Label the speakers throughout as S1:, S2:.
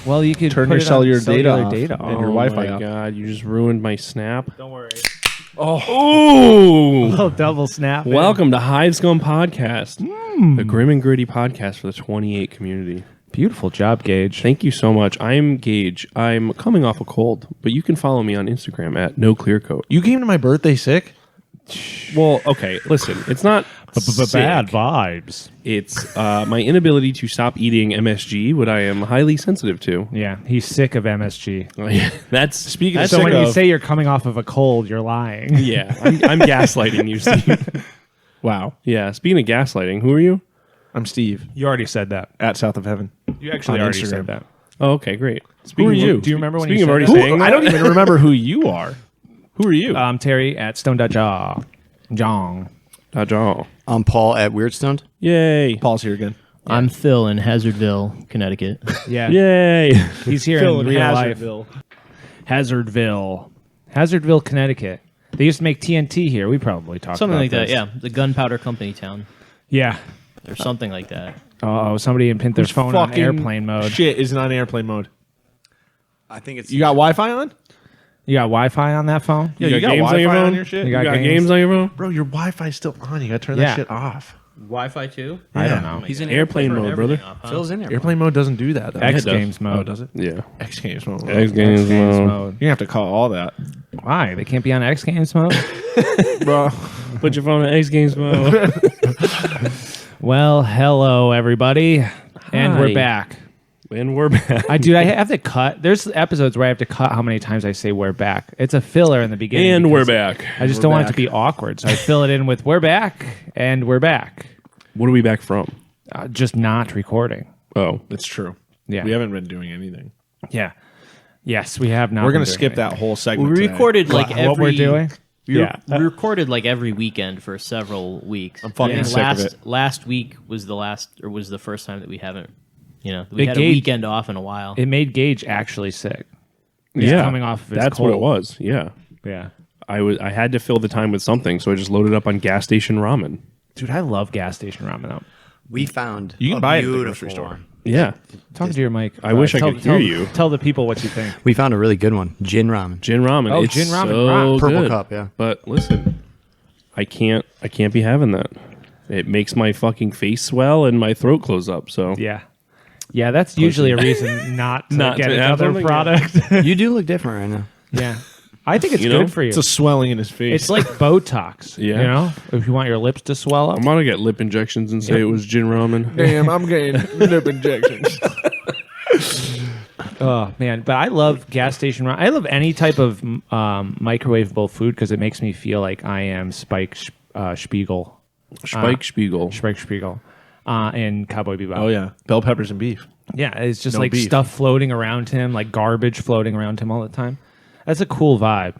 S1: Well, you could
S2: turn
S1: put
S2: your
S1: it on
S2: cellular
S1: cellular
S2: data off and your
S3: Oh
S2: Wi-Fi
S3: my
S2: off.
S3: God, you just ruined my snap.
S1: Don't worry.
S3: Oh,
S1: little double snap.
S3: welcome to Hive Scum Podcast, the grim and gritty podcast for the 28 community.
S1: Beautiful job, Gage.
S3: Thank you so much. I'm Gage. I'm coming off a cold, but you can follow me on Instagram at NoClearCoat.
S2: You came to my birthday sick?
S3: Well, okay, listen, it's not
S1: Bad
S3: sick.
S1: vibes.
S3: It's my inability to stop eating MSG, what I am highly sensitive to.
S1: Yeah, he's sick of MSG.
S3: That's speaking of
S1: So
S3: sick
S1: when you
S3: of-
S1: say you're coming off of a cold, you're lying.
S3: yeah, I'm gaslighting you, Steve.
S2: Wow.
S3: Yeah, speaking of gaslighting, who are you?
S2: I'm Steve
S1: You already said that.
S2: at South of Heaven.
S1: You actually
S2: On
S1: already
S2: Instagram.
S1: said that.
S3: Oh, okay, great.
S2: Who are you?
S1: Do you remember when
S3: Speaking
S1: you
S3: of
S1: said
S3: already
S1: that?
S3: saying
S2: I don't even remember who you are. Who are you?
S1: Terry at Stone.jaw. Jong.
S3: Jaw.
S4: I'm Paul at Weirdstone.
S3: Yay.
S2: Paul's here again.
S5: I'm Phil in Hazardville, Connecticut.
S1: Yeah.
S3: Yay.
S1: He's here
S2: Phil
S1: in
S2: in
S1: real life.
S2: Hazardville.
S1: Hazardville, Connecticut. They used to make TNT here. We probably talked
S5: Something
S1: about
S5: like that,
S1: this.
S5: yeah. The Gunpowder Company town.
S1: Yeah.
S5: Or something like that.
S1: Oh, somebody in Pinther's phone on airplane mode.
S2: Shit isn't on airplane mode.
S4: I think it's
S2: You got Wi-Fi on?
S1: You got Wi-Fi on that phone?
S2: Yeah, you got
S3: games on your
S2: Wi-Fi
S3: phone?
S2: your shit?
S1: You
S3: You
S1: got
S3: got
S1: games?
S3: games on your phone?
S2: Bro, your Wi-Fi's still on. You got to turn
S1: Yeah.
S2: that shit off.
S5: Wi-Fi too?
S1: I don't know.
S5: He's in
S3: Airplane mode, brother.
S4: Phil's in there.
S2: Airplane mode doesn't do that, though.
S1: X
S3: it does.
S1: Games mode.
S2: Oh, does it?
S3: Yeah.
S2: X Games mode.
S3: X Games
S1: X Games
S3: mode.
S1: mode.
S2: You have to call all that.
S1: Why? They can't be on X Games mode?
S2: Bro.
S3: Put your phone in X Games mode.
S1: Well, hello, everybody. And we're
S3: Hi.
S1: back.
S3: And we're back.
S1: I have to cut. There's episodes where I have to cut how many times I say we're back. It's a filler in the beginning.
S3: And we're
S1: because
S3: back.
S1: I just don't want it to be awkward. So I fill it in with we're back and we're back.
S3: What are we back from?
S1: Just not recording.
S3: Oh.
S2: It's true.
S1: Yeah.
S2: We haven't been doing anything.
S1: Yeah. Yes, we have not.
S2: We're
S1: been
S2: going to
S1: doing
S2: skip
S1: anything.
S2: that whole
S5: We
S2: segment today.
S5: recorded like
S1: What
S5: every...
S1: we're doing?
S5: We,
S1: Yeah.
S5: we recorded like every weekend for several weeks.
S2: I'm fucking
S5: And
S2: sick of it.
S5: Last week was the first time that we haven't, we
S1: Big
S5: had
S1: Gage-
S5: a weekend off in a while.
S1: It made Gage actually sick. He's
S3: Yeah.
S1: coming off of his
S3: That's
S1: cold.
S3: what it was. Yeah.
S1: Yeah.
S3: I had to fill the time with something, so I just loaded up on gas station ramen.
S1: Dude, I love gas station ramen though.
S4: We found
S2: You can
S4: a
S2: buy it at the
S4: beautiful
S2: grocery store.
S4: one.
S3: Yeah.
S1: Talking to your mic.
S3: I wish I could hear you.
S1: Tell the people what you think.
S4: We found a really good one. Gin ramen.
S3: Gin ramen.
S1: Oh,
S3: It's
S1: gin ramen
S3: so
S1: rock.
S4: Purple
S3: good.
S4: cup, yeah.
S3: But listen, I can't be having that. It makes my fucking face swell and my throat close up. So
S1: Yeah. Yeah, that's usually a reason not to
S3: Not
S1: get
S3: to have
S1: another
S3: something,
S1: product.
S4: You do look different right now.
S1: Yeah. I think it's
S3: You know,
S1: good for you.
S2: It's a swelling in his face.
S1: It's like Botox.
S3: Yeah.
S1: You know? If you want your lips to swell up.
S3: I'm gonna get lip injections and say it was gin ramen.
S2: damn, I'm getting lip injections.
S1: Oh, man. But I love gas station ramen. I love any type of microwavable food because it makes me feel like I am Spike Spiegel.
S3: Spiegel.
S1: Spike Spiegel. In Cowboy Bebop.
S2: Oh, yeah. Bell peppers and beef.
S1: Yeah, it's just
S2: No
S1: like
S2: beef.
S1: stuff floating around him, like garbage floating around him all the time. That's a cool vibe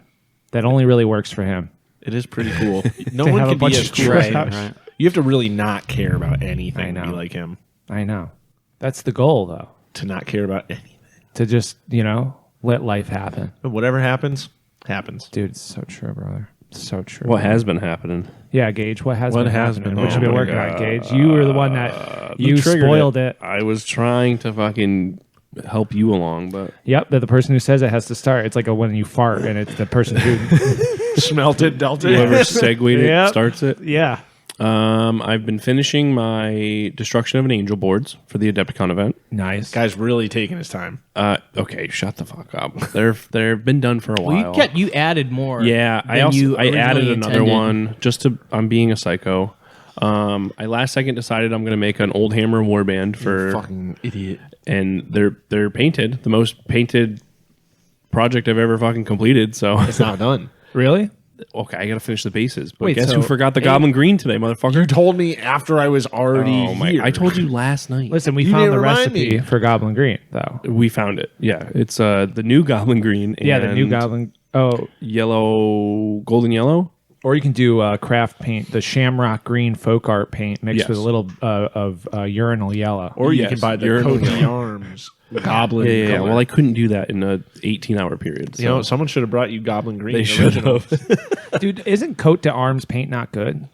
S1: that only really works for him.
S2: It is pretty cool. No
S1: To
S2: one
S1: have a
S2: can
S1: bunch
S2: be as
S1: of
S2: cool
S1: trash.
S2: as him.
S4: Right.
S2: You have to really not care about anything
S1: I
S2: to be
S1: know.
S2: like him.
S1: I know. That's the goal, though.
S2: To not care about anything.
S1: To just, let life happen.
S2: But whatever happens, happens.
S1: Dude, it's so true, brother. It's so true.
S3: What has been happening?
S1: Yeah, Gage, what has
S2: What
S1: been
S2: has
S1: happening?
S2: been
S1: What you been
S3: happening?
S1: working on, Gage? You were the one that
S3: You
S1: you
S3: triggered
S1: spoiled it.
S3: I was trying to fucking help you along, but
S1: Yep, the person who says it has to start. It's like when you fart and it's the person who...
S2: Smelt it, dealt
S3: whoever
S2: it.
S3: segued it
S1: Yep.
S3: starts it.
S1: yeah.
S3: I've been finishing my Destruction of an Angel boards for the Adepticon event.
S1: Nice.
S2: Guy's really taking his time.
S3: Okay, shut the fuck up. They've been done for a while.
S5: Well, you added more.
S3: Yeah, I added another
S5: intended.
S3: one just to. I'm being a psycho. I last second decided I'm going to make an old hammer warband for,
S2: Fucking idiot.
S3: and they're painted. The most painted project I've ever fucking completed. So
S2: It's not done.
S1: Really?
S3: okay, I got to finish the bases. But
S1: Wait,
S3: guess
S1: so-
S3: who forgot the Goblin Green today, motherfucker?
S2: You told me after I was already
S3: Oh my!
S2: here.
S3: I told you last night.
S1: Listen, we
S2: You
S1: found
S2: didn't
S1: the
S2: remind
S1: recipe
S2: me.
S1: for Goblin Green, though.
S3: We found it. Yeah, it's the new Goblin Green.
S1: Yeah, the new
S3: and
S1: Goblin... Oh,
S3: yellow, golden yellow.
S1: or you can do craft paint, the Shamrock Green folk art paint mixed
S3: Yes.
S1: with a little of urinal yellow.
S2: Or you
S3: Yes,
S2: can buy the
S3: you're-
S2: coat of arms goblin.
S3: Yeah.
S2: color.
S3: Well, I couldn't do that in a 18-hour period.
S2: You know,
S3: so-
S2: someone should have brought you goblin green.
S3: they should
S2: original.
S3: have.
S1: Dude, isn't coat to arms paint not good?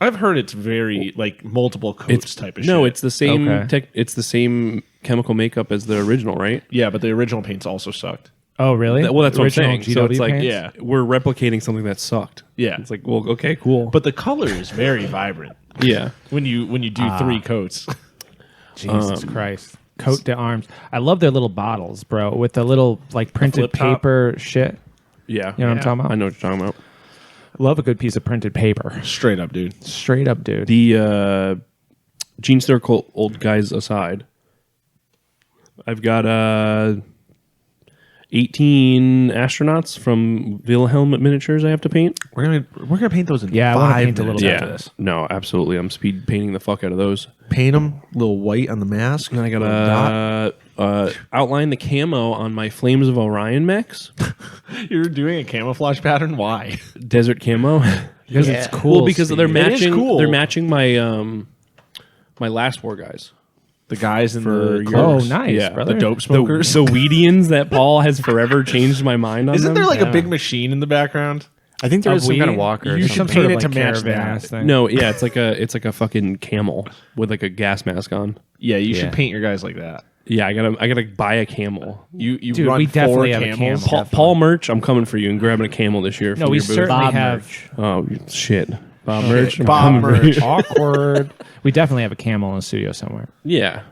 S2: I've heard it's very like multiple coats type of shit.
S3: No, it's the same.
S1: Okay.
S3: It's the same chemical makeup as the original, right?
S2: Yeah, but the original paints also sucked.
S1: Oh, really?
S3: Well, that's what I'm
S1: Original
S3: saying. So it's
S1: GW
S3: like,
S1: paints?
S2: Yeah.
S3: we're replicating something that sucked.
S2: Yeah.
S3: It's like, well, okay, cool.
S2: But the color is very vibrant
S3: yeah,
S2: when you do 3 coats.
S1: Jesus Christ. Coat de arms. I love their little bottles, bro, with the little like printed
S2: flip top?
S1: paper shit.
S3: yeah.
S1: You know what I'm talking about?
S3: I know what you're talking about.
S1: Love a good piece of printed paper.
S2: Straight up, dude.
S1: Straight up, dude.
S3: The Gene Circle old guys aside, I've got 18 astronauts from Wilhelm Miniatures I have to paint.
S2: We're gonna paint those in
S1: Yeah, I wanna
S2: 5
S1: paint a little
S2: minutes
S1: bit.
S2: after this.
S3: No, absolutely. I'm speed painting the fuck out of those.
S2: Paint them a little white on the mask.
S3: And then I
S2: Little
S3: gotta outline the camo on my Flames of Orion mechs.
S2: dot. You're doing a camouflage pattern. Why?
S3: Desert camo.
S1: Because it's cool.
S3: Well, because they're
S1: Steve.
S2: It is
S3: matching.
S2: cool.
S3: They're matching my my last war guys.
S2: The guys in
S3: For
S2: the
S3: your-
S1: Oh,
S2: clothes.
S1: nice,
S3: Yeah,
S1: brother.
S2: the dope smokers.
S3: The Weedians that Paul has forever changed my mind on.
S2: Isn't
S3: them.
S2: there like
S3: Yeah.
S2: a big machine in the background?
S4: I think there
S1: A
S4: is some kind of
S1: weed?
S4: walker. or
S2: You
S4: something.
S2: should paint it
S1: like
S2: to match
S1: caravan
S2: that.
S1: thing.
S3: No, yeah, it's like a fucking camel with like a gas mask on.
S2: Yeah, you
S1: Yeah.
S2: should paint your guys like that.
S3: Yeah, I gotta buy a camel.
S2: You
S1: Dude,
S2: run
S1: we
S2: 4
S1: definitely have a
S2: camels.
S1: camel.
S3: Paul merch, I'm coming for you and grabbing a camel this year.
S1: No,
S3: from
S1: we
S3: your booth.
S1: certainly
S5: Bob
S1: have.
S5: merch.
S3: Oh shit, Bob merch. I'm
S2: Bob
S3: coming for
S2: merch.
S3: you.
S1: Awkward. We definitely have a camel in the studio somewhere.
S3: Yeah.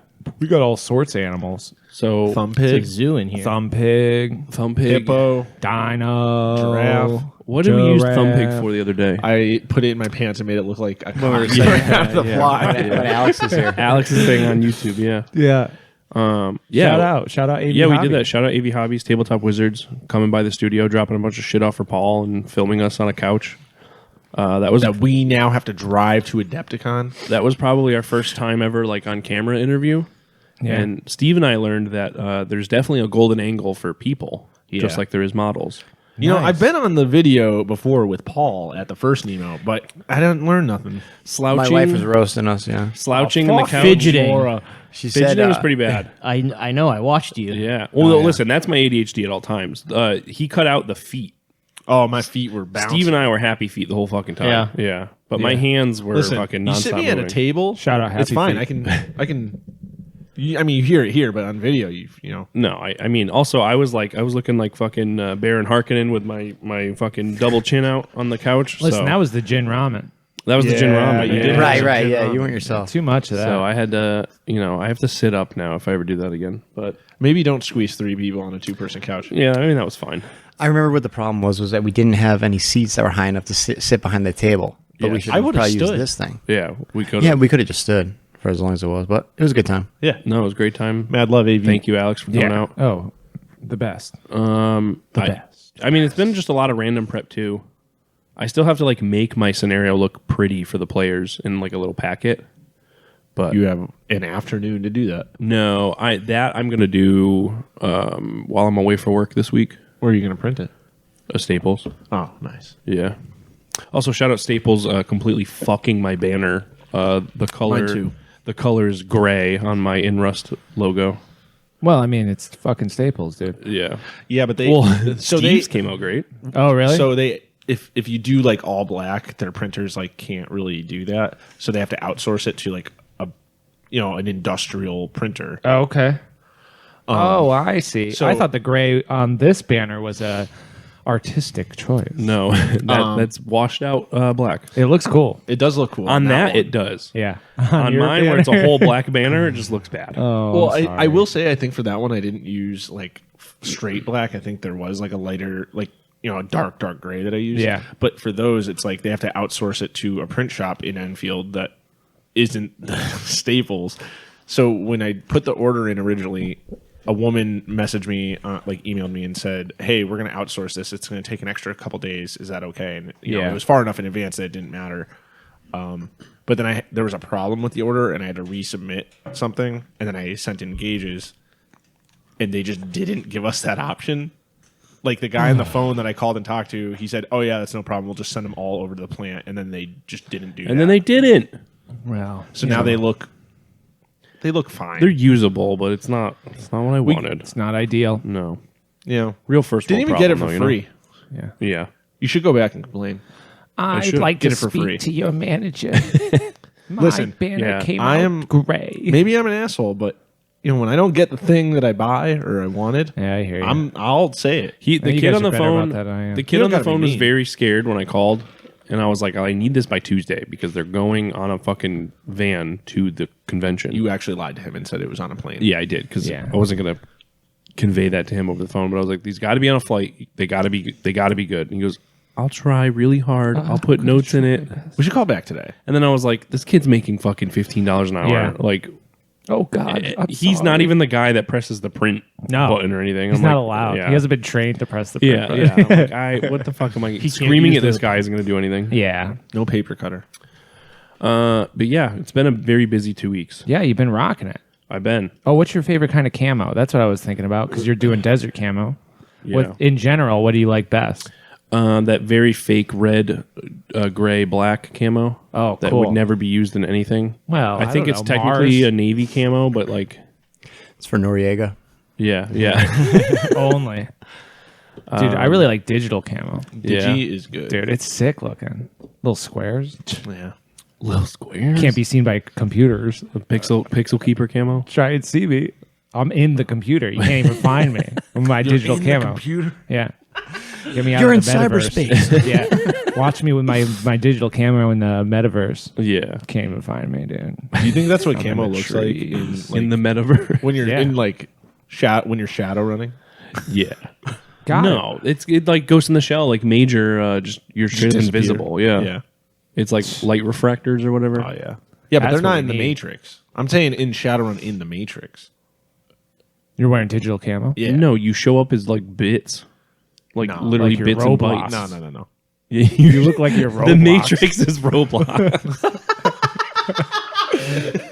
S1: We got all sorts of animals.
S3: So
S2: Thumb
S5: It's like
S2: pig,
S5: zoo in here.
S1: Thumb pig,
S3: thumb pig.
S2: hippo.
S1: dino,
S2: Giraffe.
S3: What did we use thumb pig
S1: giraffe.
S3: for the other day?
S2: I put it in my pants and made it look like a cock.
S4: saying
S2: Have the fly.
S4: But Alex is here.
S3: Alex's thing on YouTube. Yeah.
S1: Yeah.
S3: Yeah.
S1: Shout out. AV
S3: Yeah, we
S1: Hobby.
S3: did that. Shout out AV Hobbies, Tabletop Wizards, coming by the studio, dropping a bunch of shit off for Paul, and filming us on a couch. That was
S2: That we now have to drive to Adepticon.
S3: probably our first time ever like on camera interview.
S1: Yeah.
S3: And Steve and I learned that there's definitely a golden angle for people, just
S2: Yeah.
S3: like there is models.
S2: You know,
S1: Nice.
S2: I've been on the video before with Paul at the first Nemo, but I didn't learn nothing.
S4: My
S3: Slouching,
S4: wife was roasting us. Yeah,
S3: slouching on the couch.
S5: Fidgeting.
S4: she said
S3: Fidgeting was pretty bad.
S5: I know. I watched you.
S3: Yeah. Well, listen, that's my ADHD at all times. He cut out the feet.
S2: Oh, my feet were bouncing.
S3: Steve and I were happy feet the whole fucking time.
S5: Yeah.
S3: Yeah. But my hands were
S2: Listen,
S3: fucking
S2: you
S3: nonstop
S2: sit me at a
S3: moving.
S2: table.
S1: Shout out
S2: It's
S1: Happy
S2: fine.
S1: Feet.
S2: I can. I mean, you hear it here, but on video, you know.
S3: No, I mean, also I was looking like fucking Baron Harkonnen with my fucking double chin out on the couch.
S1: Listen,
S3: so
S1: that was the gin ramen.
S3: the gin
S2: Yeah,
S3: ramen.
S2: you
S3: Yeah.
S2: did have
S4: right,
S2: some
S4: right.
S2: gin
S4: Yeah,
S2: ramen.
S4: you weren't yourself.
S1: Too much of that.
S3: So I had to, I have to sit up now if I ever do that again. But
S2: Maybe don't squeeze 3 people on a 2-person couch.
S3: yeah, I mean that was fine.
S4: I remember what the problem was that we didn't have any seats that were high enough to sit behind the table. But
S3: Yeah.
S4: we should
S2: I
S4: have
S2: would've
S4: probably used
S2: stood.
S4: this thing.
S3: Yeah, we could.
S4: Yeah, we could have just stood for as long as it was, but it was a good time.
S2: Yeah.
S3: No, it was a great time.
S2: Mad love, AV.
S3: Thank you, Alex, for coming out.
S1: Oh, the best.
S3: The
S1: best.
S3: I mean, it's been just a lot of random prep too. I still have to like make my scenario look pretty for the players in like a little packet. But
S2: You have an afternoon to do that.
S3: no, I'm gonna do while I'm away for work this week.
S2: Where are you going to print it?
S3: Staples.
S2: Oh, nice.
S3: Yeah. Also, shout out Staples completely fucking my banner. The color,
S2: Mine too.
S3: the color is gray on my Inrust logo.
S1: Well, I mean, it's fucking Staples, dude.
S3: Yeah.
S2: Yeah, but they
S3: Well,
S2: so
S3: Steve's
S2: they
S3: came out great.
S1: Oh, really?
S2: so they if you do like all black, their printers like can't really do that. So they have to outsource it to like an industrial printer.
S1: oh, okay. Oh, I see.
S2: so-
S1: I thought the gray on this banner was a artistic choice.
S3: No, that's washed out black.
S1: It looks cool.
S2: It does look cool
S3: On that,
S2: one.
S3: it does.
S1: Yeah.
S3: On
S1: your
S3: mine, where it's a
S1: banner?
S3: whole black banner, it just looks bad.
S1: Oh,
S2: Well,
S1: I'm
S2: I
S1: sorry.
S2: will say I think for that one I didn't use like straight black. I think there was like a lighter a dark gray that I used.
S1: Yeah.
S2: But for those, it's like they have to outsource it to a print shop in Enfield that isn't Staples. So when I put the order in originally, a woman messaged me, emailed me and said, "Hey, we're going to outsource this. It's going to take an extra couple days. Is that okay?" And
S1: Yeah.
S2: it was far enough in advance that it didn't matter. But then there was a problem with the order, and I had to resubmit something, and then I sent in Gage's, and they just didn't give us that option. Like the guy on the phone that I called and talked to, he said, "Oh yeah, that's no problem. We'll just send them all over to the plant," and then they just didn't do that.
S3: And then they didn't.
S1: Well,
S2: so now they look fine.
S3: They're usable, but it's not what I wanted.
S1: it's not ideal.
S3: No.
S2: Yeah,
S3: Real first
S2: didn't even
S3: world
S2: get it for
S3: problem, though,
S2: free.
S1: Yeah.
S3: Yeah.
S2: You should go back and complain.
S1: I'd
S3: should
S1: like
S2: get
S1: to
S2: it for
S1: speak
S2: free.
S1: to your manager. My
S2: Listen,
S1: banner
S3: yeah,
S1: came
S2: I
S1: out
S2: am-
S1: gray.
S2: Maybe I'm an asshole, but when I don't get the thing that I buy or I wanted,
S1: Yeah, I hear you.
S2: I'll say it.
S1: You
S3: The kid
S1: guys
S3: on the
S1: are better
S3: phone.
S1: about that than I am.
S3: The
S2: You
S3: kid
S2: don't
S3: on the
S2: gotta be
S3: phone was
S2: mean.
S3: very scared when I called, and I was like, I need this by Tuesday because they're going on a fucking van to the convention.
S2: You actually lied to him and said it was on a plane.
S3: Yeah, I did because
S1: Yeah.
S3: I wasn't gonna convey that to him over the phone. But I was like, these got to be on a flight. They got to be good. And he goes, I'll try really hard. I'll put notes in it.
S2: We should call back today.
S3: And then I was like, this kid's making fucking $15 an hour.
S1: Yeah.
S3: Like,
S1: Oh God,
S3: he's not even the guy that presses the print button or anything.
S1: He's
S3: I'm
S1: not
S3: like,
S1: allowed.
S3: Yeah.
S1: He hasn't been trained to press the print
S3: Yeah,
S1: button.
S3: yeah. I'm like, what the fuck am I screaming at this guy isn't going to do anything?
S1: Yeah.
S2: No paper cutter.
S3: But yeah, it's been a very busy 2 weeks.
S1: Yeah, you've been rocking it.
S3: I've been.
S1: Oh, what's your favorite kind of camo? That's what I was thinking about because you're doing desert camo.
S3: Yeah.
S1: In general, what do you like best?
S3: That very fake red, gray, black camo.
S1: Oh,
S3: that
S1: cool.
S3: would never be used in anything.
S1: Well,
S3: I think
S1: don't
S3: it's
S1: know,
S3: technically
S1: Mars?
S3: a navy camo, but like,
S4: It's for Noriega.
S3: yeah.
S1: Only. Dude, I really like digital camo.
S3: Yeah.
S2: Digi is good.
S1: Dude, it's sick looking. Little squares.
S2: Yeah.
S3: Little squares.
S1: Can't be seen by computers.
S3: Pixel keeper camo.
S1: Try and see me. I'm in the computer. You can't even find me with my digital camo.
S2: Computer.
S1: Yeah. Get me out
S4: You're
S1: of
S4: in
S1: the metaverse.
S4: cyberspace.
S1: Yeah. Watch me with my digital camo in the metaverse.
S3: Yeah.
S1: Can't even find me, dude.
S2: Do you think that's what
S1: I'm
S2: camo
S1: in the
S2: looks like
S1: trees.
S3: In the metaverse.
S2: when you're
S1: Yeah.
S2: in like when you're shadow running?
S3: Yeah.
S1: Got
S3: No, it like Ghost in the Shell, like major, just you're straight
S2: disappear.
S3: invisible. Yeah.
S2: Yeah.
S3: It's like light refractors or whatever.
S2: Oh yeah. Yeah, but
S1: That's
S2: they're
S1: what
S2: not
S1: we
S2: in the
S1: need.
S2: Matrix. I'm saying in Shadowrun in the Matrix.
S1: You're wearing digital camo?
S2: Yeah.
S3: No, you show up as like bits. Like
S2: No,
S3: literally
S1: like your
S3: bits and
S1: Roblox.
S3: bytes.
S2: No.
S1: You look like you're Roblox.
S3: The Matrix is Roblox.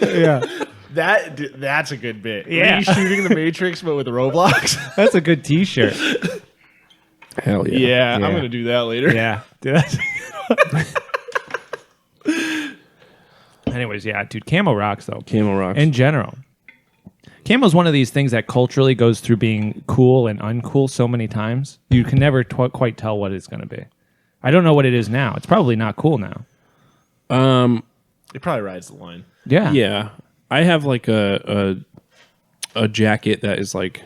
S1: Yeah.
S2: That's a good bit.
S1: Yeah.
S2: Shooting the Matrix but with Roblox.
S1: That's a good t-shirt.
S3: Hell yeah.
S2: Yeah, I'm
S1: Yeah.
S2: gonna do that later.
S1: Yeah. Dude, that's- Anyways, yeah, dude, camo rocks though.
S3: Camo rocks.
S1: In general. Camo is one of these things that culturally goes through being cool and uncool so many times. You can never quite tell what it's going to be. I don't know what it is now. It's probably not cool now.
S2: It probably rides the line.
S1: Yeah.
S3: Yeah, I have like a jacket that is like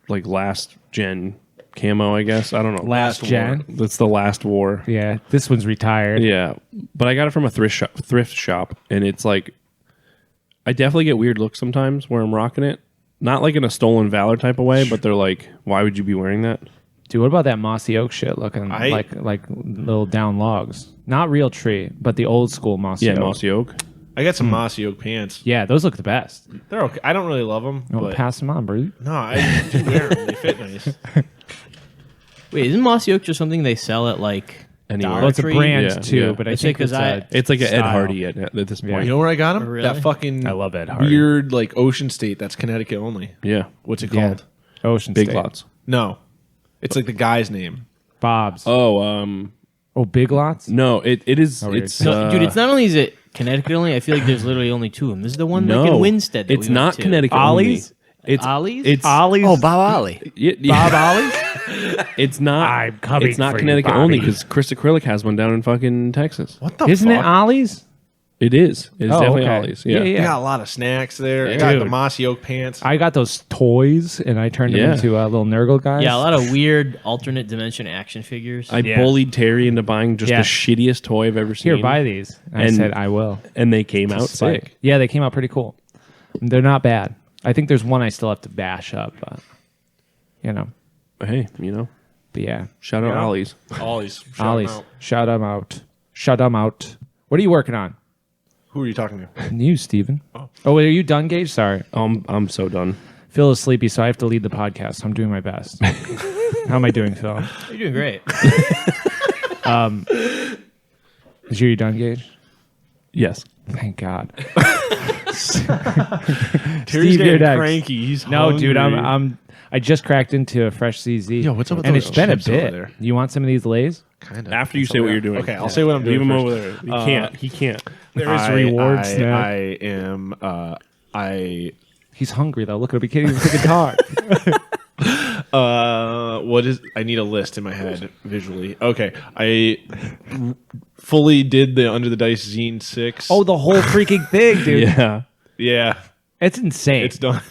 S3: last gen camo. I guess I don't know.
S1: Last gen?
S3: That's the last war.
S1: Yeah. This one's retired.
S3: Yeah, but I got it from a thrift shop, and it's like I definitely get weird looks sometimes where I'm rocking it. Not like in a stolen valor type of way, but they're like, "Why would you be wearing that?"
S1: Dude, what about that mossy oak shit looking like little down logs? Not real tree, but the old school mossy
S3: Yeah,
S1: oak.
S3: mossy oak.
S2: I got some mossy oak pants.
S1: Yeah, those look the best.
S2: They're okay. I don't really love them,
S1: You want
S2: but
S1: to pass them on, bro?
S2: no, I do wear them. They fit nice.
S5: Wait, isn't mossy oak just something they sell at like
S3: Anywhere.
S5: Dollar
S1: Well, it's a
S5: Tree?
S1: brand
S3: Yeah,
S1: too,
S3: yeah.
S1: but I
S5: It's
S1: think
S5: because
S3: It's like an Ed
S1: style.
S3: Hardy at this point.
S2: You know where I got them?
S5: Oh, really?
S2: That fucking
S1: I love Ed Hardy.
S2: weird like ocean state that's Connecticut only.
S3: Yeah,
S2: What's it
S1: Yeah.
S2: called?
S1: Ocean
S3: Big
S1: State.
S3: Lots.
S2: No, it's like the guy's name.
S1: Bob's.
S3: Oh,
S1: Big Lots?
S3: no, it is.
S1: Oh, weird.
S3: It's
S5: No, dude, it's not only is it Connecticut only. I feel like there's literally only two of them. This is the one
S3: no,
S5: like in Winstead. That
S3: it's
S5: we
S3: not
S5: went to.
S3: Connecticut.
S1: Ollie's?
S3: Only. It's
S5: Ollie's?
S3: It's
S1: Ollie's?
S4: Oh, Bob Ollie.
S1: Bob Ollie's?
S3: It's not.
S1: I'm coming
S3: It's not
S1: for you,
S3: Connecticut
S1: Bobby.
S3: only because Chris Acrylic has one down in fucking Texas.
S2: What the
S1: Isn't
S2: fuck?
S1: it Ollie's?
S3: It is. It's
S1: Oh,
S3: definitely
S1: okay.
S3: Ollie's. Yeah.
S2: They got a lot of snacks there. They got
S1: Dude.
S2: the mossy oak pants.
S1: I got those toys and I turned them
S3: Yeah.
S1: into little Nurgle guys.
S5: Yeah, a lot of weird alternate dimension action figures.
S3: I
S1: Yeah.
S3: bullied Terry into buying just
S1: Yeah.
S3: the shittiest toy I've ever seen.
S1: Here, buy these. And I
S3: And-
S1: said, I will.
S3: And they came out
S1: Spike.
S3: sick.
S1: Yeah, they came out pretty cool. They're not bad. I think there's one I still have to bash up, but you know.
S3: Hey, you know,
S1: But yeah,
S3: shout out
S2: Yeah.
S3: Ollie's.
S2: Ollie's.
S1: Ollie's. Shout them out. Shut them out. What are you working on?
S2: Who are you talking to?
S1: You, Steven. Oh, wait, are you done, Gage? Sorry.
S3: I'm so done.
S1: Phil is sleepy, so I have to lead the podcast. I'm doing my best. How am I doing, Phil?
S5: You're doing great.
S1: Is you done, Gage?
S3: Yes.
S1: Thank God.
S2: Terry's
S1: Steve, you're
S2: getting
S1: next.
S2: cranky. He's
S1: No, dude,
S2: hungry.
S1: I just cracked into a fresh CZ.
S2: Yo, what's up with
S1: and
S2: those
S1: it's been a
S2: chips over
S1: bit.
S2: there?
S1: You want some of these Lays?
S2: Kind of.
S3: After you say what you're doing.
S2: Okay, I'll say what I'm doing.
S3: Leave him
S2: first.
S3: over there. He can't. He can't.
S1: There is reward snack.
S2: I am. I.
S1: He's hungry though. Look at him. He can't even freaking talk.
S2: What is? I need a list in my head visually. Okay, I fully did the Under the Dice Zine 6.
S1: Oh, the whole freaking thing, dude.
S3: Yeah.
S2: yeah.
S1: It's insane.
S2: It's done.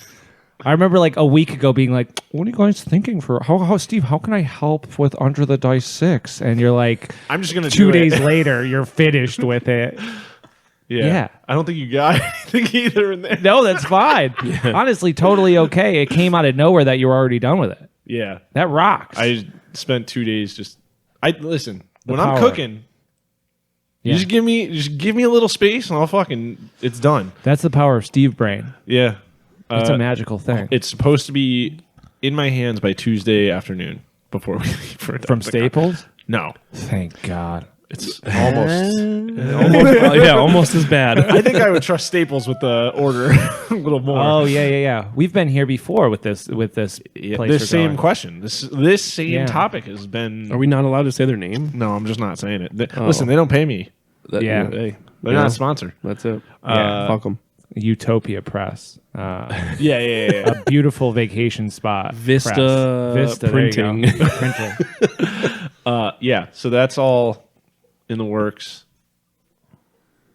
S1: I remember like a week ago being like, "What are you guys thinking for how Steve? How can I help with Under the Dice 6?" And you're like,
S2: I'm just gonna
S1: 2
S2: do
S1: days
S2: it.
S1: later, you're finished with it. Yeah.
S2: I don't think you got anything either in there.
S1: No, that's fine. Honestly, totally okay. It came out of nowhere that you were already done with it.
S2: Yeah.
S1: That rocks.
S2: I spent 2 days just. Listen. When
S1: power.
S2: I'm cooking,
S1: Yeah.
S2: you just give me a little space and I'll fucking. It's done.
S1: That's the power of Steve Brain.
S2: Yeah.
S1: It's a magical thing.
S2: It's supposed to be in my hands by Tuesday afternoon before we leave for
S1: From
S2: Adepticon.
S1: Staples?
S2: No,
S1: Thank God.
S2: it's almost.
S3: Almost as bad.
S2: I think I would trust Staples with the order a little more.
S1: Oh yeah. We've been here before with this place.
S2: this
S1: we're
S2: same
S1: going.
S2: question. This same
S1: Yeah.
S2: topic has been.
S3: Are we not allowed to say their name?
S2: No, I'm just not saying it. Listen, they don't pay me.
S1: Yeah.
S3: Hey,
S2: They're
S3: you know,
S2: not a sponsor.
S3: That's it.
S1: Yeah.
S3: Fuck them.
S1: Utopia Press.
S2: Yeah.
S1: A beautiful vacation spot.
S3: Vista
S1: Press. Vista there you go.
S3: Printing.
S1: Printing.
S2: Yeah. So that's all in the works.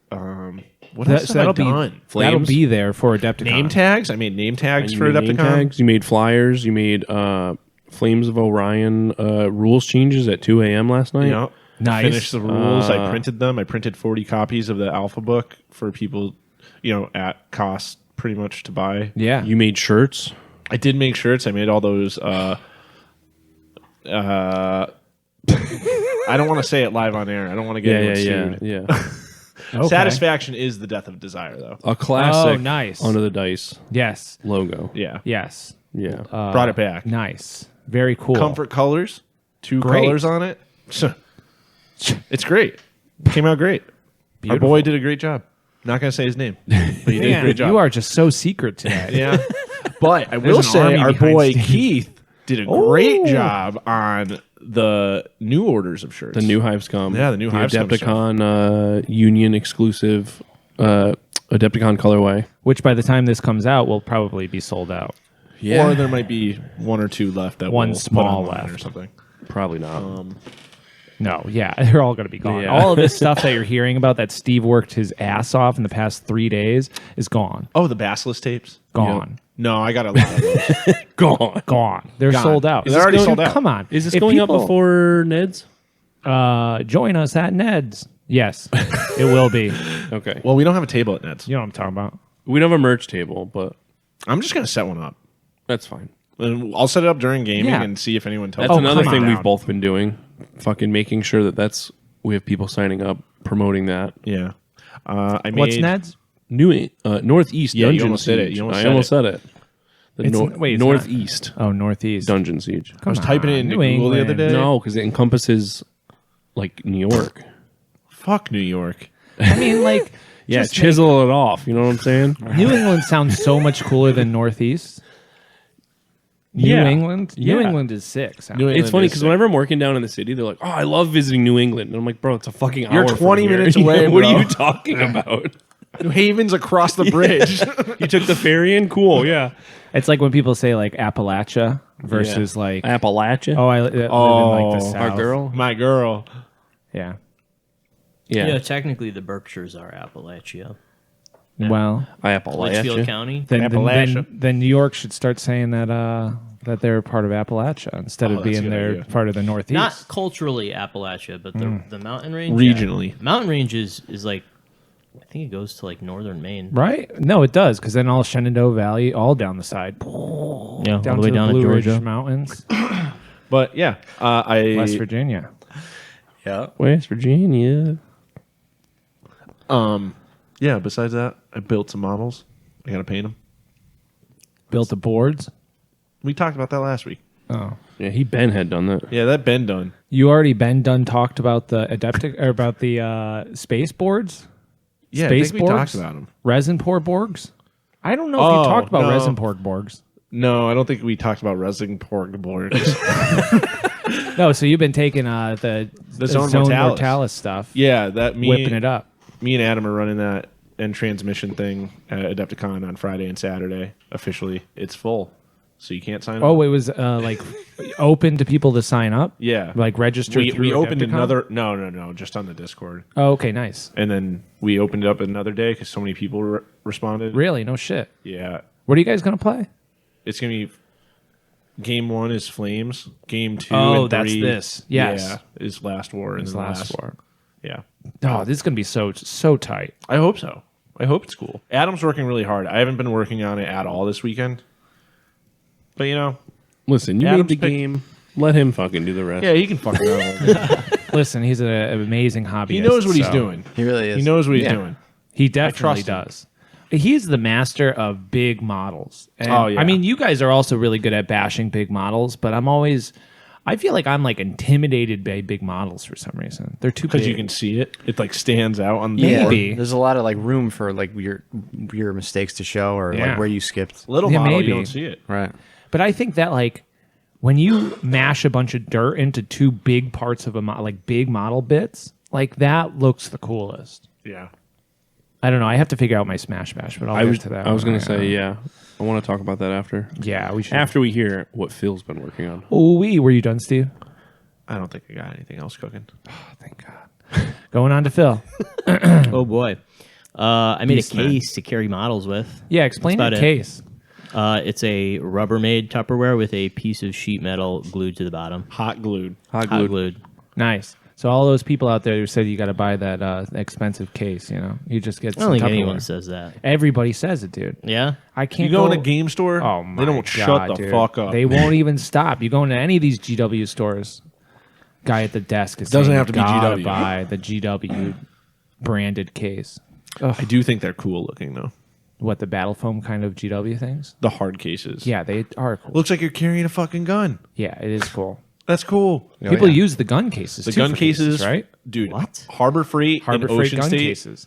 S2: What
S1: That-
S2: else
S1: so
S2: have I
S1: that'll be
S2: done?
S1: that'll
S3: Flames?
S1: be there for Adepticon.
S2: Name tags. I made name tags
S3: You
S2: for
S3: made name
S2: Adepticon.
S3: tags, you made flyers. You made Flames of Orion rules changes at 2 a.m. last night.
S2: Yeah.
S1: Nice.
S2: Finished the rules. I printed them. I printed 40 copies of the alpha book for people, at cost pretty much to buy.
S1: Yeah.
S3: You made shirts.
S2: I did make shirts. I made all those. I don't want to say it live on air. I don't want to get anyone sued.
S3: Yeah.
S1: Okay.
S2: Satisfaction is the death of desire, though.
S3: A classic.
S1: Oh, nice.
S3: Under the Dice
S1: Yes.
S3: logo.
S2: Yeah.
S1: Yes.
S3: Yeah.
S2: Brought it back.
S1: Nice. Very cool.
S2: Comfort colors. 2
S1: Great.
S2: colors on it. It's great. Came out great. Our boy did a great job. Not going to say his name, but he did a
S1: Man,
S2: great job.
S1: you are just so secret today.
S2: Yeah. But I will
S1: an
S2: say
S1: army
S2: our
S1: behind
S2: boy
S1: Steve.
S2: Keith did a great job on the new orders of shirts.
S3: The new Hives come.
S2: Yeah, the new Hives come
S3: Adepticon Union exclusive Adepticon colorway.
S1: Which by the time this comes out will probably be sold out.
S2: Or there might be 1 or 2 left that
S1: One
S2: we'll put
S1: small
S2: online
S1: left.
S2: or something.
S3: Probably not.
S1: No, yeah, they're all going to be gone.
S3: Yeah.
S1: All of this stuff that you're hearing about that Steve worked his ass off in the past 3 days is gone.
S2: Oh, the Basilisk tapes?
S1: Gone.
S2: No, I got a lot of those.
S3: Gone.
S1: Gone. They're
S2: Gone.
S1: sold out.
S2: They're already
S1: Dude,
S2: sold out.
S1: Come on.
S3: Is this
S1: If
S3: going up
S1: people,
S3: before Ned's?
S1: Join us at Ned's. Yes, it will be.
S3: Okay.
S2: Well, we don't have a table at Ned's.
S1: You know what I'm talking about.
S3: We don't have a merch table, but
S2: I'm just going to set one up.
S3: that's fine.
S2: And I'll set it up during gaming
S1: Yeah.
S2: and see if anyone tells
S3: That's
S2: me.
S3: another
S1: come
S3: thing
S1: on.
S3: we've both been doing. Fucking making sure that we have people signing up, promoting that.
S2: Yeah. I made,
S1: What's Ned's?
S3: Northeast
S2: Yeah, you
S3: Dungeon
S2: almost said it.
S3: Siege.
S2: You almost
S3: I
S2: said
S3: almost
S2: it.
S3: said it. The
S1: Wait, it's
S3: Northeast
S1: Oh, Northeast.
S3: Dungeon Siege.
S2: I was typing it into
S1: New
S2: Google the other
S1: England.
S2: day.
S3: No, because it encompasses like New York.
S2: Fuck New York.
S1: I mean, like,
S3: Yeah,
S1: just
S3: chisel it off. You know what I'm saying?
S1: New England sounds so much cooler than Northeast.
S3: Yeah.
S1: New England? New
S3: Yeah.
S1: England is sick. sound.
S2: New England
S3: It's funny
S2: is
S3: because
S2: sick.
S3: whenever I'm working down in the city, they're like, "Oh, I love visiting New England," and I'm like, "Bro, it's a fucking hour.
S2: You're
S3: from
S2: 20
S3: here."
S2: minutes away,
S3: What are
S2: bro.
S3: you talking about?
S2: New Haven's across the bridge.
S3: You took the ferry in? Cool, yeah.
S1: It's like when people say like Appalachia versus like
S3: Appalachia.
S1: I live in like the
S2: Oh,
S1: South.
S3: our girl.
S2: My girl.
S1: Yeah.
S3: Yeah,
S5: Yeah, technically the Berkshires are Appalachia.
S1: Well,
S5: Litchfield
S3: Appalachia.
S5: County.
S2: Appalachia.
S1: then New York should start saying that that they're part of Appalachia instead of
S2: that's a
S1: being
S2: good
S1: they're
S2: idea.
S1: part of the Northeast.
S5: Not culturally Appalachia, but the mountain range.
S2: Regionally.
S5: Yeah. Mountain range is like, I think it goes to like northern Maine.
S1: Right? No, it does because then all Shenandoah Valley, all down the side,
S5: Yeah,
S1: down
S5: all the way
S1: to
S5: down
S1: the
S5: to
S1: Blue Ridge
S5: Georgia.
S1: Mountains,
S2: But yeah,
S1: West Virginia.
S3: West Virginia.
S2: Yeah, besides that, I built some models. I got to paint them.
S1: Built the boards.
S2: We talked about that last week.
S1: Oh,
S3: Yeah, Ben had done that.
S2: Yeah, that been done.
S1: you already been done talked about the Adeptic or about the space boards.
S2: Yeah,
S1: Space
S2: I think we
S1: boards?
S2: talked about them.
S1: Resin pour borgs? I don't know if
S2: Oh,
S1: you talked about
S2: no.
S1: resin pour borgs.
S2: No, I don't think we talked about resin pork boards.
S1: No, so you've been taking the
S2: Zone
S1: Zone
S2: Mortalis.
S1: Mortalis stuff,
S2: Yeah, that
S1: whipping it up.
S2: Me and Adam are running that and transmission thing at Adepticon on Friday and Saturday. Officially, it's full. so you can't sign up.
S1: Oh, it was like open to people to sign up.
S2: Yeah,
S1: Like register.
S2: we opened
S1: Adepticon?
S2: another. No, just on the Discord,
S1: Oh, okay, nice.
S2: and then we opened it up another day because so many people responded.
S1: Really? No shit.
S2: Yeah,
S1: What are you guys gonna play?
S2: it's gonna be. Game 1 is Flames. Game 2
S1: Oh,
S2: and
S1: that's
S2: 3,
S1: this. Yes.
S2: yeah, is Last War. And
S1: It's
S2: then
S1: Last War.
S2: Yeah,
S1: Oh, this is gonna be so tight.
S2: I hope so. I hope it's cool. Adam's working really hard. I haven't been working on it at all this weekend. But
S3: Listen, you
S2: Adam's
S3: made the game. Let him fucking do the rest.
S2: yeah, he can fuck around a little bit.
S1: Listen, he's an amazing hobbyist.
S2: He knows what he's
S1: so-
S2: doing.
S4: He really is.
S2: He knows what he's
S1: Yeah.
S2: doing.
S1: He definitely
S2: trust him.
S1: does. He's the master of big models. And,
S2: Oh, yeah.
S1: I mean, you guys are also really good at bashing big models, but I feel like I'm like intimidated by big models for some reason. They're too big.
S2: Because you can see it. It like stands out on the
S4: Yeah,
S2: board.
S1: Maybe.
S4: there's a lot of like room for like your mistakes to show or
S1: Yeah.
S4: like where you skipped.
S2: Little
S1: Yeah,
S2: model,
S1: maybe.
S2: you don't see it.
S4: Right.
S1: But I think that like when you mash a bunch of dirt into two big parts of like big model bits, like that looks the coolest.
S2: Yeah.
S1: I don't know. I have to figure out my Smash Bash, but I'll
S3: I
S1: get
S3: was
S1: to that.
S3: I was
S1: when
S3: gonna say yeah. I want to talk about that after.
S1: Yeah, we should.
S3: After we hear what Phil's been working on.
S1: Oh, were you done, Steve?
S2: I don't think I got anything else cooking.
S1: Thank God. Going on to Phil.
S5: Oh boy. I made a
S1: Beastman.
S5: case to carry models with.
S1: Yeah, explain
S5: That's
S1: the
S5: about it.
S1: case.
S5: It's a Rubbermaid Tupperware with a piece of sheet metal glued to the bottom.
S2: Hot glued.
S3: Hot
S5: Hot
S3: glued.
S5: glued.
S1: Nice. So all those people out there who said you got to buy that expensive case, you just get
S5: I
S1: some
S5: don't think
S1: Tupperware.
S5: anyone says that.
S1: Everybody says it, dude.
S5: Yeah?
S1: I
S2: You
S1: can't
S2: go in a game store,
S1: Oh my
S2: they don't
S1: God,
S2: shut the
S1: dude.
S2: fuck up.
S1: They won't even stop. You go into any of these GW stores, guy at the desk is
S2: Doesn't
S1: saying,
S2: have to be
S1: "Gotta
S2: GW."
S1: buy the GW branded case.
S2: I do think they're cool looking though.
S1: What, the battle foam kind of GW things?
S2: The hard cases.
S1: Yeah, they are cool.
S2: Looks like you're carrying a fucking gun.
S1: Yeah, it is cool.
S2: That's cool.
S1: People use the gun cases.
S2: The
S1: too
S2: gun
S1: for
S2: cases,
S1: right?
S2: Dude,
S5: What?
S2: Harbor Freight
S1: Harbor
S2: and
S1: Freight
S2: Ocean
S1: gun
S2: State,
S1: cases.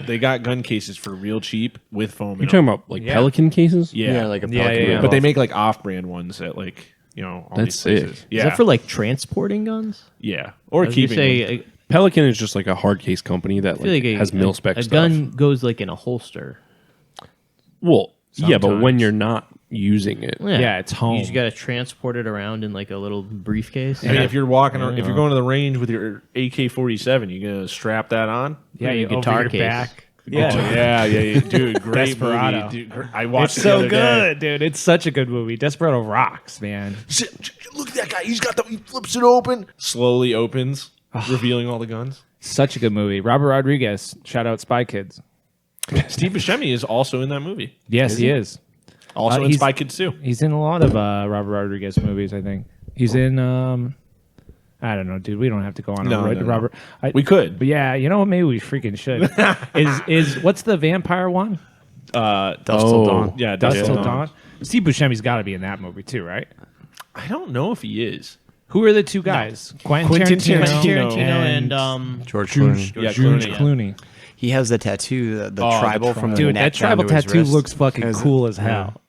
S2: they got gun cases for real cheap with foam.
S3: You're
S2: in
S3: talking
S2: them.
S3: about like
S1: Yeah.
S3: Pelican cases?
S2: Yeah,
S4: Yeah, like a
S1: Yeah,
S4: Pelican
S1: yeah, yeah.
S4: rip
S2: but they
S4: off.
S2: make like off-brand ones at like all
S3: That's
S2: these places.
S3: sick.
S2: Yeah,
S5: Is that for like transporting guns?
S2: yeah, or
S5: I was gonna
S2: keeping.
S5: say,
S2: them.
S5: I
S3: Pelican is just like a hard case company that
S5: feel like
S3: has mil spec
S5: a
S3: stuff.
S5: gun goes like in a holster.
S3: Well, yeah, but when
S1: Sometimes.
S3: you're not using it,
S1: Yeah, it's home.
S5: You just got to transport it around in like a little briefcase.
S2: I mean, if you're walking, if
S5: Yeah.
S2: you're going to the range with your AK-47, you gonna strap that on?
S1: yeah, you
S5: guitar
S1: over your
S5: case.
S1: back.
S2: Yeah, dude, great
S1: Desperado.
S2: movie. Dude, I watched
S1: It's
S2: it the
S1: so
S2: other
S1: good, dude. It's such a good movie. Desperado rocks, man.
S2: day. Look at that guy. He flips it open. Slowly opens, revealing all the guns.
S1: Such a good movie. Robert Rodriguez. Shout out Spy Kids.
S2: Steve Buscemi is also in that movie.
S1: Yes, he is.
S2: Also in
S1: he's-
S2: Spy Kids 2.
S1: He's in a lot of Robert Rodriguez movies, I think. He's in I don't know, dude. We don't have to go on
S2: No,
S1: a road
S2: no,
S1: to
S2: no.
S1: Robert.
S2: We could.
S1: But yeah, you know what? Maybe we freaking should. is what's the vampire one?
S4: Dust Till Dawn.
S2: Yeah,
S1: Dust
S2: Dust
S1: Till
S2: Till
S1: Dawn. Steve Buscemi's got to be in that movie too, right?
S2: I don't know if he is.
S1: Who are the two guys?
S2: Quentin Tarantino
S5: and
S4: George Clooney.
S2: Yeah,
S1: George
S2: Clooney.
S1: Clooney.
S4: He has the tattoo, the
S2: Oh, the
S4: tribal from the
S1: Dude,
S4: neck
S1: that
S4: down
S1: tribal
S4: to his
S1: tattoo
S4: wrist.
S1: looks fucking
S4: Is it?
S1: cool as hell.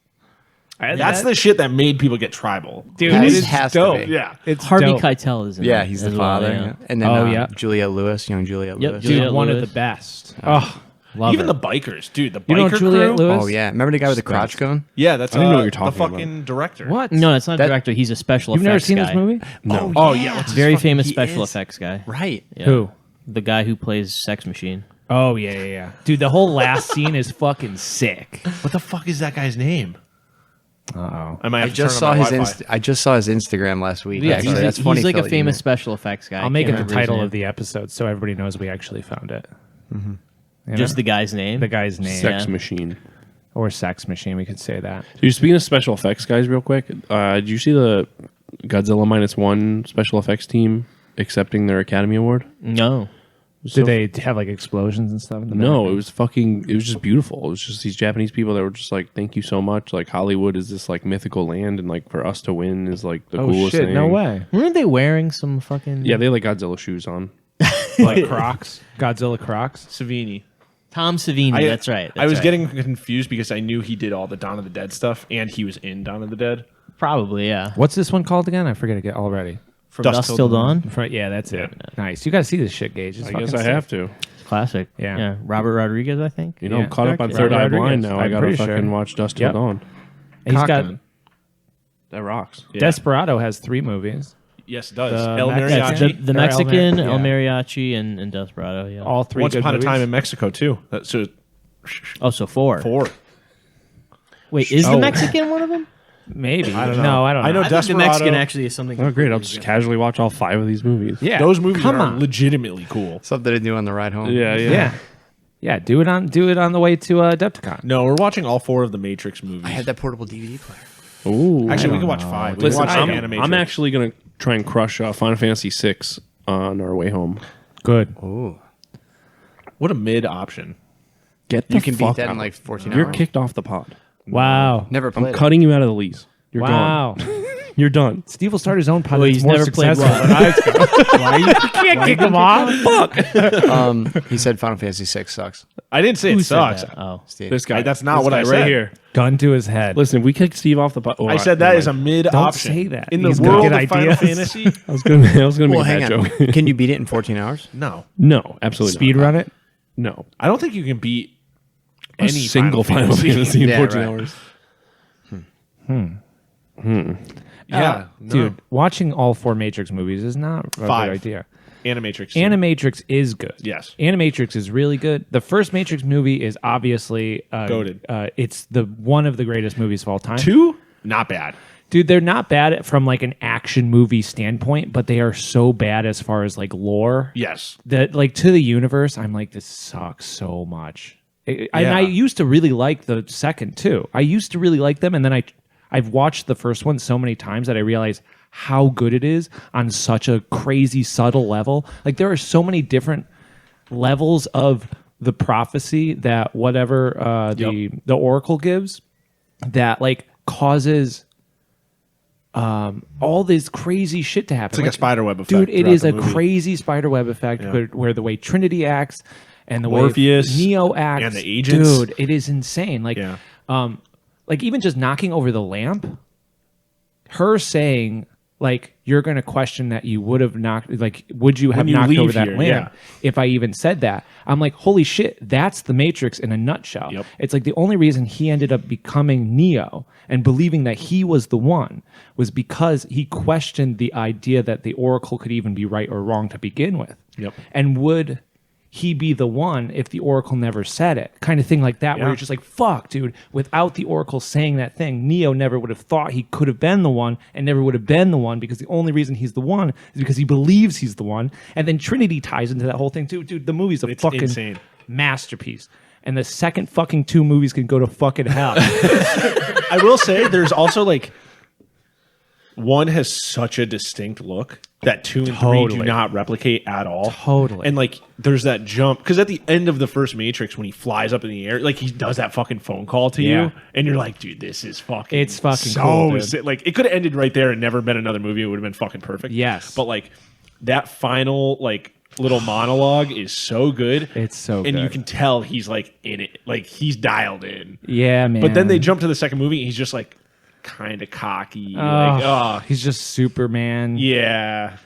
S2: That's the shit that made people get tribal.
S1: dude.
S4: Has-
S1: It is
S4: has to
S1: dope.
S4: be.
S2: Yeah.
S1: It's
S5: Harvey
S1: dope.
S5: Keitel is in
S4: Yeah,
S5: it
S4: he's
S5: as
S4: the
S5: well,
S4: father.
S5: yeah.
S4: And then
S1: Oh, yeah.
S4: Juliette Lewis, young Juliette
S5: Yep,
S4: Lewis.
S1: Dude,
S5: Juliette
S1: one
S5: Lewis.
S1: of the best. Oh, love
S2: Even
S1: her.
S2: the bikers, dude. The
S1: You know
S2: biker
S1: Juliette
S2: crew.
S1: Lewis?
S4: Oh yeah, remember the guy with the crotch cone?
S2: Yeah, that's
S3: I didn't know what you're
S2: the
S3: talking
S2: fucking director.
S1: What?
S5: No, it's not a
S4: That-
S5: director. He's a special
S1: You've never
S5: effects
S1: seen
S5: guy.
S1: this movie?
S3: No.
S2: Oh yeah, what's his
S5: Very
S2: fucking-
S5: famous
S4: he
S5: special
S4: is.
S5: effects guy.
S4: Right.
S5: Yeah.
S1: Who?
S5: The guy who plays Sex Machine.
S1: Oh yeah. Dude, the whole last scene is fucking sick.
S2: What the fuck is that guy's name?
S1: Uh-oh.
S2: I might have
S4: I
S2: to
S4: just
S2: turn on
S4: saw
S2: my
S4: his
S2: Wi-Fi.
S4: I just saw his Instagram last week.
S5: Yeah,
S4: actually.
S5: he's,
S4: That's
S5: he's
S4: funny.
S5: like
S4: Phil,
S5: a
S4: that
S5: famous
S4: you
S5: special effects guy.
S1: I'll make it
S5: Can't
S1: the
S5: remember his
S1: title
S5: name.
S1: of the episode so everybody knows we actually found it. You
S5: Just
S1: know?
S5: the guy's name.
S1: the guy's name.
S3: Sex
S5: Yeah.
S3: Machine.
S1: Or Sex Machine, we could say that.
S3: Dude, speaking of special effects guys, real quick, did you see the Godzilla -1 special effects team accepting their Academy Award?
S5: No.
S1: Did they have like explosions and stuff? In the
S3: No,
S1: back?
S3: it was just beautiful. It was just these Japanese people that were just like, thank you so much. Like Hollywood is this like mythical land, and like for us to win is like the
S1: Oh
S3: coolest
S1: shit,
S3: thing.
S1: no way.
S5: Weren't they wearing some fucking...
S3: Yeah, they had like Godzilla shoes on.
S1: Like Crocs? Godzilla Crocs?
S2: Savini.
S5: Tom Savini, that's right.
S2: I was
S5: that's right.
S2: getting confused because I knew he did all the Dawn of the Dead stuff, and he was in Dawn of the Dead.
S5: Probably, yeah.
S1: What's this one called again? I forget it already.
S5: From
S2: Dusk
S5: Dusk
S2: Till
S5: Till
S2: Dawn.
S5: Dawn.
S1: Yeah, that's it. Nice. You got to see this shit, Gage. It's
S3: I guess
S1: fucking
S3: I have
S1: sick.
S3: to.
S5: Classic.
S1: Yeah.
S5: Robert Rodriguez, I think.
S3: You know,
S1: Yeah.
S3: I'm caught up on
S5: Directed.
S3: Third Eye
S1: Rodriguez.
S3: Blind now. I
S1: I'm
S3: gotta
S1: pretty
S3: fucking
S1: sure.
S3: watch Dust Till
S1: Yep.
S3: Dawn.
S1: He's got
S2: Cockman.
S3: That rocks.
S2: Yeah.
S1: Desperado has 3 movies.
S2: Yes, it does.
S1: The
S2: El
S1: Mexican-
S2: Mariachi.
S5: The
S1: Or
S5: Mexican,
S1: El
S5: El
S1: Mar-
S5: Mariachi, and Desperado. Yeah.
S1: All 3
S2: Once
S1: good
S2: Upon
S1: movies.
S2: a Time in Mexico too. So
S5: Oh, so 4.
S2: 4.
S5: Wait, is
S1: Oh.
S5: the Mexican one of them?
S1: Maybe.
S2: I don't know.
S1: No, I don't know.
S2: I know
S5: I think the
S2: Desperado.
S5: Mexican actually is something.
S3: Oh, great. I'll just casually watch all 5 of these movies.
S1: Yeah.
S2: Those movies
S1: Come
S2: are
S1: on.
S2: legitimately cool.
S4: Something to do on the ride home.
S3: Yeah.
S1: Yeah. Yeah, do it on the way to Adepticon.
S2: No, we're watching all 4 of the Matrix movies.
S4: I had that portable DVD player.
S3: Ooh.
S2: Actually, we can watch 5. We can
S3: Listen,
S2: watch
S3: I'm,
S2: Animatrix.
S3: I'm actually going to try and crush Final Fantasy VI on our way home.
S1: Good.
S4: Ooh.
S2: What a mid option.
S3: Get the
S4: You can beat
S3: fuck
S4: that in
S3: out.
S4: like 14
S3: You're
S4: hours.
S3: kicked off the pod.
S1: Wow.
S4: Never
S3: I'm
S4: played it.
S3: cutting you out of the lease. You're
S1: Wow.
S3: gone. You're done.
S1: Steve will start his own podcast.
S5: Well, he's
S1: more
S5: never played
S1: successful
S5: what?
S1: than I was. Why you can't kick him off?
S4: He said Final Fantasy 6 sucks.
S2: I didn't say
S5: Who
S2: it
S5: said
S2: sucks.
S5: that? Oh,
S4: Steve.
S3: This guy.
S2: That's not
S3: This
S2: what I
S3: guy
S2: said.
S3: right here.
S1: Gun to his head.
S3: Listen, if we kick Steve off the pod. Oh,
S2: I said that is a mid
S1: Don't
S2: option.
S1: say that.
S2: In the
S1: He's gonna
S2: world
S1: get
S2: of Final
S1: ideas.
S2: Fantasy?
S3: I was gonna make
S4: Well,
S3: a
S4: hang
S3: bad
S4: on.
S3: joke.
S4: Can you beat it in 14 hours?
S2: No.
S3: No, absolutely
S1: Speed
S3: not.
S1: run it.
S3: No.
S2: I don't think you can beat
S3: A
S2: any
S3: single Final Fantasy in
S4: Yeah,
S3: 14
S4: right.
S3: hours.
S2: Yeah, no.
S1: Dude, watching all 4 Matrix movies is not a
S2: 5.
S1: good idea.
S2: Animatrix.
S1: Animatrix is good.
S2: Yes.
S1: Animatrix is really good. The first Matrix movie is obviously
S2: Goated.
S1: It's the one of the greatest movies of all time.
S2: 2? Not bad.
S1: Dude, they're not bad from like an action movie standpoint, but they are so bad as far as like lore.
S2: Yes.
S1: That like to the universe, I'm like, this sucks so much. And
S2: Yeah.
S1: I used to really like the second too. I used to really like them, and then I've watched the first one so many times that I realize how good it is on such a crazy subtle level. Like there are so many different levels of the prophecy that whatever the Oracle gives that like causes all this crazy shit to happen.
S2: It's like a spiderweb effect.
S1: Dude, it
S2: throughout
S1: is
S2: the
S1: a
S2: movie.
S1: crazy spiderweb effect where the way Trinity acts and the
S2: Morpheus
S1: way Neo acts
S2: and the agents.
S1: Dude, it is insane. Like,
S2: Yeah.
S1: like even just knocking over the lamp, her saying like you're going to question that you would have knocked, like would you have
S2: you
S1: knocked
S2: leave
S1: over that
S2: here,
S1: lamp if I even said that? I'm like, holy shit, that's the Matrix in a nutshell.
S2: Yep.
S1: It's like the only reason he ended up becoming Neo and believing that he was the one was because he questioned the idea that the Oracle could even be right or wrong to begin with.
S2: Yep.
S1: And would he be the one if the Oracle never said it? Kind of thing like that, where
S2: Yeah.
S1: you're just like, fuck, dude, without the Oracle saying that thing, Neo never would have thought he could have been the one and never would have been the one because the only reason he's the one is because he believes he's the one. And then Trinity ties into that whole thing too. Dude, the movie's a
S2: It's
S1: fucking
S2: insane.
S1: masterpiece. And the second fucking 2 movies can go to fucking hell.
S2: I will say there's also like one has such a distinct look that 2 and 3 do
S1: Totally.
S2: not replicate at all.
S1: Totally.
S2: And like there's that jump because at the end of the first Matrix when he flies up in the air, like he does that fucking phone call to
S1: Yeah.
S2: you, and you're like, dude, this is fucking.
S1: It's fucking
S2: so
S1: cool, dude.
S2: sick. Like it could have ended right there and never been another movie. It would have been fucking perfect.
S1: Yes.
S2: But like that final like little monologue is so good.
S1: It's so
S2: and you
S1: good.
S2: can tell he's like in it, like he's dialed in.
S1: Yeah, man.
S2: But then they jump to the second movie and he's just like kind of cocky. like, oh,
S1: he's just Superman
S2: yeah.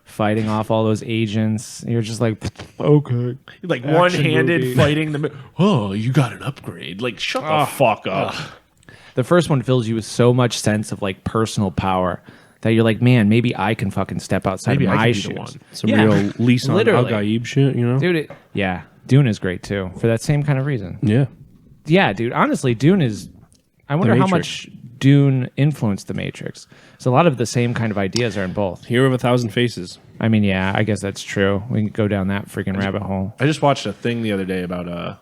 S1: fighting off all those agents. You're just like, okay.
S2: Like
S1: Action
S2: one-handed
S1: movie.
S2: fighting the. Oh, you got an upgrade. Like, shut the fuck up.
S1: The first one fills you with so much sense of like personal power that you're like, man, maybe I can fucking step outside
S2: Maybe
S1: of
S2: I
S1: my
S2: can be the
S1: shoes.
S2: one.
S3: Some
S1: Yeah.
S3: real lease on Al
S1: Literally.
S3: Gaib shit, you know?
S1: Dude, yeah. Dune is great too for that same kind of reason.
S3: Yeah.
S1: Yeah, dude. Honestly, Dune is. I wonder how
S3: Matrix.
S1: much Dune influenced the Matrix. So a lot of the same kind of ideas are in both.
S3: Hero of a Thousand Faces.
S1: I mean, yeah, I guess that's true. We can go down that freaking rabbit hole.
S2: I just watched a thing the other day about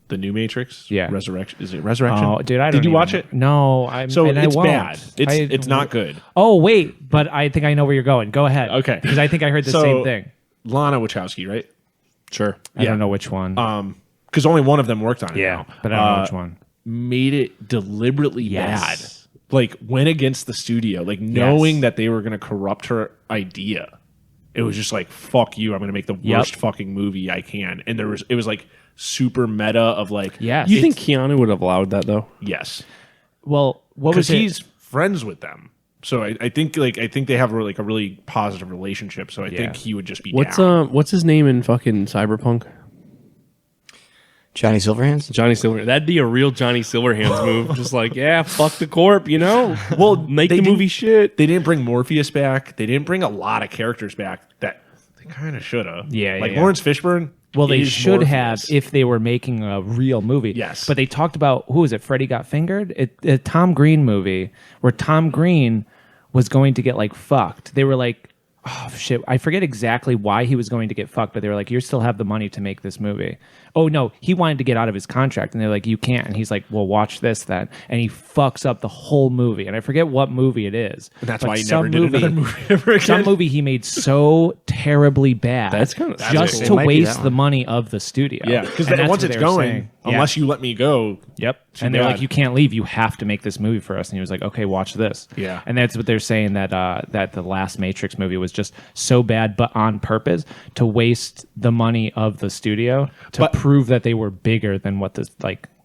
S2: the new Matrix.
S1: Yeah.
S2: Resurrection. Is it Resurrection?
S1: Oh, dude, I don't
S2: Did you
S1: even
S2: watch
S1: know.
S2: it?
S1: No, I.
S2: So
S1: and I
S2: it's
S1: won't.
S2: bad. It's not good.
S1: Oh wait, but I think I know where you're going. Go ahead.
S2: Okay.
S1: Because I think I heard the
S2: So-
S1: same thing.
S2: Lana Wachowski, right?
S3: Sure.
S1: I
S2: Yeah.
S1: don't know which one.
S2: Because only one of them worked on it.
S1: yeah,
S2: now.
S1: but I don't know which one.
S2: Made it deliberately
S1: Yes.
S2: bad. Like went against the studio, like knowing that they were going to corrupt her idea. It was just like, fuck you, I'm going to make the
S1: Yep.
S2: worst fucking movie I can. And it was like super meta of like,
S1: Yes.
S3: You think Keanu would have allowed that, though?
S2: yes,
S1: Well, what
S2: because
S1: was it?
S2: he's friends with them. So I think they have like a really positive relationship. So I think he would just be down.
S3: What's his name in fucking Cyberpunk?
S4: Johnny Silverhands.
S3: Johnny Silverhands. That'd be a real Johnny Silverhands move. Just like, yeah, fuck the corp, you know? Well, make the movie shit.
S2: They didn't bring Morpheus back. They didn't bring a lot of characters back that they kind of should have.
S1: Yeah,
S2: like
S1: yeah.
S2: Lawrence Fishburne.
S1: Well, they
S2: is
S1: should
S2: Morpheus.
S1: have if they were making a real movie.
S2: Yes.
S1: But they talked about, who was it, Freddie Got Fingered? A Tom Green movie where Tom Green was going to get, like, fucked. They were like, oh, shit. I forget exactly why he was going to get fucked, but they were like, you still have the money to make this movie. Oh, no, he wanted to get out of his contract, and they're like, you can't. And he's like, well, watch this then. And he fucks up the whole movie. And I forget what movie it is.
S2: And that's
S1: but
S2: why he
S1: some
S2: never did another movie ever again.
S1: Some movie he made so terribly bad.
S3: That's kinda- that's
S1: just
S3: cool.
S1: to
S4: It might be
S1: waste
S4: that
S1: the
S4: one.
S1: money of the studio.
S2: Yeah, because
S1: And that's
S2: once
S1: what
S2: it's
S1: they were
S2: going,
S1: saying. Yeah.
S2: unless you let me go.
S1: Yep.
S2: Too
S1: And they're
S2: bad.
S1: like, you can't leave. You have to make this movie for us. And he was like, okay, watch this.
S2: Yeah.
S1: And that's what they're saying, that that the last Matrix movie was just so bad, but on purpose to waste the money of the studio to
S2: But-
S1: prove that they were bigger than what this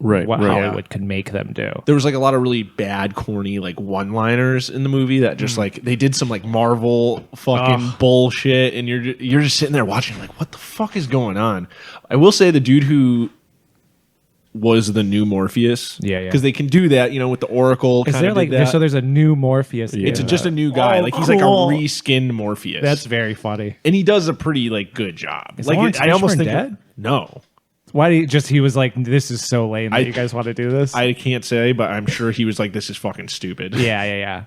S3: Right,
S1: what
S3: right.
S1: Hollywood could make them do.
S2: There was like a lot of really bad, corny, like one-liners in the movie that just like they did some like Marvel fucking bullshit, and you're just sitting there watching like, what the fuck is going on? I will say the dude who was the new Morpheus,
S1: Yeah, yeah.
S2: because they can do that, you know, with the Oracle.
S1: Is
S2: kinda
S1: there
S2: did
S1: like
S2: that.
S1: so there's a new Morpheus?
S2: It's
S1: in
S2: just a
S1: that.
S2: new guy,
S1: Oh,
S2: like he's like a
S1: cool.
S2: reskinned Morpheus.
S1: That's very funny.
S2: and he does a pretty like good job.
S1: Is
S2: Like
S1: Lawrence
S2: I almost
S1: Fishburne
S2: think
S1: dead?
S2: no.
S1: Why do you just he was like, this is so lame that you guys want to do this?
S2: I can't say, but I'm sure he was like, this is fucking stupid.
S1: yeah.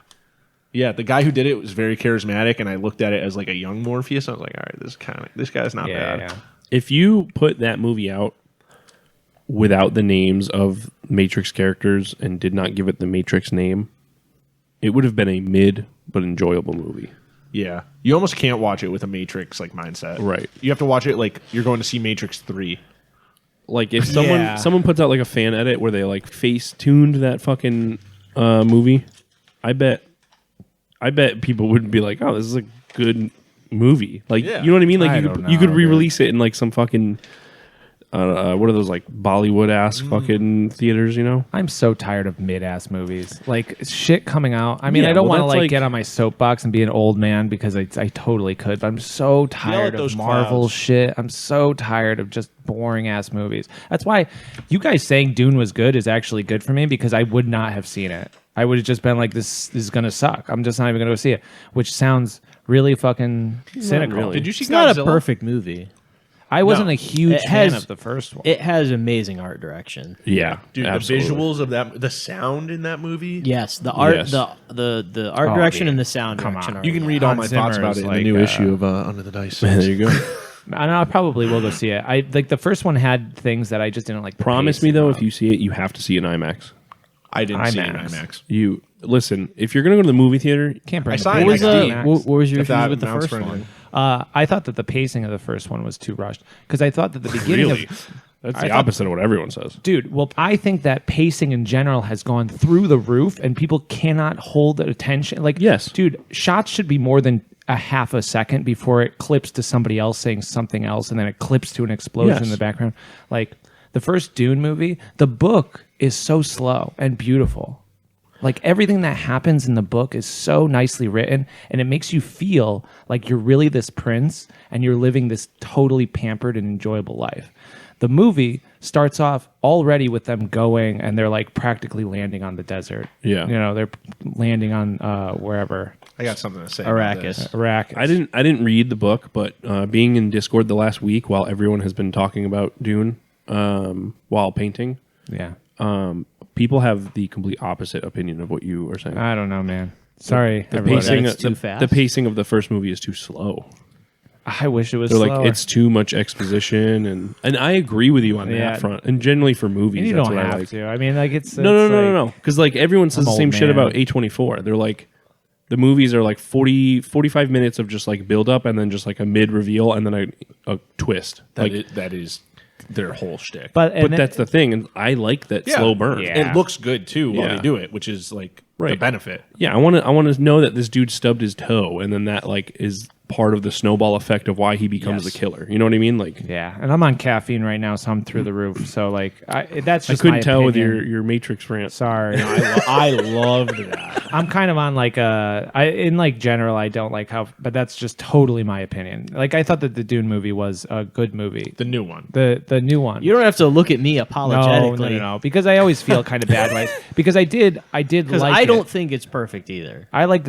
S2: Yeah, the guy who did it was very charismatic, and I looked at it as like a young Morpheus. I was like, all right, this guy's not bad.
S1: Yeah.
S3: If you put that movie out without the names of Matrix characters and did not give it the Matrix name, it would have been a mid but enjoyable movie.
S2: Yeah, you almost can't watch it with a Matrix like mindset.
S3: Right.
S2: You have to watch it like you're going to see Matrix 3.
S3: Like if
S1: Yeah.
S3: someone puts out like a fan edit where they like face tuned that fucking movie, I bet people would be like, oh, this is a good movie. Like,
S2: Yeah.
S3: you know what I mean? Like
S1: I
S3: you
S1: don't
S3: could, you could
S1: know,
S3: re-release it in like some fucking what are those like Bollywood ass fucking theaters? You know?
S1: I'm so tired of mid-ass movies. Like shit coming out. I mean,
S3: Yeah,
S1: I don't
S3: well,
S1: want to
S3: that's
S1: like
S3: like-
S1: get on my soapbox and be an old man because I totally could, but I'm so tired
S2: those
S1: of Marvel
S2: clouds.
S1: shit. I'm so tired of just boring ass movies. That's why you guys saying Dune was good is actually good for me, because I would not have seen it. I would have just been like, this is gonna suck. I'm just not even gonna go see it, which sounds really fucking cynical.
S3: really.
S2: Did you see
S5: It's not a
S2: Godzilla?
S5: perfect movie.
S1: I wasn't
S2: No.
S1: a huge
S5: It
S1: fan
S5: has-
S1: of the first one.
S5: It has amazing art direction.
S3: Yeah,
S2: Dude,
S3: absolutely.
S2: the visuals of that, the sound in that movie.
S5: Yes, the art,
S3: Yes.
S5: the art
S1: Oh,
S5: direction
S1: dude.
S5: and the sound
S1: Come
S5: direction.
S1: on.
S5: Are
S2: You can read all my
S1: Hans
S2: thoughts
S1: Zimmer
S2: about
S1: is
S2: it in
S1: like,
S2: the new issue of Under the Dice.
S3: there you go.
S1: And I probably will go see it. I like the first one had things that I just didn't like. The
S3: Promise me
S1: pacing
S3: though,
S1: of.
S3: if you see it, you have to see it in IMAX.
S2: I didn't see it in
S1: IMAX.
S2: IMAX.
S3: You listen, if you're gonna go to the movie theater,
S1: Can't bring
S2: I
S1: the
S2: saw
S1: pacing
S2: it
S5: What was,
S2: in
S1: to
S2: XD.
S1: IMAX.
S5: what was your
S2: If that
S5: issues with the
S2: amounts
S5: first
S2: for
S5: one?
S2: anything.
S1: I thought that the pacing of the first one was too rushed, because I thought that the beginning
S2: Really?
S1: of
S3: that's
S1: I
S3: the
S1: thought-
S3: opposite of what everyone says.
S1: dude. Well, I think that pacing in general has gone through the roof, and people cannot hold attention. Like,
S3: Yes.
S1: dude, shots should be more than a half a second before it clips to somebody else saying something else, and then it clips to an explosion
S3: Yes.
S1: in the background. Like the first Dune movie, the book is so slow and beautiful. Like everything that happens in the book is so nicely written, and it makes you feel like you're really this prince and you're living this totally pampered and enjoyable life. The movie starts off already with them going, and they're like practically landing on the desert.
S3: Yeah.
S1: You know, they're landing on wherever.
S2: I got something to say. about this.
S5: Arrakis.
S1: Iraq.
S3: I didn't read the book, but being in Discord the last week while everyone has been talking about Dune while painting,
S1: Yeah.
S3: people have the complete opposite opinion of what you are saying.
S1: I don't know, man. Sorry.
S3: The
S1: everybody.
S3: pacing,
S5: It's too fast.
S3: the pacing of the first movie is too slow.
S1: I wish it was
S3: They're
S1: slower.
S3: like it's too much exposition, and I agree with you on
S1: Yeah.
S3: that front. And generally for movies,
S1: And you
S3: that's
S1: don't
S3: what I
S1: have
S3: like.
S1: to. I mean, like it's
S3: No. Because like everyone says
S1: I'm
S3: the same
S1: old
S3: shit
S1: man.
S3: about A24. They're like the movies are like 45 minutes of just like build up and then just like a mid reveal and then a twist.
S2: That is their whole shtick.
S1: But
S3: That's the thing, and I like that
S2: Yeah.
S3: slow burn.
S1: Yeah.
S2: It looks good too while
S3: Yeah.
S2: they do it, which is like the
S3: Right.
S2: benefit.
S3: Yeah, I want to know that this dude stubbed his toe, and then that like is part of the snowball effect of why he becomes
S2: Yes.
S3: the killer. You know what I mean? Like,
S1: Yeah, and I'm on caffeine right now, so I'm through the roof. So like, that's
S3: I
S1: just
S3: couldn't
S1: my
S3: tell with
S1: opinion.
S3: your Matrix rant.
S1: Sorry,
S2: I loved that.
S1: I'm kind of on like in like general, I don't like how, but that's just totally my opinion. Like I thought that the Dune movie was a good movie.
S2: The new one.
S1: The new one.
S5: You don't have to look at me
S1: no,
S5: apologetically.
S1: no, because I always feel kind of bad right? Because I did
S5: Because
S1: like
S5: I
S1: it.
S5: don't think it's perfect either.
S1: I like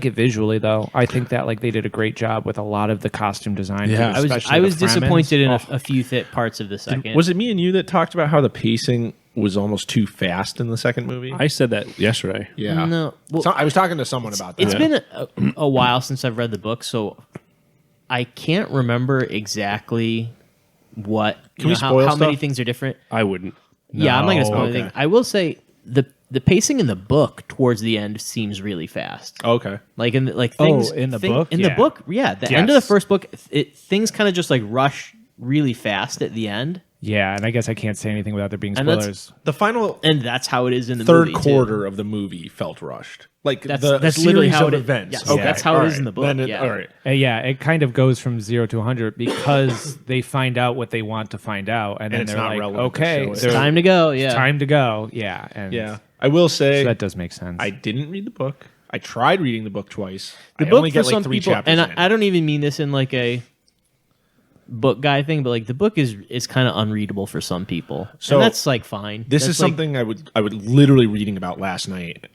S1: it visually though. I think that like they did a great job with a lot of the costume design.
S4: Yeah.
S1: too,
S5: I
S1: especially
S5: was
S1: the Fremens.
S5: disappointed in
S1: Oh,
S5: a few parts of the second.
S2: Was it me and you that talked about how the pacing was almost too fast in the second movie?
S3: I said that yesterday.
S2: Yeah.
S5: No. Well,
S2: I was talking to someone about that.
S5: it's been a while since I've read the book, so I can't remember exactly what
S2: Can we
S5: how
S2: spoil
S5: many
S2: stuff?
S5: things are different.
S3: I wouldn't.
S5: Yeah, I'm not gonna spoil
S2: okay.
S5: anything. I will say the pacing in the book towards the end seems really fast.
S2: Okay.
S5: Like in things
S1: in the book?
S5: in the
S1: Yeah.
S5: book, yeah. The end of the
S1: Yes.
S5: first book, things kind of just like rush really fast at the end,
S1: yeah, and I guess I can't say anything without there being
S5: And that's-
S1: spoilers.
S2: The final
S5: and that's how it is in the
S2: third
S5: movie, too.
S2: quarter of the movie felt rushed. Like
S5: That's
S2: the
S5: literally
S2: series
S5: how
S2: of
S5: it is.
S2: events.
S5: Yes,
S2: Okay.
S5: that's how it
S2: all
S5: is
S2: right.
S5: in the book,
S2: Then
S5: yeah.
S2: All right.
S1: Yeah, it kind of goes from 0 to 100 because they find out what they want to find out, and then
S2: it's
S1: they're
S2: not
S1: like,
S2: relevant to
S1: okay,
S2: show it.
S1: they're-
S5: Time to go. Yeah,
S1: time to go. Yeah, and
S2: Yeah. I will say
S1: so that does make sense.
S2: I didn't read the book. I tried reading the book twice.
S5: The
S2: I
S5: book
S2: only
S5: for
S2: get like
S5: some
S2: 3
S5: people,
S2: chapters
S5: and
S2: in.
S5: I don't even mean this in like a book guy thing, but like the book is kind of unreadable for some people,
S2: So,
S5: and that's like fine.
S2: This
S5: That's
S2: is
S5: like-
S2: something I would literally reading about last night,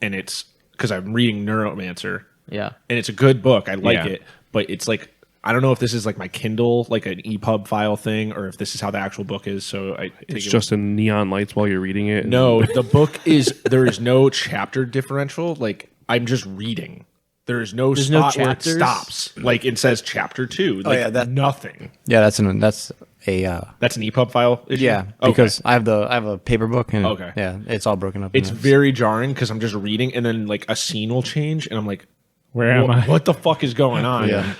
S2: and it's because I'm reading Neuromancer,
S5: Yeah,
S2: and it's a good book. I like
S3: Yeah.
S2: it, but it's like I don't know if this is like my Kindle, like an EPUB file thing, or if this is how the actual book is. So I take
S3: It's
S2: it
S3: just in neon lights while you're reading it.
S2: no. The book is there is no chapter differential. Like I'm just reading. There is no
S5: There's no
S2: spot where it
S5: chapters?
S2: stops. Like it says chapter 2. Like
S4: yeah, that-
S2: nothing.
S4: Yeah, that's a
S2: That's an EPUB file issue?
S4: yeah,
S2: Okay.
S4: because I have a paper book and
S2: Okay.
S4: yeah, it's all broken up.
S2: It's
S4: and
S2: very jarring because I'm just reading and then like a scene will change and I'm like,
S1: Where am I?
S2: What the fuck is going on?
S4: Yeah.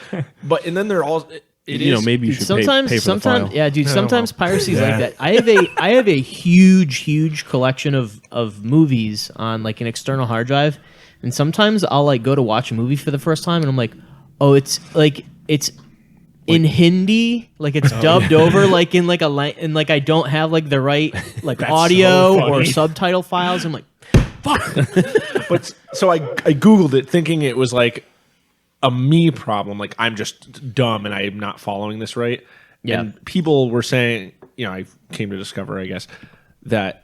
S2: But and then they're all
S3: you know, maybe you should pay for the
S5: sometimes,
S3: file.
S5: yeah, dude. Sometimes
S2: know.
S5: piracy is like that. I have a huge collection of movies on like an external hard drive, and sometimes I'll like go to watch a movie for the first time, and I'm like, oh, it's in Hindi, like it's dubbed over, like in like and like I don't have like the right like audio
S2: so
S5: or
S2: funny.
S5: subtitle files. I'm like,
S2: But so I googled it thinking it was like a me problem, like I'm just dumb and I'm not following this right.
S5: Yeah.
S2: And people were saying, you know, I came to discover, I guess, that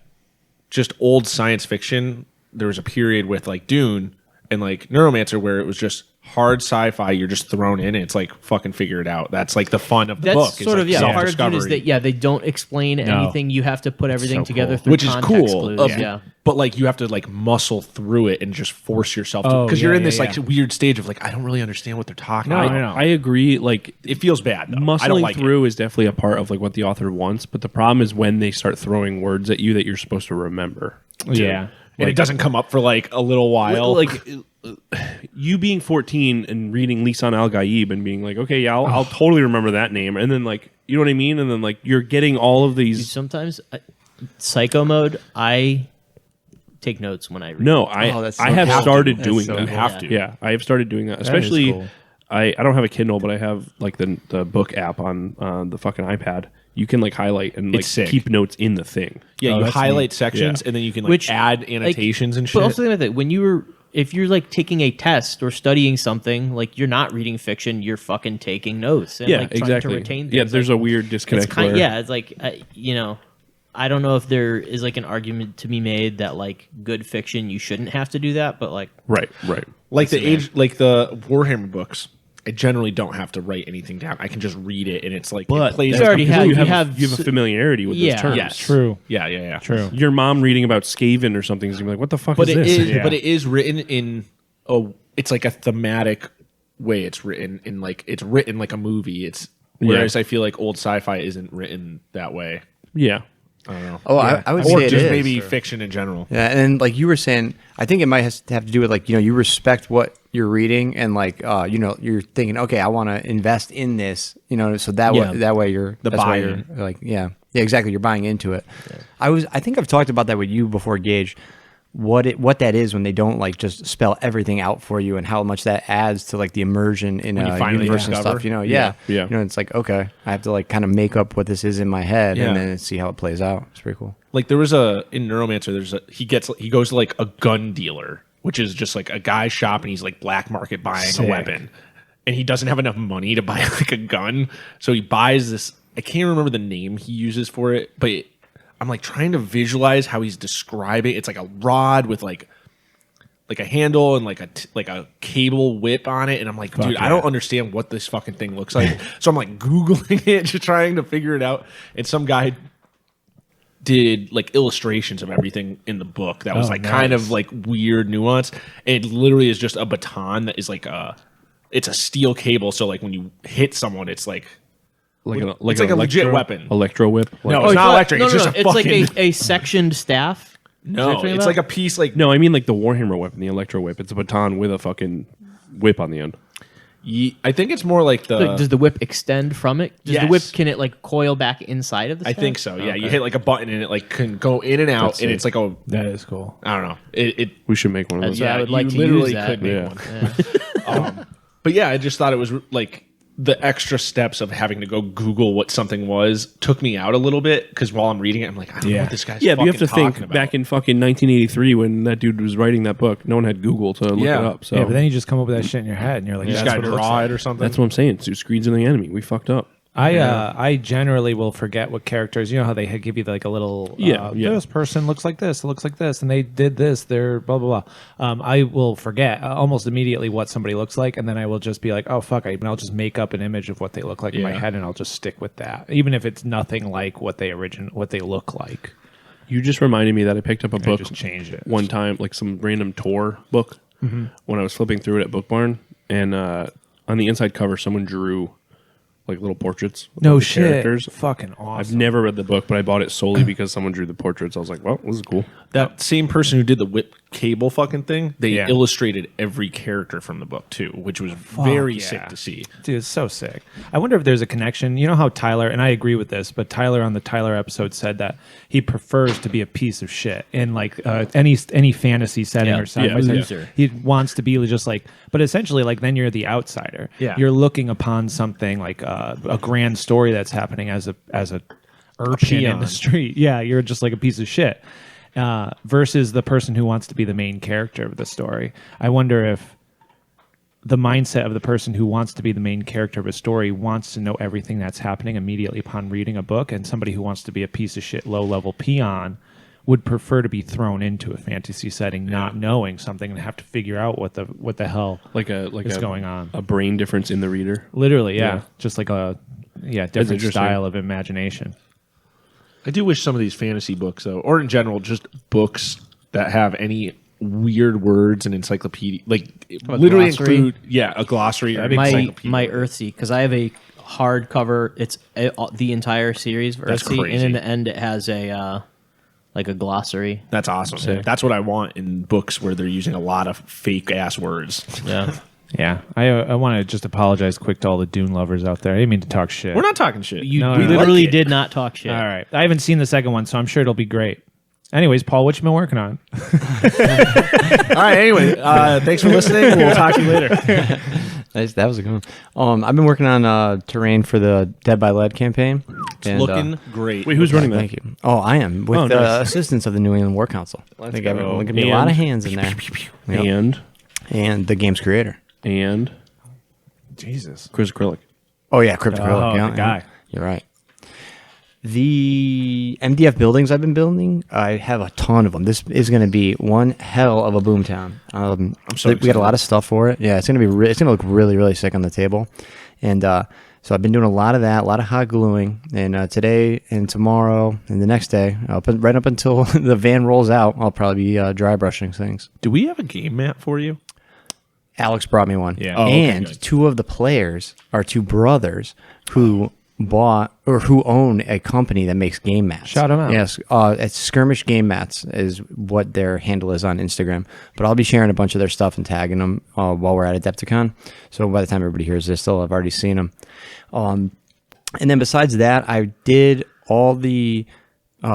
S2: just old science fiction, there was a period with like Dune and like Neuromancer where it was just hard sci-fi. You're just thrown in. It's like fucking figure it out. That's like the fun of the
S5: that's
S2: book.
S5: sort of
S2: like
S5: part of Dune is
S2: self-discovery.
S5: that they don't explain anything. You have to put everything
S1: so
S5: together
S1: cool.
S5: through
S2: Which is
S5: context
S2: cool.
S5: clues.
S2: of-
S5: Yeah.
S2: But like you have to like muscle through it and just force yourself to
S1: Oh,
S2: because you're
S1: yeah,
S2: in this
S1: yeah,
S2: like
S1: yeah.
S2: weird stage of like I don't really understand what they're talking
S1: No,
S2: about.
S1: I know.
S3: I agree. Like
S2: It feels bad. Though. I
S3: muscling
S2: don't like
S3: through is definitely a part of like what the author wants, but the problem is when they start throwing words at you that you're supposed to remember.
S1: yeah.
S2: and it doesn't come up for like a little while.
S3: Like you being 14 and reading Lisan Al Gaib and being like, okay, yeah, I'll totally remember that name, and then like, you know what I mean, and then like you're getting all of these.
S5: Sometimes psycho mode, I take notes when I read.
S3: No,
S4: Oh, that's
S3: I
S4: so
S3: have
S4: cool.
S3: started
S4: That's
S3: doing
S4: so
S3: that.
S4: cool.
S2: You have to.
S3: Yeah, I have started doing that.
S1: is
S3: Especially,
S1: cool.
S3: I don't have a Kindle, but I have like the book app on the fucking iPad. You can like highlight and like
S2: It's sick.
S3: keep notes in the thing.
S2: yeah,
S1: Oh,
S2: you
S1: that's
S2: highlight
S1: neat.
S2: sections
S3: Yeah.
S2: and then you can like
S5: Which,
S2: add
S5: like,
S2: annotations and
S5: But
S2: shit.
S5: also think about that if you're like taking a test or studying something, like you're not reading fiction, you're fucking taking notes and
S3: Yeah,
S5: like trying
S3: exactly.
S5: to retain things.
S3: Yeah, there's
S5: like,
S3: a weird
S5: it's
S3: disconnect.
S5: kind,
S3: where,
S5: yeah, it's like you know, I don't know if there is like an argument to be made that like good fiction you shouldn't have to do that, but like
S3: right.
S2: like the Warhammer books. I generally don't have to write anything down. I can just read it and it's like
S3: But
S2: it plays.
S5: You already
S3: because
S5: have-
S3: you have a familiarity with
S5: Yeah.
S3: those terms.
S2: Yes.
S1: True.
S2: Yeah.
S1: True.
S3: Your mom reading about Skaven or something is gonna be like, what the fuck
S2: But
S3: is
S2: it
S3: this?
S2: is.
S1: Yeah.
S2: But it is written in it's like a thematic way. It's written in like a movie. It's whereas I feel like old sci-fi isn't written that way.
S3: Yeah.
S2: I don't know.
S4: Oh, I would
S2: Or
S4: say it
S2: just
S4: is.
S2: maybe fiction in general.
S4: Yeah, and then, like you were saying, I think it might have to do with like you respect what you're reading and like you're thinking, okay, I want to invest in this, so that
S2: Yeah.
S4: way you're
S2: The
S4: that's why you're
S2: buy-in.
S4: like yeah exactly, you're buying into it. I think I've talked about that with you before, Gage. what that is when they don't like just spell everything out for you, and how much that adds to like the immersion in
S2: When you
S4: a
S2: finally
S4: universe and
S2: discover.
S4: stuff. You know,
S3: Yeah.
S4: You know, it's like, okay, I have to like kind of make up what this is in my head,
S2: Yeah.
S4: and then see how it plays out. It's pretty cool.
S2: Like there was in Neuromancer, he goes to like a gun dealer, which is just like a guy's shop, and he's like black market buying a weapon, and he doesn't have enough money to buy like a gun, so he buys this. I can't remember the name he uses for it, but I'm like trying to visualize how he's describing. It's like a rod with like a handle and like a cable whip on it, and I'm like, dude, I don't understand what this fucking thing looks like. So I'm like Googling it, just trying to figure it out, and some guy did like illustrations of everything in the book that was kind of like weird nuance. And it literally is just a baton that is like it's a steel cable, so like when you hit someone, it's like it's like a legit weapon.
S3: Electro whip.
S2: No,
S3: Like-
S2: it's not electric. It's just a
S5: It's
S2: fucking
S5: like a sectioned staff.
S2: no. It's like a piece like
S3: No, I mean like the Warhammer weapon, the electro whip. It's a baton with a fucking whip on the end.
S2: I think it's more like the.
S5: Like, does the whip extend from it? Does the
S2: Yes.
S5: whip, can it like coil back inside of the
S2: I
S5: staff?
S2: think so. Yeah, you hit like a button and it like can go in and out, and it's like a.
S1: That is cool.
S2: I don't know. It
S3: We should make one of
S5: That's
S3: those.
S5: what I would like
S2: you
S5: to
S2: literally
S5: use that.
S2: could make
S3: Yeah.
S2: one. But yeah, I just thought it was like the extra steps of having to go Google what something was took me out a little bit, because while I'm reading it, I'm like, I don't know what this guy's
S3: Yeah, but you have to
S2: fucking
S3: think
S2: talking about.
S3: back in fucking 1983 when that dude was writing that book. No one had Google to look
S2: Yeah.
S3: it up. So
S1: Yeah, but then you just come up with that shit in your head, and you're like,
S2: you just
S1: that's
S2: gotta
S1: what it looks
S2: draw
S1: like.
S2: it or something.
S3: that's what I'm saying. Two screens in the enemy. We fucked up.
S1: I generally will forget what characters. You know how they give you like a little.
S3: Yeah.
S1: This person looks like this. Looks like this, and they did this. They're blah blah blah. I will forget almost immediately what somebody looks like, and then I will just be like, oh fuck, I'll just make up an image of what they look like in my
S2: Yeah.
S1: head, and I'll just stick with that, even if it's nothing like what they look like.
S3: You just reminded me that I picked up a
S1: I
S3: book
S1: just change it
S3: one time, like some random tour book, when I was flipping through it at Book Barn, and on the inside cover, someone drew like little portraits. Of
S1: No
S3: the
S1: shit.
S3: characters.
S1: Fucking
S3: I've
S1: awesome.
S3: never read the book, but I bought it solely because someone drew the portraits. I was like, well, this is cool.
S2: that same person who did the whip cable fucking thing, they
S1: Yeah.
S2: illustrated every character from the book too, which was very
S1: yeah.
S2: sick to see.
S1: Dude, it's so sick. I wonder if there's a connection. You know how Tyler, and I agree with this, but Tyler on the Tyler episode said that he prefers to be a piece of shit in like any fantasy setting
S5: Yeah.
S1: or sci-fi
S2: Yeah.
S1: setting.
S5: Loser.
S1: He wants to be just like, but essentially like then you're the outsider.
S2: Yeah.
S1: You're looking upon something like a grand story that's happening as a urchin in
S2: peon.
S1: the street. Yeah, you're just like a piece of shit. Versus the person who wants to be the main character of the story. I wonder if the mindset of the person who wants to be the main character of a story wants to know everything that's happening immediately upon reading a book, and somebody who wants to be a piece of shit low-level peon would prefer to be thrown into a fantasy setting not knowing something and have to figure out what the hell
S3: Like
S1: is going on.
S3: A brain difference in the reader.
S1: Literally,
S3: Yeah.
S1: just like a different
S3: interesting.
S1: style of imagination.
S2: I do wish some of these fantasy books, though, or in general, just books that have any weird words and encyclopedia, like literally
S5: glossary?
S2: include, a glossary or an
S5: my
S2: encyclopedia.
S5: my Earthsea, because I have a hardcover. It's the entire series of
S2: That's
S5: Earthsea, and
S2: crazy.
S5: in the end, it has a like a glossary.
S2: That's awesome. That's what I want in books where they're using a lot of fake ass words.
S5: Yeah,
S1: Yeah, I want to just apologize quick to all the Dune lovers out there. I didn't mean to talk shit.
S2: We're not talking shit.
S5: you
S1: No,
S5: we
S1: no, no.
S5: literally
S2: Like it.
S5: did not talk shit.
S1: All right. I haven't seen the second one, so I'm sure it'll be great. Anyways, Paul, what you been working on?
S2: All right. Anyway, thanks for listening. We'll talk to you later.
S4: That was a good one. I've been working on terrain for the Dead by Lead campaign. And,
S2: Looking great.
S3: Wait, who's running that?
S4: Thank you. Oh, I am with
S3: Oh,
S4: the
S3: nice.
S4: assistance of the New England War Council. I think
S3: go.
S4: going to be a lot of hands in there. Yep. And the game's creator.
S3: And
S1: Jesus.
S3: Chris Acrylic.
S4: Oh yeah, Crypto
S1: Oh,
S4: yeah,
S1: the guy.
S4: You're right. The MDF buildings I've been building, I have a ton of them. This is going to be one hell of a boomtown.
S2: I'm so
S4: we got a lot of stuff for it. Yeah, it's going to be it's going to look really really sick on the table, and so I've been doing a lot of that, a lot of hot gluing, and today and tomorrow and the next day, right up until the van rolls out, I'll probably be dry brushing things.
S2: Do we have a game map for you?
S4: Alex brought me one.
S1: Yeah.
S2: Oh, okay,
S4: and
S2: good.
S4: two of the players are two brothers who bought or who own a company that makes game mats.
S1: Shout 'em out.
S4: Yes, it's Skirmish Game Mats is what their handle is on Instagram. But I'll be sharing a bunch of their stuff and tagging them while we're at Adepticon. So by the time everybody hears this, they'll have already seen them. And then besides that, I did all the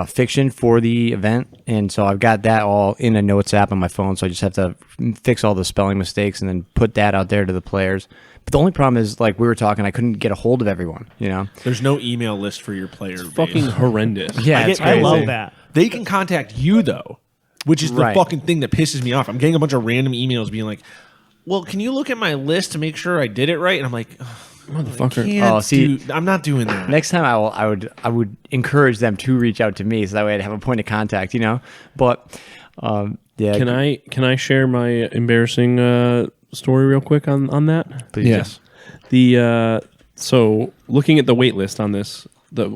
S4: fiction for the event, and so I've got that all in a notes app on my phone. So I just have to fix all the spelling mistakes and then put that out there to the players. But the only problem is, like we were talking, I couldn't get a hold of everyone. You know,
S2: There's no email list for your player base.
S3: Fucking horrendous.
S4: yeah,
S2: I
S4: it's
S2: get- I
S4: crazy.
S5: love that.
S2: They can contact you though, which is the
S4: Right.
S2: fucking thing that pisses me off. I'm getting a bunch of random emails being like, "Well, can you look at my list to make sure I did it right?" And I'm like,
S3: Motherfucker.
S2: "Can't
S4: Oh, see-
S2: I'm not doing that."
S4: Next time I would encourage them to reach out to me, so that way I'd have a point of contact. You know, but yeah.
S3: Can I share my embarrassing story real quick on that?
S4: Please.
S2: Yes.
S3: So looking at the wait list on this,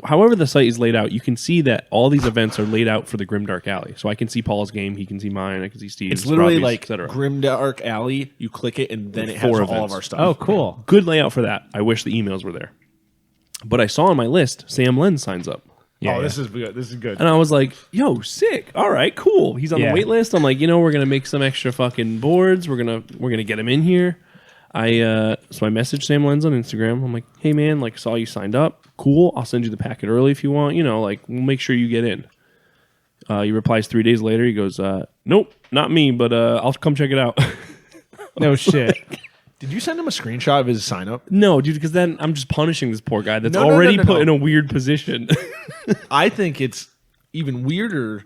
S3: however the site is laid out, you can see that all these events are laid out for the Grimdark Alley. So I can see Paul's game, he can see mine, I can see Steve's.
S2: It's literally
S3: Robbie's,
S2: like
S3: etc.
S2: Grimdark Alley. You click it, and then it has
S3: 4
S2: all
S3: events.
S2: of our stuff.
S1: Oh, cool.
S3: Good layout for that. I wish the emails were there. But I saw on my list, Sam Lenz signs up.
S1: Yeah,
S2: This is good. This is good.
S3: And I was like, yo, sick. All right, cool. He's on
S1: Yeah.
S3: the wait list. I'm like, we're gonna make some extra fucking boards. We're gonna get him in here. So I messaged Sam Lenz on Instagram. I'm like, hey man, like saw you signed up. Cool. I'll send you the packet early if you want. Like we'll make sure you get in. He replies 3 days later. He goes, nope, not me, but I'll come check it out.
S1: No shit.
S2: Did you send him a screenshot of his sign up?
S3: No, dude, because then I'm just punishing this poor guy that's
S2: No, no,
S3: already
S2: no, no,
S3: put
S2: no.
S3: in a weird position.
S2: I think it's even weirder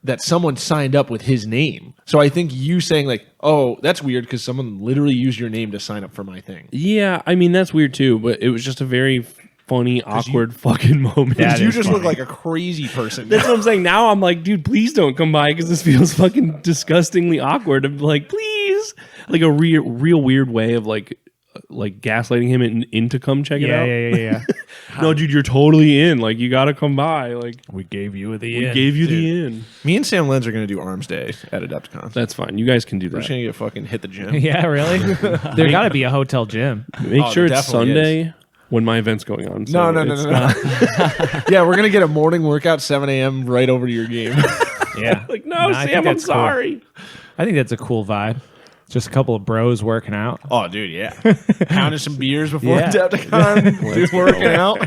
S2: that someone signed up with his name. So I think you saying like, "Oh, that's weird," because someone literally used your name to sign up for my thing.
S3: Yeah, I mean that's weird too, but it was just a very funny, awkward fucking moment.
S1: That
S2: You
S1: is
S2: just
S1: funny.
S2: look like a crazy person.
S3: That's what I'm saying. Now I'm like, dude, please don't come by because this feels fucking disgustingly awkward. I'm like, please, like a real weird way of like gaslighting him into come check it out.
S1: Yeah.
S3: No, dude, you're totally in. Like you got to come by. Like
S1: We gave you the
S3: we gave you the in.
S2: Me and Sam Lenz are going to do Arms Day at Adepticon.
S3: That's fine. You guys can do
S2: We're just
S3: that.
S2: going to get fucking hit the gym.
S1: Yeah, really? There got to be a hotel gym.
S3: Make
S2: Oh,
S3: sure
S2: there
S3: it's
S2: definitely
S3: Sunday when my event's going on. So
S2: No.
S3: it's-
S2: Yeah, we're going to get a morning workout 7 a.m. right over to your game.
S1: Yeah.
S3: Like no,
S1: I think
S3: Sam, I'm
S1: that's cool.
S3: sorry.
S1: I think that's a cool vibe. Just a couple of bros working out.
S2: Oh, dude, yeah. Pounding some beers before
S1: Yeah.
S2: Adepticon. Dude, working out.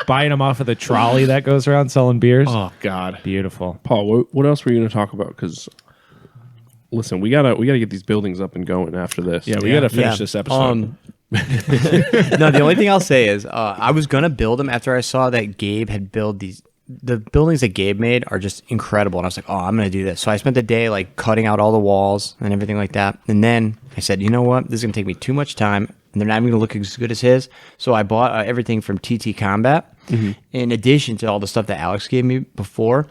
S1: Buying them off of the trolley that goes around selling beers.
S2: Oh, God.
S1: Beautiful.
S3: Paul, what else were you going to talk about? Because listen, we gotta get these buildings up and going after this.
S2: Yeah, we got to finish this episode.
S4: No, the only thing I'll say is I was gonna build them after I saw that Gabe had built these. The buildings that Gabe made are just incredible, and I was like, "Oh, I'm gonna do this." So I spent the day like cutting out all the walls and everything like that. And then I said, "You know what? This is gonna take me too much time, and they're not even gonna look as good as his." So I bought everything from TT Combat, in addition to all the stuff that Alex gave me before.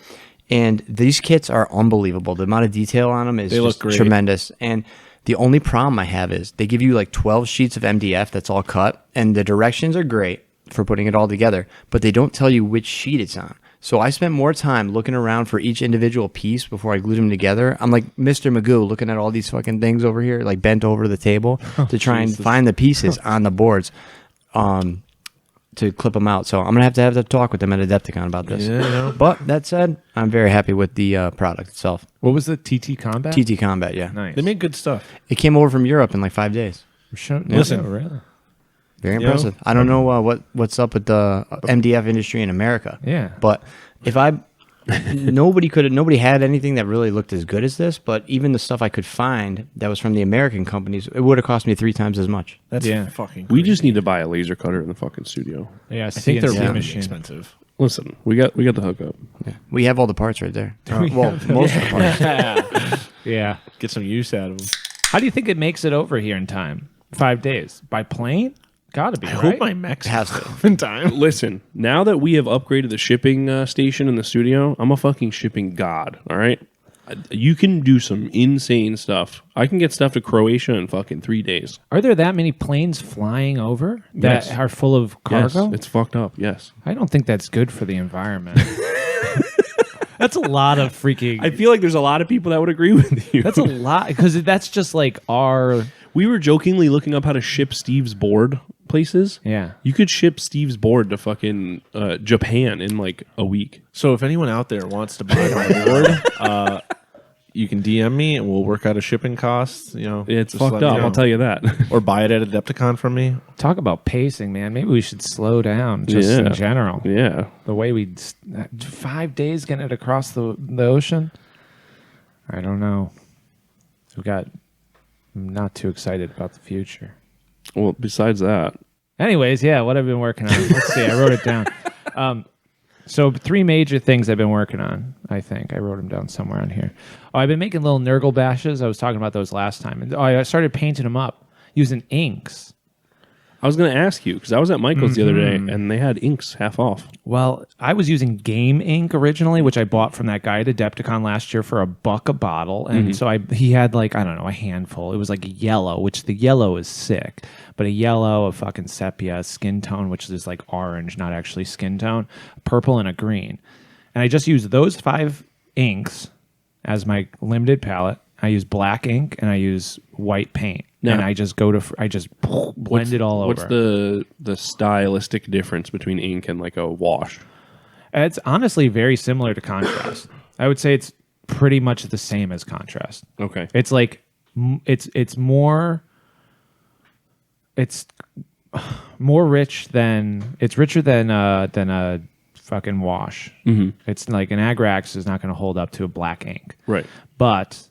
S4: And these kits are unbelievable. The amount of detail on them is
S2: They look
S4: just
S2: great.
S4: tremendous. And the only problem I have is they give you like 12 sheets of MDF that's all cut, and the directions are great for putting it all together, but they don't tell you which sheet it's on. So I spent more time looking around for each individual piece before I glued them together. I'm like Mr. Magoo looking at all these fucking things over here, like bent over the table to try and find the pieces on the boards to clip them out. So I'm going to have to talk with them at Adepticon about this.
S2: Yeah, you know.
S4: But that said, I'm very happy with the product itself.
S1: What was the TT Combat?
S4: TT Combat, yeah.
S1: Nice.
S2: They make good stuff.
S4: It came over from Europe in like 5 days.
S2: Listen.
S1: really?
S4: Very
S2: You know?
S4: impressive. I don't know what's up with the MDF industry in America.
S1: Yeah.
S4: But if nobody had anything that really looked as good as this, but even the stuff I could find that was from the American companies, it would have cost me 3 times as much.
S2: That's
S1: Yeah.
S2: fucking
S3: We
S2: crazy.
S3: just need to buy a laser cutter in the fucking studio.
S1: Yeah,
S2: I think they're
S1: CNC
S2: really
S1: machine.
S2: expensive.
S3: Listen, we got the hookup.
S4: We have all the parts right there. Well, most of the parts.
S1: Yeah.
S2: Get some use out of them.
S1: How do you think it makes it over here in time? 5 days. By plane? Gotta be,
S2: I
S1: right?
S2: hope my mech's
S4: Has to.
S2: in time.
S3: Listen, now that we have upgraded the shipping station in the studio, I'm a fucking shipping god. All right, you can do some insane stuff. I can get stuff to Croatia in fucking 3 days.
S1: Are there that many planes flying over that
S3: Yes.
S1: are full of cargo?
S3: Yes, it's fucked up. Yes,
S1: I don't think that's good for the environment. That's a lot of freaking.
S3: I feel like there's a lot of people that would agree with you.
S1: That's a lot because that's just like our.
S3: We were jokingly looking up how to ship Steve's board places.
S1: Yeah.
S3: You could ship Steve's board to fucking Japan in like a week.
S2: So if anyone out there wants to buy my board, you can DM me and we'll work out a shipping cost. You know,
S3: It's
S2: just
S3: fucked
S2: let me
S3: up.
S2: know.
S3: I'll tell you that.
S2: Or buy it at Adepticon from me.
S1: Talk about pacing, man. Maybe we should slow down just
S3: Yeah.
S1: in general.
S3: Yeah.
S1: The way 5 days getting it across the ocean. I don't know. I'm not too excited about the future.
S3: Well, besides that,
S1: Anyways, yeah, what I've been working on. Let's see. I wrote it down. So 3 major things I've been working on. I think I wrote them down somewhere on here. Oh, I've been making little Nurgle bashes. I was talking about those last time. And I started painting them up using inks.
S3: I was going to ask you because I was at Michael's the other day and they had inks half off.
S1: Well, I was using game ink originally, which I bought from that guy at Adepticon last year for $1 a bottle. And so he had like, I don't know, a handful. It was like a yellow, which the yellow is sick, but a yellow, a fucking sepia, a skin tone, which is like orange, not actually skin tone, purple, and a green. And I just used those 5 inks as my limited palette. I use black ink and I use white paint.
S3: Now-
S1: and I just blend it all over.
S3: What's the stylistic difference between ink and like a wash?
S1: It's honestly very similar to contrast. I would say it's pretty much the same as contrast.
S3: Okay.
S1: It's like it's more richer than a fucking wash. Mm-hmm. It's like an Agrax is not going to hold up to a black ink,
S3: Right.
S1: but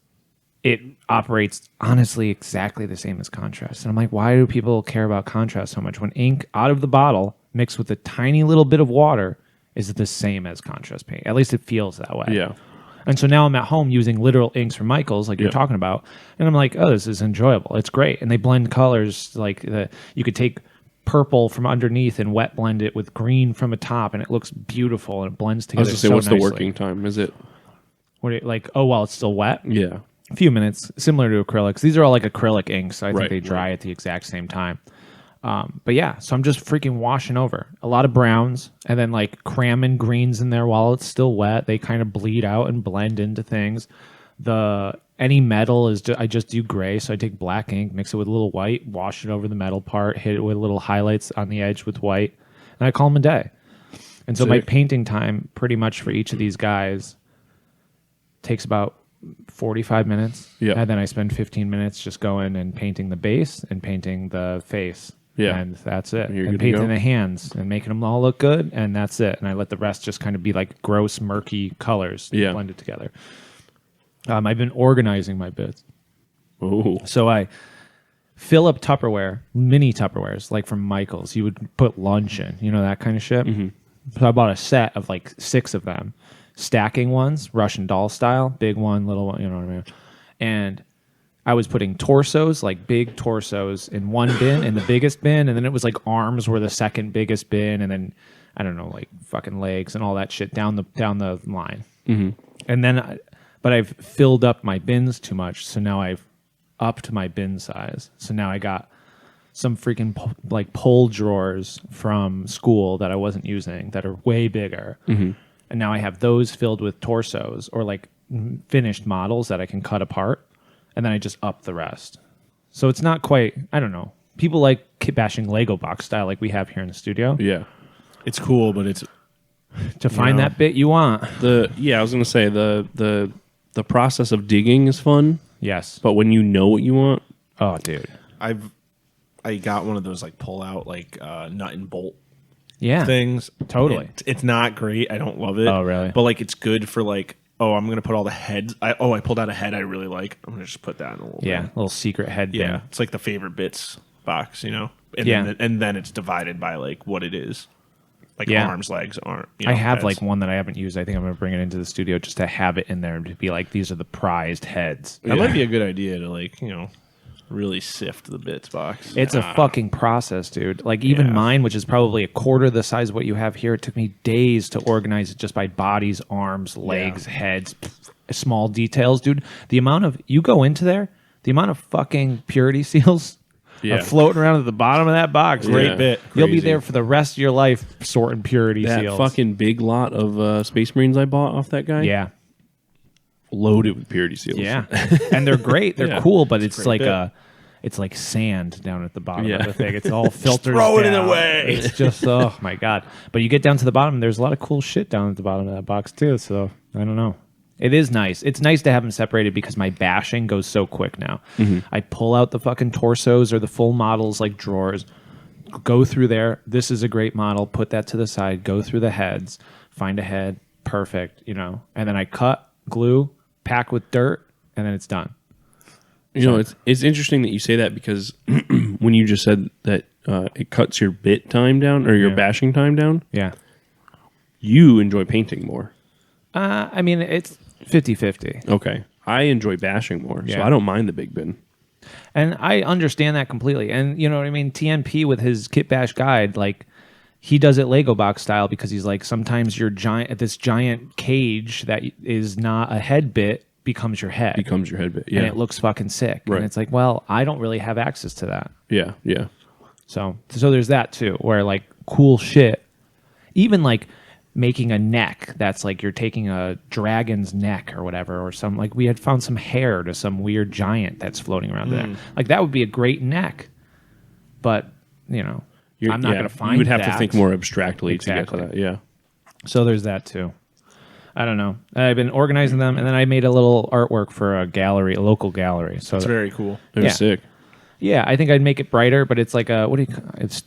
S1: it operates honestly exactly the same as contrast. And I'm like, why do people care about contrast so much when ink out of the bottle mixed with a tiny little bit of water is the same as contrast paint? At least it feels that way.
S3: Yeah.
S1: And so now I'm at home using literal inks from Michael's, like you're talking about, and I'm like, oh, this is enjoyable. It's great, and they blend colors like you could take purple from underneath and wet blend it with green from the top, and it looks beautiful and it blends
S3: I was
S1: together.
S3: going to say,
S1: so
S3: what's
S1: nicely.
S3: the working time? Is it?
S1: While it's still wet?
S3: Yeah.
S1: A few minutes, similar to acrylics. These are all like acrylic inks, so I think
S3: Right,
S1: they dry at the exact same time. But yeah, so I'm just freaking washing over a lot of browns and then like cramming greens in there while it's still wet. They kind of bleed out and blend into things. Any metal is I just do gray, so I take black ink, mix it with a little white, wash it over the metal part, hit it with little highlights on the edge with white, and I call them a day. And so my
S3: Sick.
S1: painting time pretty much for each of these guys takes about 45 minutes.
S3: Yeah.
S1: And then I spend 15 minutes just going and painting the base and painting the face.
S3: Yeah.
S1: And that's it.
S3: You're
S1: And
S3: good to
S1: painting
S3: go.
S1: the hands and making them all look good. And that's it. And I let the rest just kind of be like gross, murky colors blended together. I've been organizing my bits.
S3: Oh.
S1: So I fill up Tupperware, mini Tupperwares, like from Michael's. You would put lunch in, that kind of shit. Mm-hmm. So I bought a set of like 6 of them, stacking ones, Russian doll style, big one, little one, you know what I mean? And I was putting torsos, like big torsos, in one bin, in the biggest bin, and then it was like arms were the second biggest bin, and then I don't know, like fucking legs and all that shit down the line. Mm-hmm. And then, but I've filled up my bins too much, so now I've upped my bin size. So now I got some freaking like pole drawers from school that I wasn't using that are way bigger. Mm-hmm. And now I have those filled with torsos or like finished models that I can cut apart. And then I just up the rest. So it's not quite, I don't know. People like bashing Lego box style like we have here in the studio.
S3: Yeah.
S2: It's cool, but it's
S1: To find that bit you want.
S3: I was going to say the process of digging is fun,
S1: Yes.
S3: but when you know what you want,
S1: Oh, dude.
S2: I got one of those like pull out like nut and bolt
S1: Yeah.
S2: things.
S1: Totally.
S2: It's not great. I don't love it.
S1: Oh, really?
S2: But like it's good for like, oh, I'm gonna put all the heads. I pulled out a head I really like. I'm gonna just put that in a little
S1: Yeah.
S2: bin.
S1: Little secret head bin.
S2: Yeah. It's like the favorite bits box, And
S1: Yeah.
S2: then it's divided by like what it is. Like
S1: Yeah.
S2: arms, legs, aren't.
S1: I have
S2: heads.
S1: like one that I haven't used. I think I'm going to bring it into the studio just to have it in there and to be like, these are the prized heads.
S2: That might be a good idea to like, really sift the bits box.
S1: It's a fucking process, dude. Like even mine, which is probably a quarter the size of what you have here, it took me days to organize it just by bodies, arms, legs, heads, small details, dude. The amount of you go into there, the amount of fucking purity seals are floating around at the bottom of that box.
S3: Great
S2: bit.
S1: You'll be
S2: Crazy.
S1: there for the rest of your life sorting purity
S3: that
S1: seals.
S3: fucking big lot of Space Marines I bought off that guy,
S1: Yeah.
S3: loaded with purity seals.
S1: Yeah. And they're great. They're
S3: Yeah.
S1: cool, but it's like
S2: bit.
S1: it's like sand down at the bottom
S3: Yeah.
S1: of the thing. It's all filtered.
S2: throw it
S1: down.
S2: away.
S1: It's just oh my god. But you get down to the bottom, there's a lot of cool shit down at the bottom of that box too. So I don't know. It is nice. It's nice to have them separated because my bashing goes so quick now. I pull out the fucking torsos or the full models like drawers, go through there. This is a great model. Put that to the side. Go through the heads. Find a head. Perfect. You know, and then I cut, glue, pack with dirt, and then it's done.
S3: You know, it's interesting that you say that because when you just said that it cuts your bit time down or your bashing time down,
S1: Yeah.
S3: you enjoy painting more.
S1: I mean, it's 50-50.
S3: Okay. I enjoy bashing more, so
S1: Yeah.
S3: I don't mind the big bin.
S1: And I understand that completely. And you know what I mean? TNP with his Kit Bash guide, like he does it Lego box style because he's like, sometimes your this giant cage that is not a head bit becomes your head.
S3: Becomes your head bit.
S1: And
S3: Yeah.
S1: it looks fucking sick.
S3: Right.
S1: And it's like, well, I don't really have access to that.
S3: Yeah. Yeah.
S1: So there's that too, where like cool shit, even like making a neck that's like you're taking a dragon's neck or whatever, or some like we had found some hair to some weird giant that's floating around there. Like that would be a great neck, but you know, I'm not going to find.
S3: You would have to
S1: that.
S3: think more abstractly
S1: Exactly.
S3: to get to that. Yeah.
S1: So there's that too. I don't know. I've been organizing them, and then I made a little artwork for a gallery, a local gallery. So
S2: It's very cool.
S3: It was
S1: Yeah.
S3: sick.
S1: yeah, I think I'd make it brighter, but it's like a what do you? It's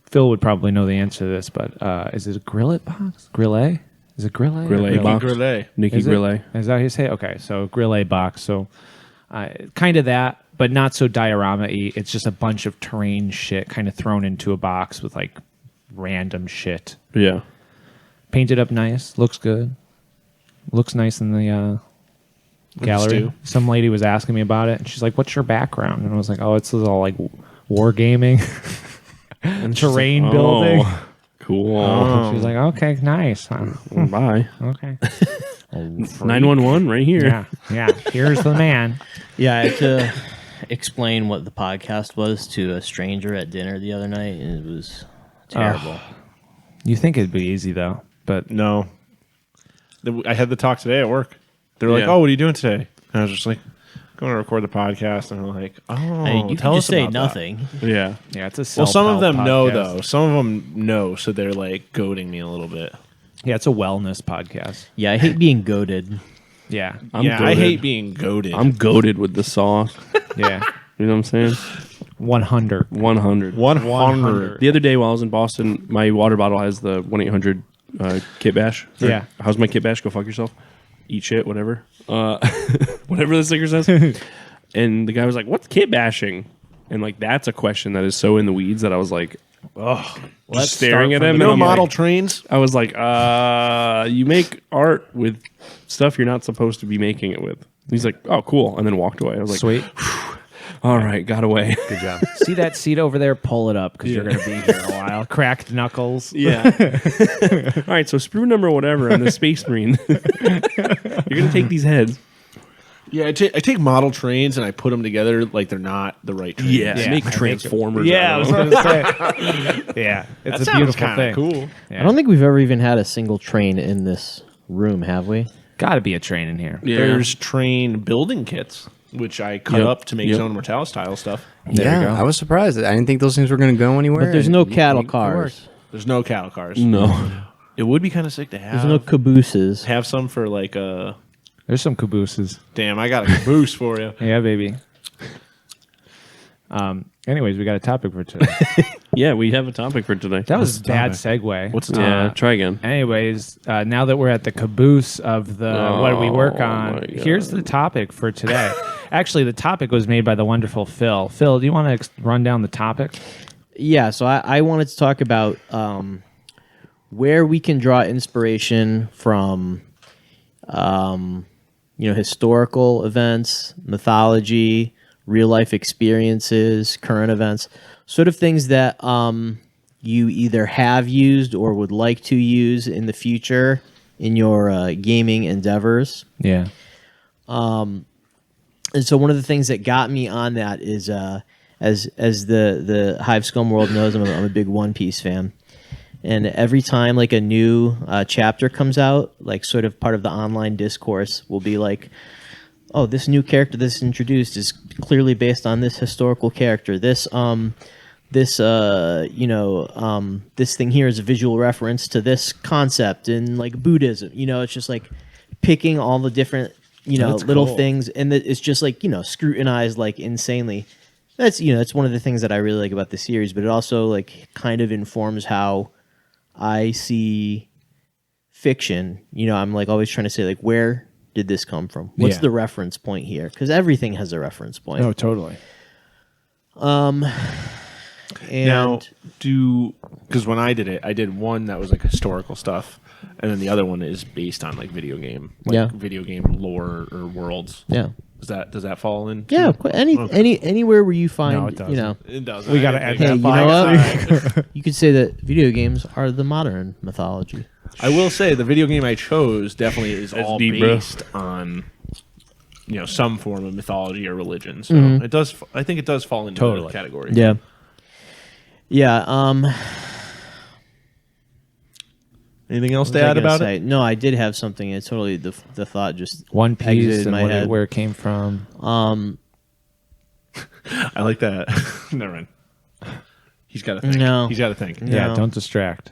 S1: Phil would probably know the answer to this, but is it a grillet box? Grillet? Is it grillet? or
S3: Grillet
S1: grill?
S3: box.
S2: Grillet.
S3: Nikki
S1: Is it?
S3: Grillet.
S1: Is that how you say it? Okay, so grillet box. So kind of that, but not so diorama-y. It's just a bunch of terrain shit kind of thrown into a box with like random shit.
S3: Yeah.
S1: Painted up nice. Looks good. Looks nice in the gallery.
S2: do?
S1: Some lady was asking me about it, and she's like, "What's your background?" And I was like, "Oh, it's all like wargaming and terrain building."
S3: Cool.
S1: She was like, "Okay, nice.
S3: Bye.
S1: Okay."
S3: 911 right here.
S1: Yeah. Here's the man.
S5: Yeah, I had to explain what the podcast was to a stranger at dinner the other night, and it was terrible.
S1: You think it'd be easy though, but
S2: No. I had the talk today at work. They're like,
S3: Yeah.
S2: "Oh, what are you doing today?" And I was just like, "Going to record the podcast." And they're like, "Oh,
S5: I mean, you
S2: tell
S5: can
S2: us
S5: just say
S2: about that."
S5: nothing.
S3: Yeah.
S1: yeah, it's a
S2: Well, some of
S1: self-help
S2: them know
S1: podcast.
S2: though. Some of them know, so they're like goading me a little bit.
S1: Yeah, it's a wellness podcast.
S5: Yeah, I hate being goaded.
S1: Yeah,
S3: I'm
S2: yeah, I
S3: goated.
S2: hate being goaded.
S3: I'm goaded with the sauce.
S1: yeah,
S3: You know what I'm saying?
S1: 100.
S3: 100.
S2: 100.
S3: The other day while I was in Boston, my water bottle has the 1-800 Kit Bash. Or,
S1: Yeah.
S3: How's my Kit Bash? Go fuck yourself. Eat shit, whatever. Whatever the sticker says. And the guy was like, "What's Kit bashing?" And like that's a question that is so in the weeds that I was like, just staring at him.
S2: You
S3: And
S2: know
S3: I'm
S2: model
S3: like,
S2: trains?
S3: I was like, you make art with stuff you're not supposed to be making it with. He's like, "Oh, cool," and then walked away. I was like,
S1: Sweet.
S3: "All right, got away."
S4: Good job.
S1: See that seat over there? Pull it up because you're going to be here a while. Cracked knuckles.
S3: Yeah. All right, so sprue number whatever on the Space Marine. You're gonna take these heads.
S2: Yeah, I take model trains and I put them together like they're not the right trains.
S1: Yeah.
S3: Make transformers.
S1: Yeah, I
S3: out
S1: was
S3: of them.
S1: going to say. Yeah, it's
S2: That
S1: a
S2: sounds
S1: beautiful
S2: kinda
S1: thing.
S2: cool.
S1: Yeah.
S5: I don't think we've ever even had a single train in this room, have we?
S1: Got to be a train in here.
S3: Yeah.
S2: There's train building kits, which I cut
S3: Yep.
S2: up to make
S3: Yep.
S2: Zone Mortal style stuff.
S1: There you go.
S4: I was surprised. I didn't think those things were going to go anywhere.
S5: But there's
S4: and
S5: no
S4: it-
S5: cattle
S4: it
S5: cars.
S4: worked.
S2: There's no cattle cars.
S3: No.
S2: It would be kind of sick to
S5: There's
S2: have.
S5: no cabooses.
S2: have some for like a.
S1: There's some cabooses.
S2: Damn, I got a caboose for you.
S1: Yeah, baby. Anyways, we got a topic for today.
S3: Yeah, we have a topic for today.
S1: That was a bad segue.
S2: What's the
S3: Yeah, try again.
S1: Anyways, now that we're at the caboose of the what do we work
S3: Oh,
S1: on,
S3: my God.
S1: here's the topic for today. Actually, the topic was made by the wonderful Phil. Phil, do you want to run down the topic?
S5: Yeah, so I wanted to talk about where we can draw inspiration from, historical events, mythology, real life experiences, current events, sort of things that you either have used or would like to use in the future in your gaming endeavors.
S1: Yeah.
S5: And so one of the things that got me on that is, as the Hive Scum world knows, I'm a big One Piece fan. And every time like a new chapter comes out, like sort of part of the online discourse will be like, oh, this new character that's introduced is clearly based on this historical character. This this thing here is a visual reference to this concept in like Buddhism. It's just like picking all the different,
S1: That's
S5: little
S1: cool.
S5: things, and it's just like, scrutinized like insanely. That's that's one of the things that I really like about the series, but it also like kind of informs how I see fiction. I'm like always trying to say like, where did this come from? What's
S1: Yeah.
S5: the reference point here? Because everything has a reference point.
S1: No, totally.
S5: And
S2: Now, because when I did it, I did one that was like historical stuff, and then the other one is based on like video game lore or worlds.
S5: yeah.
S2: Does that fall in?
S5: Yeah,
S2: too?
S5: anywhere where you find,
S1: No, it doesn't.
S2: It doesn't.
S1: We gotta add
S5: hey,
S1: that
S5: you know
S1: box.
S5: what? You could say that video games are the modern mythology.
S2: I will say the video game I chose definitely is
S3: That's
S2: all
S3: deep, bro.
S2: based on some form of mythology or religion. So
S5: Mm-hmm.
S2: it does. I think it does fall into
S1: Totally.
S2: the category.
S5: Yeah. Yeah.
S2: Anything else
S5: What
S2: to
S5: was I
S2: add
S5: gonna
S2: about
S5: say?
S2: it?
S5: No, I did have something. It's totally the thought just
S1: One Piece
S5: exited
S1: and
S5: my head.
S1: where it came from.
S2: I like that. Never mind. He's got to think.
S5: No.
S2: He's got to think.
S1: Yeah,
S5: No.
S1: don't distract.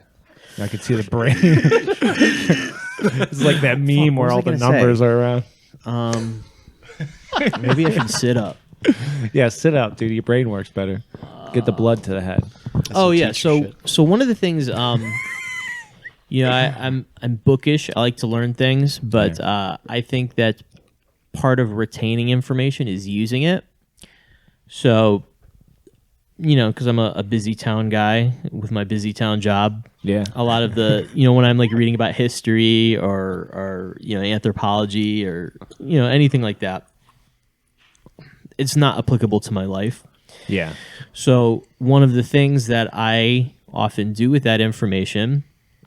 S1: I can see the brain. It's like that meme where
S5: was I
S1: all the
S5: gonna
S1: numbers
S5: say?
S1: are around.
S5: Maybe I should sit up.
S1: Yeah, sit up, dude. Your brain works better. Get the blood to the head.
S5: Oh yeah.
S4: teacher
S5: So one of the things, I'm bookish. I like to learn things, but I think that part of retaining information is using it. So, because I'm a busy town guy with my busy town job.
S1: Yeah.
S5: A lot of the, when I'm like reading about history or anthropology or anything like that, it's not applicable to my life.
S1: Yeah.
S5: So one of the things that I often do with that information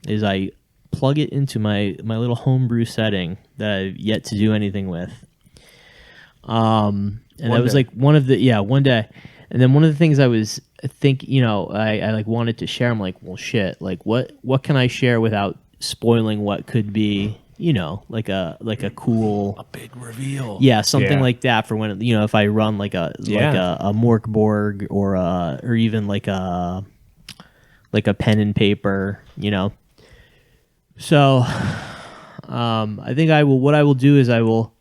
S5: is I plug it into my little homebrew setting that I've yet to do anything with. And that was
S2: day.
S5: like one day. And then one of the things I I like wanted to share. I'm like, well, shit. Like, what can I share without spoiling what could be, like a cool
S2: Big reveal.
S5: yeah, something
S1: Yeah.
S5: like that for when if I run like a Morkborg or even like a pen and paper, So, I think what I will do is I'll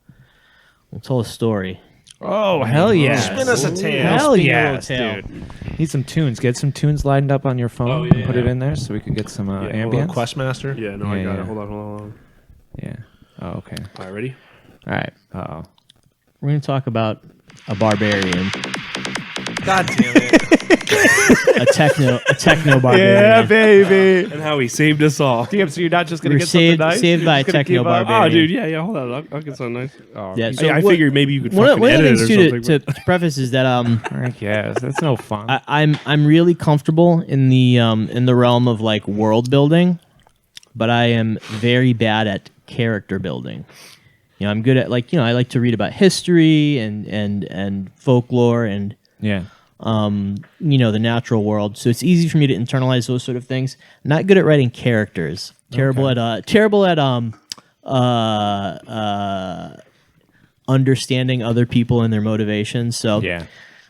S5: tell a story.
S1: Oh, hell yeah.
S2: Spin us a tale.
S1: Hell
S5: Spin a
S1: yeah,
S5: little tale.
S1: dude. Need some tunes. Get some tunes lined up on your phone.
S3: yeah,
S1: Put it
S3: yeah.
S1: in there so we can get some
S3: Yeah,
S1: ambience.
S2: Questmaster.
S3: Yeah, no, I
S1: Yeah,
S3: got
S1: yeah.
S3: it. Hold on.
S1: Yeah. Oh, okay.
S3: All right, ready?
S5: All right,
S1: Uh-oh.
S5: we're gonna talk about a barbarian,
S2: God damn it.
S5: a techno barbarian.
S1: baby.
S3: And how he saved us all.
S1: Damn, so you're not just going to
S5: We're
S1: get something nice?
S5: saved
S1: You're
S5: by
S1: just gonna
S5: techno
S1: give up?
S5: barbarian.
S3: Oh, dude, yeah, hold on. I'll get something nice.
S1: Oh,
S5: Yeah,
S1: geez.
S5: so
S3: I
S5: what-
S3: figured maybe you could
S5: One
S3: fucking
S5: of the
S3: edit
S5: things
S3: it or
S5: too
S3: something.
S5: to preface is that
S1: I guess. That's no fun.
S5: I'm really comfortable in the realm of like world building, but I am very bad at character building. I'm good at I like to read about history and folklore and
S1: yeah.
S5: the natural world. So it's easy for me to internalize those sort of things. Not good at writing characters. Terrible at understanding other people and their motivations. So
S1: Yeah.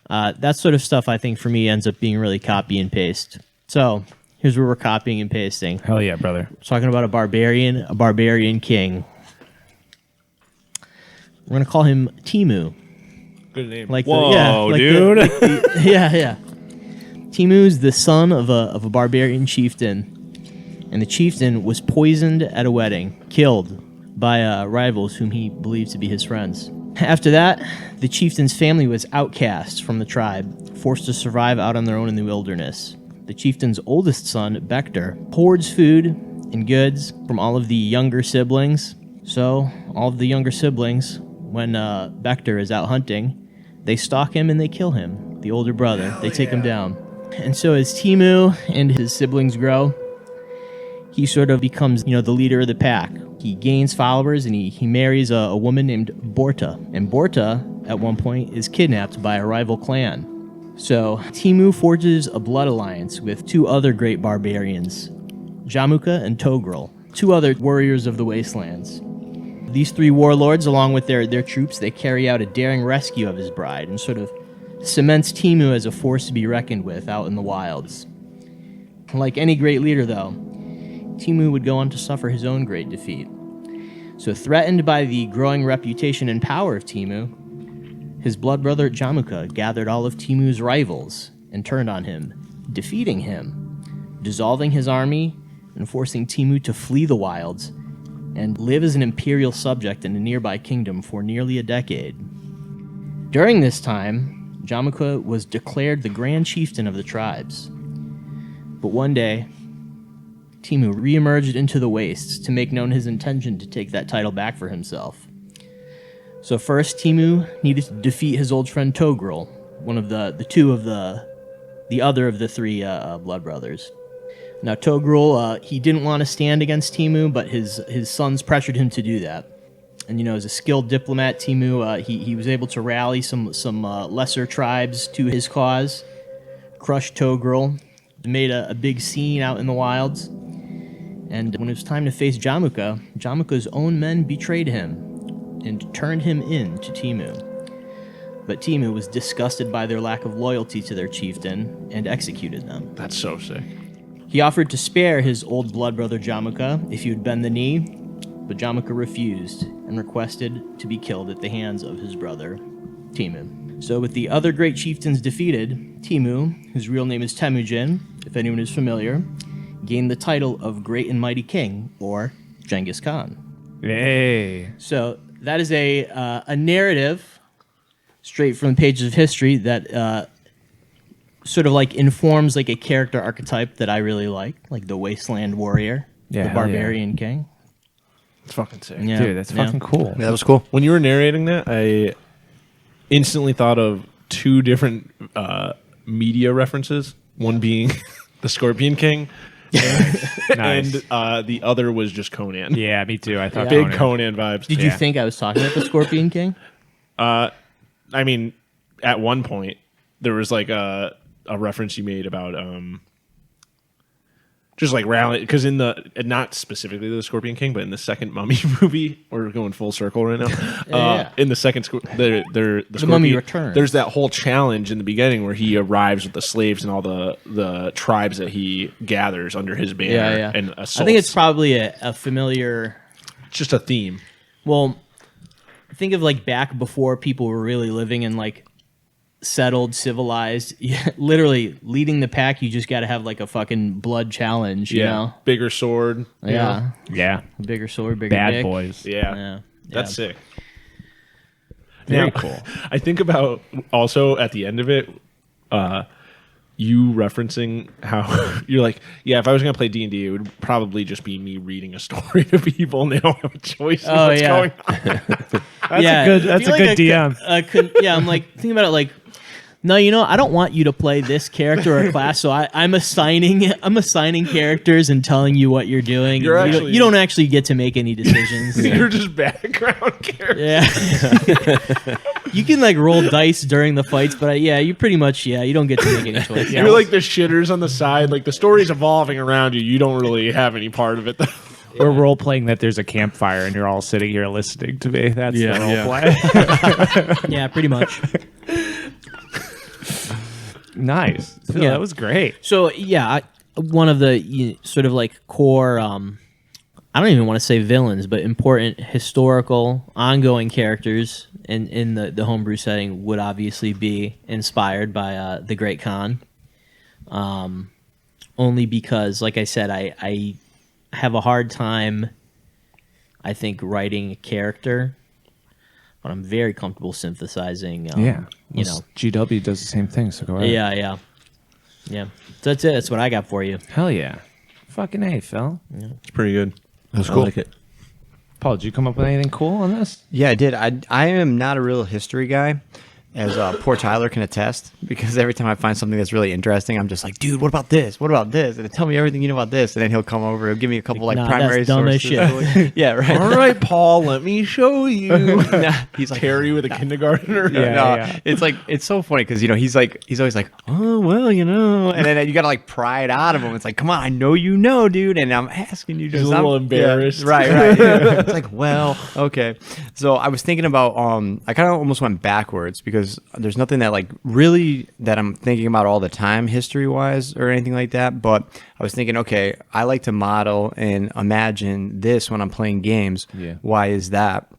S5: that sort of stuff I think for me ends up being really copy and paste. So here's where we're copying and pasting.
S1: Hell yeah, brother.
S5: Talking about a barbarian king. We're gonna call him Timu.
S2: Good name.
S5: Like
S3: Whoa, dude.
S5: yeah. Timu's the son of a barbarian chieftain, and the chieftain was poisoned at a wedding, killed by rivals whom he believed to be his friends. After that, the chieftain's family was outcast from the tribe, forced to survive out on their own in the wilderness. The chieftain's oldest son, Bector, hoards food and goods from all of the younger siblings. So, all of the younger siblings, when Bector is out hunting, they stalk him and they kill him. The older brother, they take him down. And so as Timu and his siblings grow, he sort of becomes, the leader of the pack. He gains followers and he marries a woman named Borta. And Borta, at one point, is kidnapped by a rival clan. So Timu forges a blood alliance with two other great barbarians, Jamuka and Togrul, two other warriors of the wastelands. These three warlords, along with their troops, they carry out a daring rescue of his bride and sort of cements Timu as a force to be reckoned with out in the wilds. Like any great leader, though, Timu would go on to suffer his own great defeat. So threatened by the growing reputation and power of Timu, his blood brother Jamuka gathered all of Timu's rivals and turned on him, defeating him, dissolving his army, and forcing Timu to flee the wilds and live as an imperial subject in a nearby kingdom for nearly a decade. During this time, Jamuka was declared the Grand Chieftain of the tribes. But one day, Timu reemerged into the wastes to make known his intention to take that title back for himself. So first, Timu needed to defeat his old friend Togrul, one of the other of the three blood brothers. Now Togrul, he didn't want to stand against Timu, but his sons pressured him to do that. And as a skilled diplomat, Timu he was able to rally some lesser tribes to his cause, crushed Togrul, made a big scene out in the wilds. And when it was time to face Jamuka, Jamuka's own men betrayed him and turned him in to Timu. But Timu was disgusted by their lack of loyalty to their chieftain and executed them.
S2: That's so sick.
S5: He offered to spare his old blood brother Jamuka if he would bend the knee, but Jamuka refused and requested to be killed at the hands of his brother, Timu. So with the other great chieftains defeated, Timu, whose real name is Temujin, if anyone is familiar, gained the title of Great and Mighty King, or Genghis Khan.
S1: Hey.
S5: So that is a narrative straight from the pages of history that sort of like informs like a character archetype that I really like the wasteland warrior,
S1: Yeah,
S5: the
S1: hell yeah.
S5: barbarian king.
S2: It's fucking sick.
S5: Yeah,
S1: Dude, that's fucking cool.
S4: Yeah, that was cool.
S2: When you were narrating that, I instantly thought of two different media references. One being the Scorpion King,
S1: Nice.
S2: and the other was just Conan.
S1: Yeah, me too. I thought
S2: Big Conan vibes.
S5: Did you think I was talking about the Scorpion King?
S2: I mean, at one point there was like a reference you made about just like rally, because in the, not specifically the Scorpion King, but in the second Mummy movie, we're going full circle right now.
S5: Yeah.
S2: In the second, the Scorpion,
S5: Mummy Returns.
S2: There's that whole challenge in the beginning where he arrives with the slaves and all the tribes that he gathers under his banner and assaults.
S5: I think it's probably a familiar.
S2: just a theme.
S5: Well, think of like back before people were really living in like settled, civilized. Literally leading the pack, you just got to have like a fucking blood challenge. You know?
S2: Bigger sword. you know?
S5: Yeah.
S1: Yeah.
S5: Bigger sword, bigger
S1: Bad
S5: dick.
S1: boys.
S2: Yeah. That's sick.
S1: Very
S2: Now,
S1: cool.
S2: I think about also at the end of it, you referencing how you're like, yeah, if I was going to play D&D, it would probably just be me reading a story to people and they don't have a choice in what's going on.
S1: That's a good DM.
S5: Yeah, I'm like thinking about it like, no, I don't want you to play this character or class, so I'm assigning characters and telling you what you're doing. You don't actually get to make any decisions.
S2: You're just background character.
S5: Yeah. You can like roll dice during the fights, but you pretty much you don't get to make any choices.
S2: You're like the shitters on the side. Like the story's evolving around you. You don't really have any part of it though.
S1: We're role playing that there's a campfire and you're all sitting here listening to me. That's the role play.
S5: Yeah, pretty much.
S1: Nice. Phil,
S5: Yeah.
S1: that was great.
S5: So one of the sort of like core, I don't even want to say villains, but important historical ongoing characters in the homebrew setting would obviously be inspired by the Great Khan. Only because, like I said, I have a hard time, I think, writing a character, but I'm very comfortable synthesizing.
S1: GW does the same thing, so go ahead.
S5: Yeah. So that's it. That's what I got for you.
S1: Hell yeah. Fucking A, Phil.
S2: It's pretty good.
S4: That's cool.
S2: I like it.
S1: Paul, did you come up with anything cool on this?
S4: Yeah, I did. I am not a real history guy, as poor Tyler can attest, because every time I find something that's really interesting, I'm just like, dude, what about this? What about this? And tell me everything you know about this. And then he'll come over, he'll give me a couple
S5: Nah,
S4: primary
S5: that's dumb as
S4: sources.
S5: shit.
S4: Yeah, right.
S2: All right, Paul, let me show you.
S4: He's like,
S2: Terry with a kindergartner.
S1: Yeah.
S4: It's like, it's so funny because he's always like, oh well, and then you gotta like pry it out of him. It's like, come on, I know dude, and I'm asking you.
S2: He's a little embarrassed.
S4: Yeah, right. Yeah. It's like, well, okay. So I was thinking about, I kind of almost went backwards because there's nothing that like really that I'm thinking about all the time history wise or anything like that. But I was thinking, okay, I like to model and imagine this when I'm playing games.
S1: Yeah.
S4: Why is that?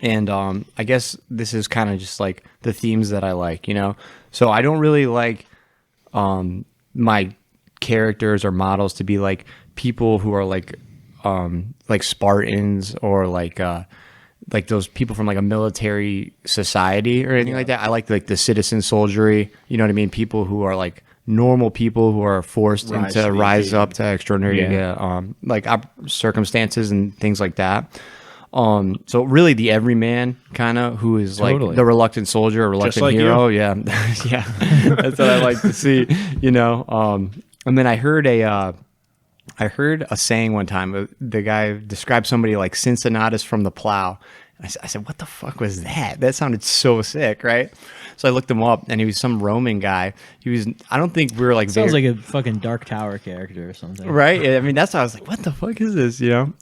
S4: And I guess this is kind of just like the themes that I like, you know. So I don't really like my characters or models to be like people who are like Spartans or like those people from like a military society or anything like that. I like the citizen soldiery, you know what I mean? People who are like normal people who are forced to rise up to extraordinary circumstances and things like that. So really the everyman kind of who is like the reluctant soldier, or reluctant
S2: like
S4: hero. You? Yeah. Yeah. That's what I like to see, you know? And then I heard a saying one time. The guy described somebody like Cincinnatus from the plow. I said, what the fuck was that? That sounded so sick, right? So I looked him up, and he was some Roman guy. I don't think we were like...
S5: Sounds like a fucking Dark Tower character or something.
S4: Right? I mean, that's why I was like, what the fuck is this, you know?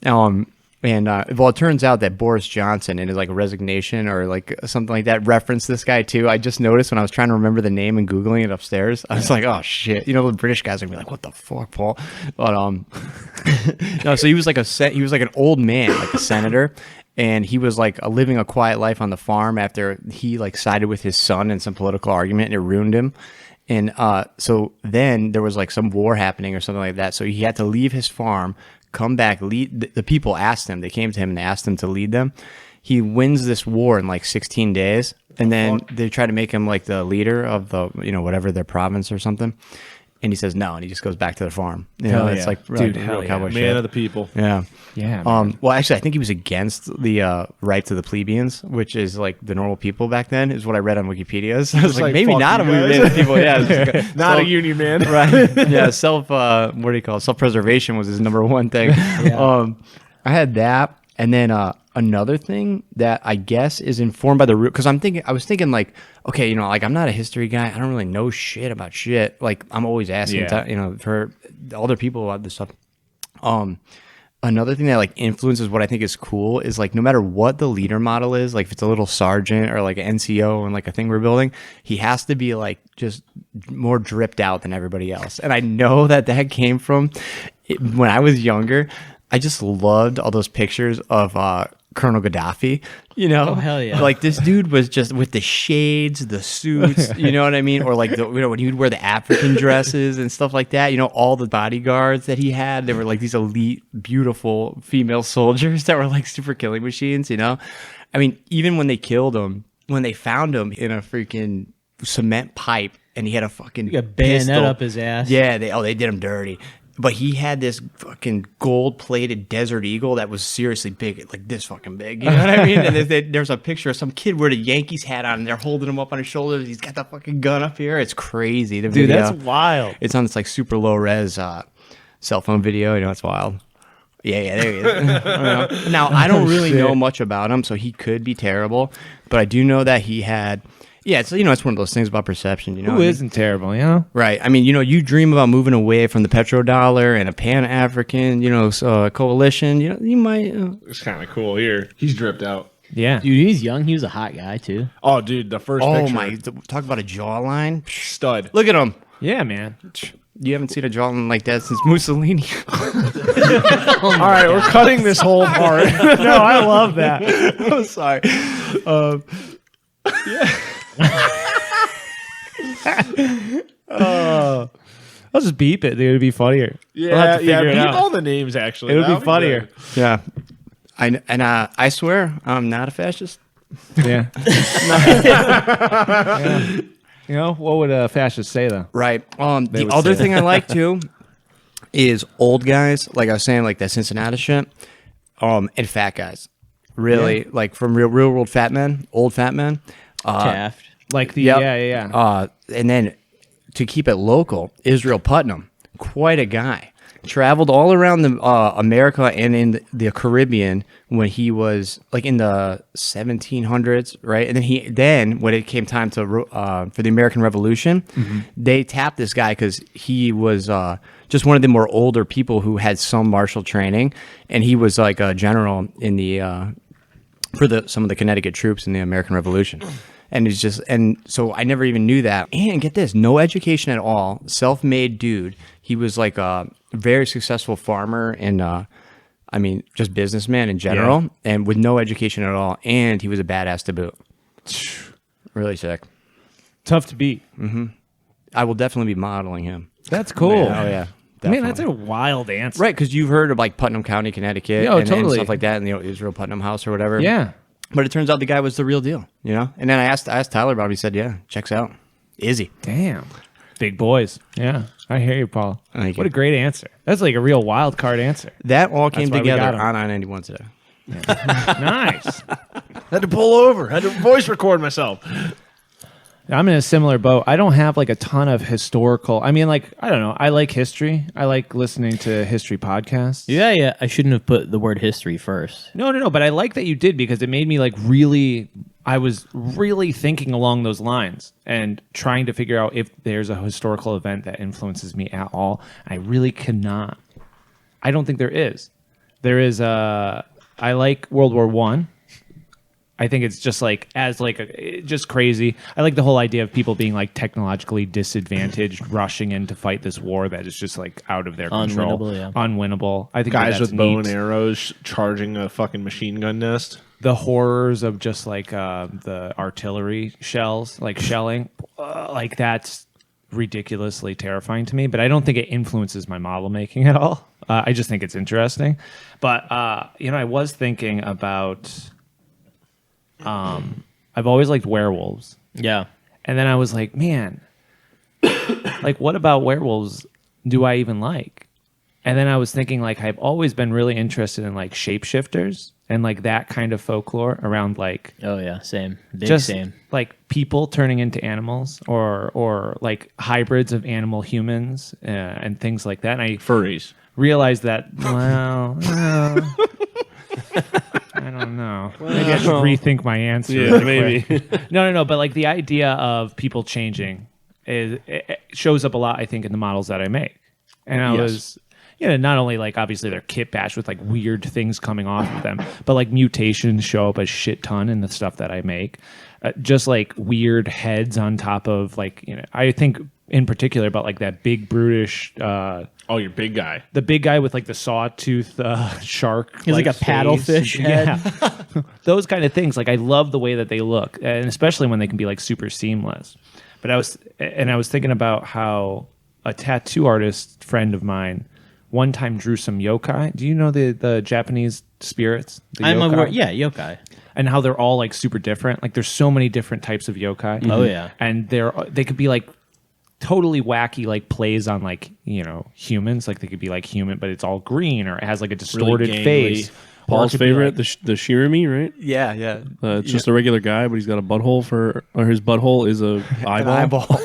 S4: Well, it turns out that Boris Johnson, in his like resignation or like something like that, referenced this guy too. I just noticed when I was trying to remember the name and Googling it upstairs. I was like, oh shit. You know, the British guys are gonna be like, what the fuck, Paul? But no, so he was like an old man, like a senator. And he was like living a quiet life on the farm after he like sided with his son in some political argument, and it ruined him. And so then there was like some war happening or something like that. So he had to leave his farm, come back, lead. The people asked him. They came to him and asked him to lead them. He wins this war in like 16 days, and then they try to make him like the leader of the, you know, whatever their province or something. And he says no, and he just goes back to the farm. You know, it's like
S1: dude,
S4: real cowboy shit.
S2: Man of the people.
S4: Yeah.
S1: Yeah.
S4: Well, actually, I think he was against the rights of the plebeians, which is like the normal people back then, is what I read on Wikipedia. So I was like, maybe not a movement of people. Yeah,
S2: Not a union man.
S4: Right. Yeah. Self-preservation was his number one thing. I had that, and then another thing that I guess is informed by the root, because I was thinking like, okay, you know, like I'm not a history guy. I don't really know shit about shit. Like I'm always asking, you know, for other people about this stuff. Another thing that like influences what I think is cool is like no matter what the leader model is, like if it's a little sergeant or like an NCO and like a thing we're building, he has to be like just more dripped out than everybody else. And I know that came from when I was younger. I just loved all those pictures of Colonel Gaddafi, you know?
S5: Oh, hell yeah.
S4: Like this dude was just with the shades, the suits, you know what I mean? Or like, you know, when he would wear the African dresses and stuff like that, you know, all the bodyguards that he had, they were like these elite, beautiful female soldiers that were like super killing machines, you know? I mean, even when they killed him, when they found him in a freaking cement pipe and he had a fucking
S5: bayonet
S4: pistol,
S5: up his ass.
S4: Yeah, they did him dirty. But he had this fucking gold-plated Desert Eagle that was seriously big, like this fucking big. You know what I mean? And there's a picture of some kid with a Yankees hat on, and they're holding him up on his shoulders. He's got the fucking gun up here. It's crazy. The
S5: Dude,
S4: video.
S5: that's wild.
S4: It's on this like super low-res cell phone video. You know, it's wild. Yeah, there he is. Now, I don't really know much about him, so he could be terrible. But I do know that he had... Yeah, it's, you know, it's one of those things about perception, you know.
S1: Who isn't terrible, you know?
S4: Right. I mean, you know, you dream about moving away from the petrodollar and a Pan-African, you know, coalition. You know, you might...
S2: It's kind of cool here. He's dripped out.
S1: Yeah.
S5: Dude, he's young. He was a hot guy, too.
S2: Oh, dude, the first
S4: Oh,
S2: picture.
S4: my... Talk about a jawline.
S2: Stud.
S4: Look at him.
S1: Yeah, man.
S4: You haven't seen a jawline like that since Mussolini.
S2: All right, we're cutting this whole part.
S1: No, I love that.
S4: I'm sorry.
S1: I'll just beep it, dude. It'd be funnier. We'll have to figure it
S2: beat
S1: out.
S2: all the names, actually.
S1: It'll
S2: That'll
S1: be funnier.
S2: good.
S4: Yeah. I swear I'm not a fascist.
S1: Yeah. Yeah. You know, what would a fascist say, though?
S4: Right. The
S1: would
S4: other
S1: say
S4: thing I like too is old guys, like I was saying, like that Cincinnati shit, and fat guys. Really, like from real world fat men, old fat men.
S5: Taft.
S1: Like the...
S4: Yep.
S1: Yeah.
S4: And then to keep it local, Israel Putnam, quite a guy. Traveled all around the America and in the Caribbean when he was like in the 1700s, right? And then when it came time to for the American Revolution, they tapped this guy because he was just one of the more older people who had some martial training, and he was like a general in the for some of the Connecticut troops in the American Revolution. And it's just, and so I never even knew that. And get this, no education at all, self-made dude. He was like a very successful farmer and I mean, just businessman in general, and with no education at all. And he was a badass to boot. Really sick.
S1: Tough to beat.
S4: I will definitely be modeling him.
S1: That's cool.
S4: Oh yeah.
S1: Man, that's a wild answer.
S4: Right, because you've heard of like Putnam County, Connecticut,
S1: Yeah,
S4: and
S1: totally.
S4: stuff like that, and the Israel Putnam House or whatever.
S1: Yeah.
S4: But it turns out the guy was the real deal, you know. And then I asked Tyler about it. He said, "Yeah, checks out, Izzy."
S1: Damn. Big boys. Yeah. I hear you, Paul.
S4: Thank
S1: What
S4: you.
S1: a great answer. That's like a real wild card answer.
S4: That all came
S1: why we got
S4: together
S1: him.
S4: on I-91 today.
S1: Nice.
S2: Had to pull over. Had to voice record myself.
S1: I'm in a similar boat. I don't have like a ton of historical. I mean, like, I don't know. I like history. I like listening to history podcasts.
S5: Yeah. I shouldn't have put the word history first.
S1: No. But I like that you did because it made me like really. I was really thinking along those lines and trying to figure out if there's a historical event that influences me at all. I really cannot. I don't think there is. There is a. I like World War One. I think it's just like just crazy. I like the whole idea of people being like technologically disadvantaged, rushing in to fight this war that is just like out of their control,
S5: Unwinnable, yeah.
S1: unwinnable. I think
S2: Guys
S1: that's
S2: with bow
S1: neat.
S2: and arrows charging a fucking machine gun nest.
S1: The horrors of just like the artillery shells, like shelling, like that's ridiculously terrifying to me. But I don't think it influences my model making at all. I just think it's interesting. But I was thinking about. I've always liked werewolves.
S5: Yeah.
S1: And then I was like, man, like, what about werewolves do I even like? And then I was thinking, like, I've always been really interested in, like, shapeshifters and, like, that kind of folklore around, like...
S5: Oh, yeah. Same. Big
S1: just,
S5: same.
S1: like, people turning into animals or like, hybrids of animal humans and things like that. And I
S2: Furries.
S1: realized that, well... I don't know. Maybe I should rethink my answer.
S3: Yeah,
S1: really
S3: maybe.
S1: quick. No. But like the idea of people changing it shows up a lot, I think, in the models that I make. And I was, not only like obviously they're kit bashed with like weird things coming off of them, but like mutations show up a shit ton in the stuff that I make. Just like weird heads on top of like, I think in particular about like that big brutish.
S2: Oh, your big guy.
S1: The big guy with like the sawtooth shark.
S5: He's like a paddlefish head.
S1: Yeah. Those kind of things. Like I love the way that they look, and especially when they can be like super seamless. But I was thinking about how a tattoo artist friend of mine one time drew some yokai. Do you know the Japanese spirits? The
S5: I'm
S1: yokai?
S5: aware. Yeah, yokai.
S1: And how they're all like super different. Like there's so many different types of yokai.
S5: Oh, yeah.
S1: And they could be like totally wacky, like plays on like humans. Like they could be like human, but it's all green, or it has like a distorted
S2: gangly.
S1: face. Or it
S3: Paul's
S1: could be,
S3: favorite,
S1: like-
S3: the Shirami, right?
S4: Yeah.
S3: It's just a regular guy, but he's got a butthole or his butthole is a eyeball.
S4: An eyeball.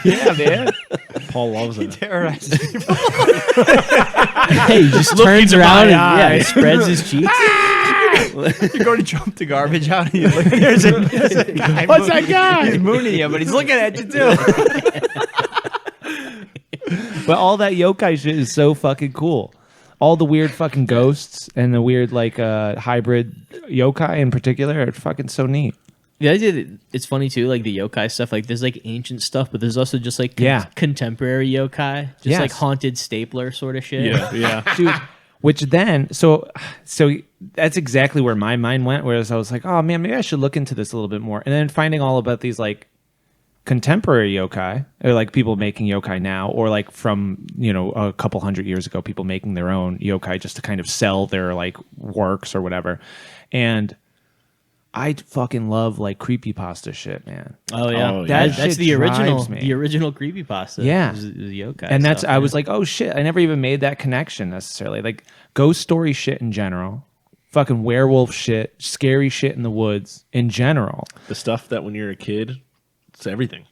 S1: Yeah, man.
S3: Paul loves it.
S4: Terrorizing people.
S5: Hey, he just turns around and he spreads his cheeks.
S4: You go to jump the garbage out and you look, there's a guy.
S1: What's that guy?
S4: He's mooning you, but he's looking at you too.
S1: But all that yokai shit is so fucking cool. All the weird fucking ghosts and the weird like hybrid yokai in particular are fucking so neat.
S5: The idea that it's funny too, like the yokai stuff. Like there's like ancient stuff, but there's also just like contemporary yokai, just
S1: Yes.
S5: like haunted stapler sort of shit.
S3: Yeah.
S1: Dude, which then so that's exactly where my mind went, whereas I was like, oh man, maybe I should look into this a little bit more. And then finding all about these like contemporary yokai, or like people making yokai now, or like from a couple hundred years ago, people making their own yokai just to kind of sell their like works or whatever. And I fucking love like creepypasta shit, man.
S5: Oh yeah,
S2: Oh, yeah.
S5: That's
S1: That shit
S5: the original.
S1: drives me.
S5: The original creepypasta.
S1: Yeah.
S5: is yokai.
S1: And that's
S5: stuff,
S1: I
S5: yeah.
S1: was like, oh shit, I never even made that connection necessarily. Like ghost story shit in general, fucking werewolf shit, scary shit in the woods in general.
S2: The stuff that when you're a kid, it's everything.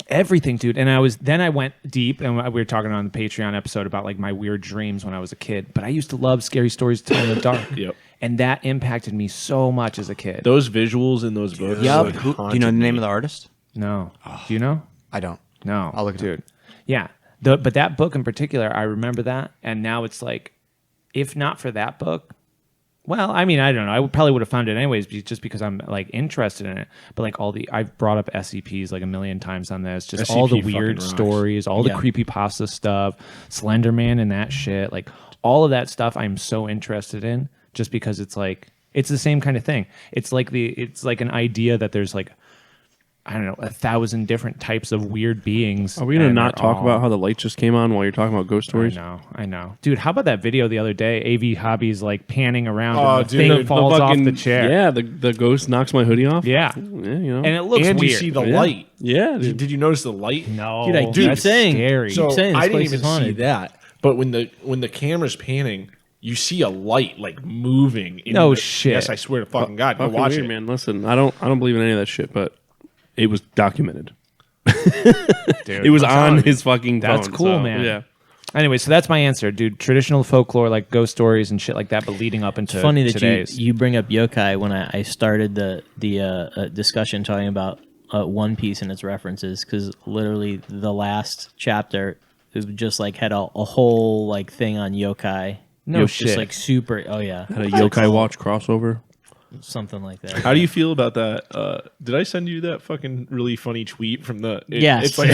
S1: Everything, dude. And I went deep, and we were talking on the Patreon episode about like my weird dreams when I was a kid. But I used to love scary stories to tell in the dark.
S2: Yep.
S1: And that impacted me so much as a kid.
S2: Those visuals in those books.
S1: Yup.
S2: like,
S4: Do you know the name of the artist?
S1: No. Do you know?
S4: I don't.
S1: No.
S4: I'll look it
S1: dude. Yeah. But that book in particular, I remember that. And now it's like, if not for that book, Well, I mean, I don't know. I probably would have found it anyways, just because I'm like interested in it. But like I've brought up SCPs like a million times on this. Just all the
S2: SCP
S1: weird
S2: fucking rocks.
S1: stories, all the
S5: Yeah.
S1: creepypasta stuff, Slenderman and that shit. Like all of that stuff, I'm so interested in, just because it's like it's the same kind of thing. It's like an idea that there's like, I don't know, 1,000 different types of weird beings.
S3: Are we gonna
S1: and
S3: not
S1: they're
S3: talk
S1: all-
S3: about how the light just came on while you're talking about ghost stories?
S1: I know. Dude, how about that video the other day? AV Hobbies like panning around
S2: Oh,
S1: and the
S2: dude,
S1: thing
S2: the
S1: falls off
S3: fucking-
S1: the chair.
S3: Yeah, the ghost knocks my hoodie off.
S1: Yeah.
S3: Yeah, you know.
S1: And it looks
S2: and
S1: weird.
S2: you see the
S3: Yeah.
S2: light.
S3: Yeah, dude.
S2: Did you notice the light?
S1: No.
S5: Dude, I keep
S1: that's
S5: saying-
S1: scary.
S2: So
S5: saying this
S2: I didn't
S5: place
S2: even
S5: is
S2: see
S5: haunted.
S2: that. But when the camera's panning, you see a light like moving. In
S1: No
S2: the-
S1: shit.
S2: Yes, I swear to fucking God. Go
S3: Fucking
S2: watch
S3: weird,
S2: it.
S3: man. Listen, I don't believe in any of that shit, but it was documented.
S1: Dude,
S3: It was
S2: I'm telling
S3: on
S2: you.
S3: his fucking phone.
S1: That's cool,
S3: so,
S1: man.
S3: Yeah.
S1: Anyway, so that's my answer, dude. Traditional folklore, like ghost stories and shit like that, but leading up into
S5: It's funny that
S1: today's.
S5: you bring up yokai when I started the discussion talking about One Piece and its references, because literally the last chapter it just like had a whole like thing on yokai.
S1: No
S5: It was
S1: shit.
S5: Just like super. Oh yeah,
S3: Had a Yokai Watch crossover.
S5: something like that.
S2: How do you feel about that? Did I send you that fucking really funny tweet from the?
S5: Yes.
S2: It's like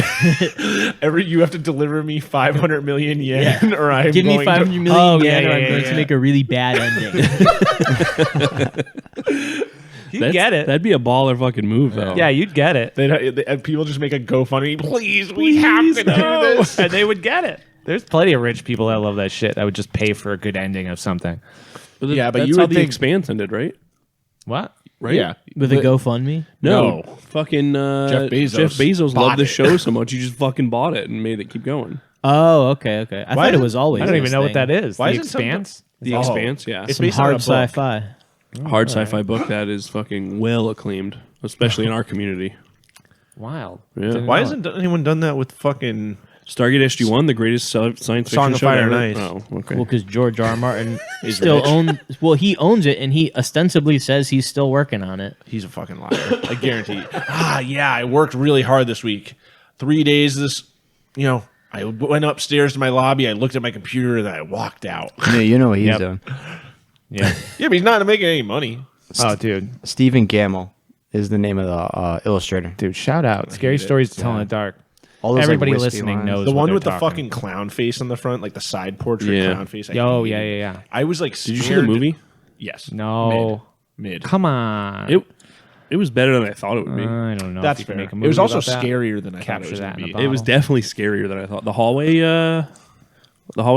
S2: you have to deliver me 500 million yen, or I'm
S5: Give me
S2: going
S5: 500
S2: to.
S5: million
S1: Oh, yeah,
S5: yen, or
S1: yeah,
S5: I'm
S1: yeah,
S5: going
S1: yeah.
S5: to make a really bad ending.
S1: you get it.
S3: That'd be a baller fucking move, though.
S1: Yeah, you'd get it.
S2: And people just make a GoFundMe. Please, we have to do this.
S1: And they would get it. There's plenty of rich people that love that shit that would just pay for a good ending of something.
S3: But
S2: Yeah, but
S3: that's
S2: you
S3: how
S2: would
S3: the
S2: think-
S3: Expanse ended, right?
S1: What?
S3: Right?
S2: Yeah,
S5: With a GoFundMe?
S3: No,
S2: No.
S3: fucking
S2: Jeff Bezos
S3: Jeff Bezos
S2: bought
S3: loved the
S2: it.
S3: show so much he just fucking bought it and made it keep going.
S5: Oh, okay. I
S2: Why
S5: thought it
S2: is it-
S5: was always.
S1: I don't even
S5: this
S1: know what
S5: thing.
S1: that is.
S2: Why
S1: The
S2: isn't some-
S1: Expanse?
S3: The
S2: Oh.
S3: Expanse, yeah.
S2: It's
S5: Some
S2: based on
S5: hard
S2: a book.
S5: sci-fi.
S3: Hard sci-fi book that is fucking well acclaimed, especially in our community.
S1: Wild.
S3: Yeah.
S1: Didn't
S2: Why
S1: know
S2: hasn't anyone done that with fucking?
S3: Stargate SG-1, the greatest science fiction
S2: Song of
S3: show
S2: Fire
S3: ever?
S2: and Ice.
S3: Oh, okay.
S5: Well, because George R. R. Martin
S2: Is
S5: still
S2: rich.
S5: owns. Well, he owns it, and he ostensibly says he's still working on it.
S2: He's a fucking liar. I guarantee. Yeah, I worked really hard this week. 3 days. I went upstairs to my lobby. I looked at my computer, and I walked out.
S4: Yeah, you know what he's
S1: Yep.
S4: doing.
S1: Yeah.
S2: Yeah, but he's not making any money.
S1: Oh, dude.
S4: Stephen Gamble is the name of the illustrator.
S1: Dude, shout out. Scary stories to tell in the dark.
S4: All those, like,
S1: Everybody
S4: wispy
S1: listening
S4: lines.
S1: knows
S2: The
S1: what
S2: one
S1: they're
S2: with the
S1: talking
S2: fucking clown face on the front, like the side portrait
S3: Yeah.
S2: clown face.
S1: Oh,
S2: hated
S1: yeah,
S2: it.
S1: yeah.
S2: I was like,
S3: Did you see the movie?
S2: Yes.
S1: No.
S2: Mid.
S1: Come on.
S3: It was better than I thought it would be.
S1: I don't know.
S2: That's
S1: if you
S2: fair.
S1: can make a
S2: It
S1: movie
S2: was also
S1: about that.
S2: scarier than I thought
S1: Capture
S2: it was
S1: that
S2: going
S1: in
S2: to
S1: a
S2: be.
S3: It was definitely scarier than I thought. The hallway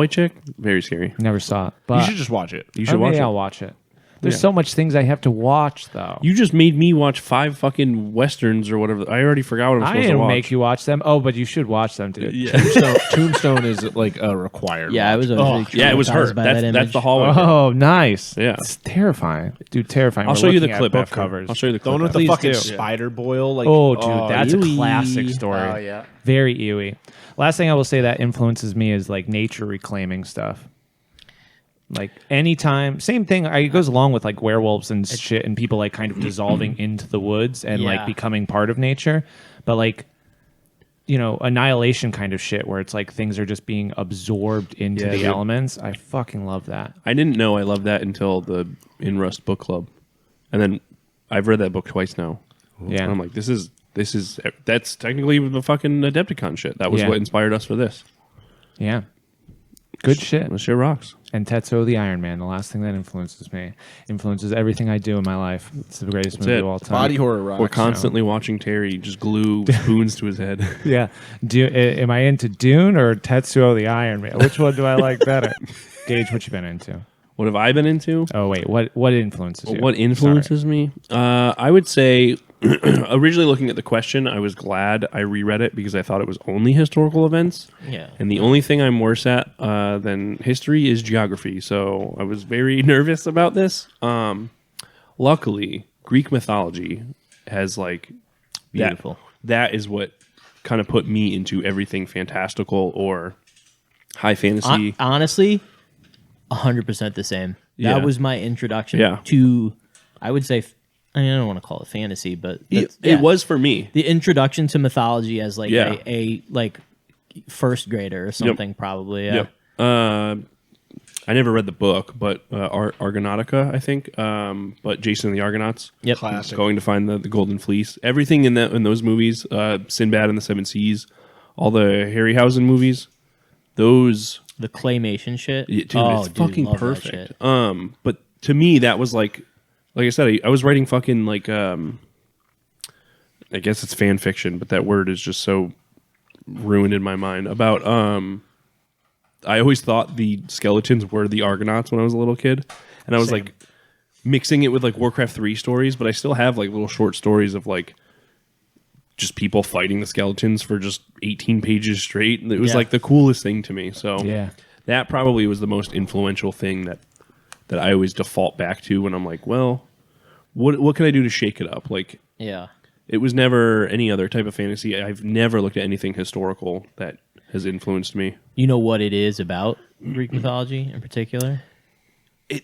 S3: chick, very scary.
S1: Never saw it. But
S2: You should just watch it.
S3: You should watch
S1: maybe
S3: it.
S1: I'll watch it. There's
S3: Yeah.
S1: so much things I have to watch, though.
S3: You just made me watch 5 fucking westerns or whatever. I already forgot what I'm
S1: I
S3: supposed to
S1: didn't
S3: watch.
S1: make you watch them. Oh, but you should watch them, dude.
S3: Yeah,
S2: Tombstone is like a required.
S5: Yeah, I was really
S3: yeah, it was her.
S5: traumatized by that
S3: That's
S5: image.
S3: the hallway.
S1: Oh, nice.
S3: Yeah.
S1: It's terrifying. Dude, terrifying.
S3: I'll
S1: We're
S3: show you the
S1: looking at
S3: clip
S1: book
S3: after.
S1: covers.
S3: I'll show you the
S2: The
S3: clip.
S2: one with
S3: after.
S2: the
S1: Please
S2: fucking
S1: do.
S2: spider boil. Like,
S1: Oh, dude, that's a
S5: ewy.
S1: classic story.
S4: Oh, yeah.
S1: Very eerie. Last thing I will say that influences me is like nature reclaiming stuff. Like anytime, same thing. It goes along with like werewolves and shit, and people like kind of dissolving into the woods and
S5: Yeah.
S1: like becoming part of nature. But like, annihilation kind of shit, where it's like things are just being absorbed into
S3: Yeah,
S1: the
S3: dude.
S1: elements. I fucking love that.
S3: I didn't know I loved that until the In Rust book club, and then I've read that book twice now.
S1: Yeah.
S3: And I'm like, that's technically the fucking Adepticon shit. That was
S1: Yeah.
S3: what inspired us for this.
S1: Yeah. Good shit.
S3: This shit rocks.
S1: And Tetsuo the Iron Man, the last thing that influences everything I do in my life. It's the greatest movie
S3: it.
S1: of all time.
S2: body horror rocks.
S3: We're constantly watching Terry just glue spoons to his head.
S1: Yeah. Am I into Dune or Tetsuo the Iron Man? Which one do I like better? Gage, what you been into?
S3: What have I been into?
S1: Oh wait, what influences you?
S3: What influences me? I would say, originally looking at the question, I was glad I reread it because I thought it was only historical events.
S5: Yeah.
S3: And the only thing I'm worse at than history is geography. So I was very nervous about this. Luckily, Greek mythology has like
S5: Beautiful.
S3: That is what kind of put me into everything fantastical or high fantasy.
S5: Honestly, 100% the same.
S3: Yeah.
S5: That was my introduction
S3: Yeah.
S5: to, I would say, I don't want to call it fantasy, but
S3: it
S5: yeah.
S3: was for me.
S5: the introduction to mythology as like
S3: Yeah.
S5: a like first grader or something, probably. Yeah.
S3: Yep. I never read the book, but Argonautica, I think. But Jason and the Argonauts.
S5: Yep.
S2: Classic.
S3: Going to find the Golden Fleece. Everything in those movies, Sinbad and the Seven Seas, all the Harryhausen movies, those
S5: The claymation shit.
S3: yeah, dude,
S5: oh,
S3: it's fucking
S5: love that
S3: perfect.
S5: shit.
S3: But to me, that was like I said, I was writing fucking like I guess it's fan fiction, but that word is just so ruined in my mind. About I always thought the skeletons were the Argonauts when I was a little kid, and I was like mixing it with like Warcraft 3 stories, but I still have like little short stories of like just people fighting the skeletons for just 18 pages straight. And it was
S5: Yeah.
S3: like the coolest thing to me. So
S1: Yeah.
S3: that probably was the most influential thing that I always default back to when I'm like, well, what can I do to shake it up? Like,
S5: Yeah.
S3: it was never any other type of fantasy. I've never looked at anything historical that has influenced me.
S5: You know what it is about Greek mythology in particular?
S3: I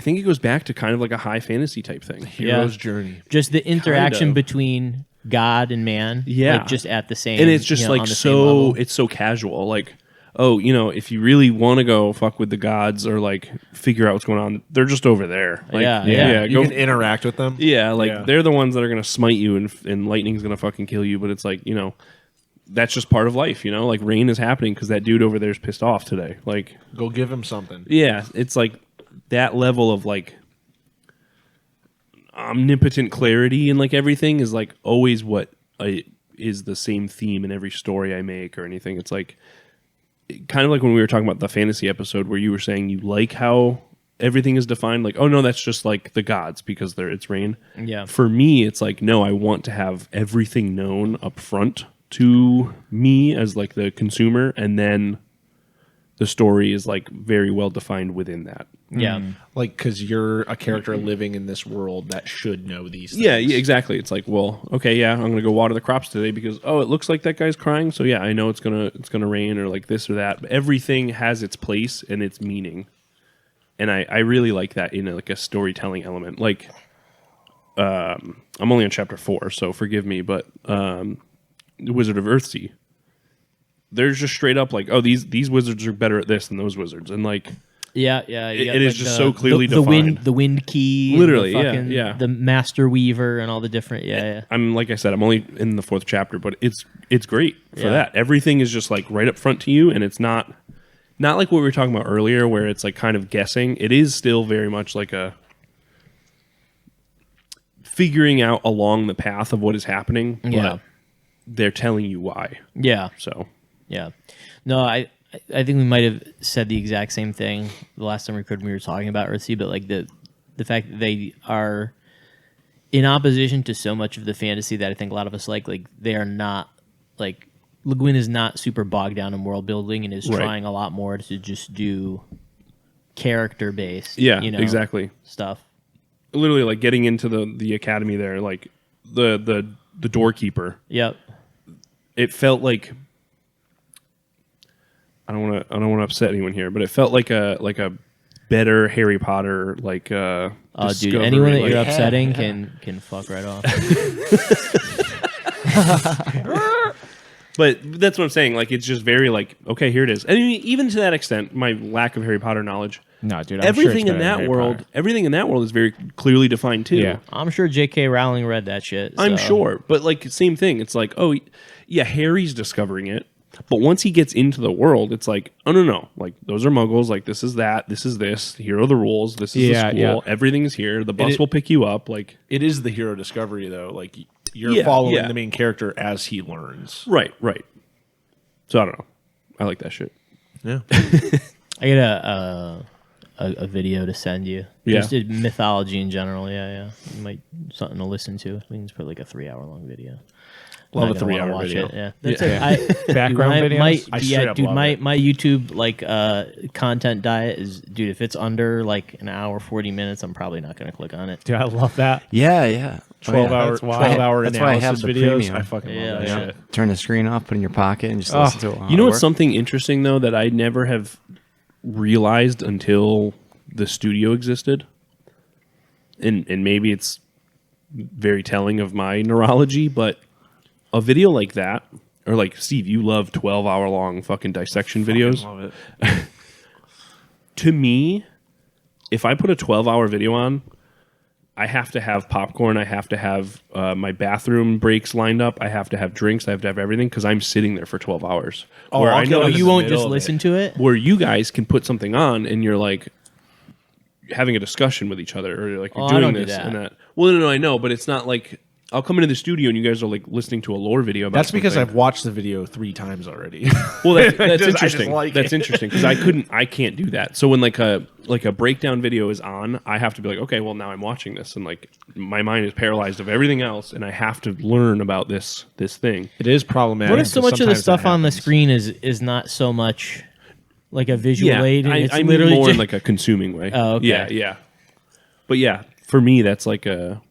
S3: think it goes back to kind of like a high fantasy type thing.
S2: Hero's journey.
S5: Just the interaction
S3: of.
S5: between God and man.
S3: Yeah.
S5: Like just at the same.
S3: And it's just
S5: on
S3: like
S5: the same level.
S3: it's so casual. Like, oh, if you really want to go fuck with the gods or like figure out what's going on, they're just over there. Like,
S5: Yeah.
S2: You can interact with them.
S3: Yeah, like
S2: Yeah.
S3: they're the ones that are going to smite you and lightning's going to fucking kill you. But it's like, that's just part of life, Like rain is happening because that dude over there's pissed off today. Like,
S2: Go give him something.
S3: yeah, it's like that level of like omnipotent clarity and like everything is like always what is the same theme in every story I make or anything. It's like kind of like when we were talking about the fantasy episode where you were saying you like how everything is defined. Like, oh no, that's just like the gods because it's rain.
S5: Yeah.
S3: For me, it's like, no, I want to have everything known up front to me as like the consumer, and then the story is like very well defined within that.
S5: Yeah.
S2: Like, because you're a character living in this world that should know these things.
S3: Yeah, exactly. It's like, well, okay, yeah, I'm gonna go water the crops today because it looks like that guy's crying, so yeah, I know it's gonna rain or like this or that. But everything has its place and its meaning, and I really like that in like a storytelling element. Like, I'm only on chapter 4, so forgive me, but the Wizard of Earthsea, there's just straight up like, oh, these wizards are better at this than those wizards, and like.
S5: Yeah.
S3: It is just so clearly
S5: the
S3: defined.
S5: The wind key.
S3: Literally,
S5: and
S3: yeah,
S5: the fucking,
S3: yeah.
S5: The master weaver and all the different. Yeah.
S3: I'm like I said, I'm only in the 4th chapter, but it's great for
S5: Yeah.
S3: that. Everything is just like right up front to you, and it's not like what we were talking about earlier, where it's like kind of guessing. It is still very much like a figuring out along the path of what is happening.
S5: Yeah.
S3: But they're telling you why.
S5: Yeah.
S3: So
S5: Yeah. No, I think we might have said the exact same thing the last time we recorded when we were talking about Earthsea, but like the fact that they are in opposition to so much of the fantasy that I think a lot of us like they are not like Le Guin is not super bogged down in world building and is
S3: Right.
S5: trying a lot more to just do character based
S3: exactly.
S5: stuff.
S3: Literally, like getting into the academy there, like the doorkeeper.
S5: Yep.
S3: It felt like I don't want to upset anyone here, but it felt like a better Harry Potter like
S5: Dude,
S3: Discovery,
S5: anyone that
S3: like-
S5: you're upsetting can fuck right off.
S3: But that's what I'm saying. Like it's just very like okay, here it is. And even to that extent, my lack of Harry Potter knowledge.
S1: No, dude. I'm
S3: Everything
S1: sure
S3: in that world, everything in that world is very clearly defined too.
S1: Yeah.
S5: I'm sure J.K. Rowling read that shit.
S3: I'm
S5: so-
S3: sure, but like same thing. It's like, oh, yeah, Harry's discovering it, but once he gets into the world, it's like, oh no, like those are Muggles. Like this is that. This is this. Here are the rules. This is the school.
S1: Yeah.
S3: Everything is here. The bus
S2: it-
S3: will pick you up. Like
S2: It is the hero discovery, though. Like, you're
S3: Yeah,
S2: following
S3: yeah.
S2: the main character as he learns.
S3: right. So I don't know. I like that shit.
S2: Yeah.
S5: I got a video to send you.
S3: Yeah.
S5: Just mythology in general. Yeah. You might something to listen to. I think it's probably like a 3-hour long video.
S2: Love
S5: Not
S2: a
S5: gonna wanna
S2: 3-hour
S5: watch
S2: video.
S5: it, Yeah, that's
S1: Yeah.
S5: it.
S1: Background
S5: dude,
S1: videos?
S2: I straight up love
S5: my
S2: it.
S5: my YouTube like content diet is, dude. If it's under like an hour 40 minutes, I'm probably not gonna click on it.
S1: Dude, I love that.
S4: Yeah.
S2: 12-hour
S1: that's why.
S2: 12-hour
S4: That's why I have
S2: analysis
S4: the
S2: videos.
S4: premium.
S2: I fucking
S5: Yeah,
S2: love that
S5: yeah.
S2: shit.
S4: Turn the screen off, put it in your pocket, and just
S1: Oh,
S4: listen to it. while
S3: You know
S4: I
S3: what's
S4: work.
S3: something interesting though that I never have realized until the studio existed, and maybe it's very telling of my neurology, but a video like that, or like Steve, you love 12-hour long fucking dissection videos.
S2: Love it.
S3: to me, if I put a 12-hour video on, I have to have popcorn. I have to have my bathroom breaks lined up. I have to have drinks. I have to have everything because I'm sitting there for 12 hours.
S2: Oh,
S3: where
S2: I'll
S3: I
S2: get
S3: know
S2: on
S5: Oh,
S2: in
S5: you
S2: the
S5: won't
S2: middle
S5: just
S2: of
S5: listen to it?
S3: where you guys can put something on and you're like having a discussion with each other, or like you're
S5: Oh, I
S3: doing
S5: don't do
S3: this
S5: that.
S3: and that. Well, no, I know, but it's not like I'll come into the studio and you guys are like listening to a lore video about
S2: That's because
S3: something.
S2: I've watched the video 3 times already.
S3: Well, that's
S2: I just
S3: interesting.
S2: like
S3: That's
S2: it.
S3: interesting because I can't do that. So when like a breakdown video is on, I have to be like, okay, well now I'm watching this, and like my mind is paralyzed of everything else, and I have to learn about this thing.
S2: It is problematic.
S5: What if so
S2: because
S5: much of the
S2: sometimes
S5: stuff
S2: that
S5: on the
S2: happens.
S5: screen is not so much like a visual aid? And it's
S3: I mean
S5: literally
S3: more in
S5: just,
S3: like a consuming way.
S5: Oh, okay.
S3: Yeah. But yeah, for me, that's like a.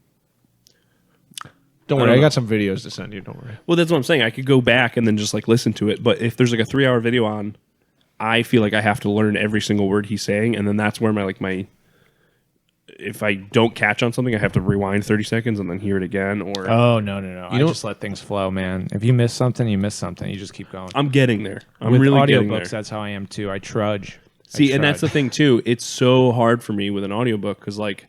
S2: Don't
S3: I
S2: worry,
S3: don't
S2: I
S3: know.
S2: got some videos to send you. Don't worry.
S3: Well, that's what I'm saying. I could go back and then just like listen to it. But if there's like a 3-hour video on, I feel like I have to learn every single word he's saying, and then that's where my if I don't catch on something, I have to rewind 30 seconds and then hear it again. Or
S1: Oh no. I
S2: don't-
S1: just let things flow, man. If you miss something, you miss something. You just keep going.
S3: I'm getting there. I'm
S1: With
S3: really getting there.
S1: audiobooks, that's how I am too. I trudge.
S3: See,
S1: I
S3: and that's the
S1: trudge.
S3: thing too. It's so hard for me with an audiobook because like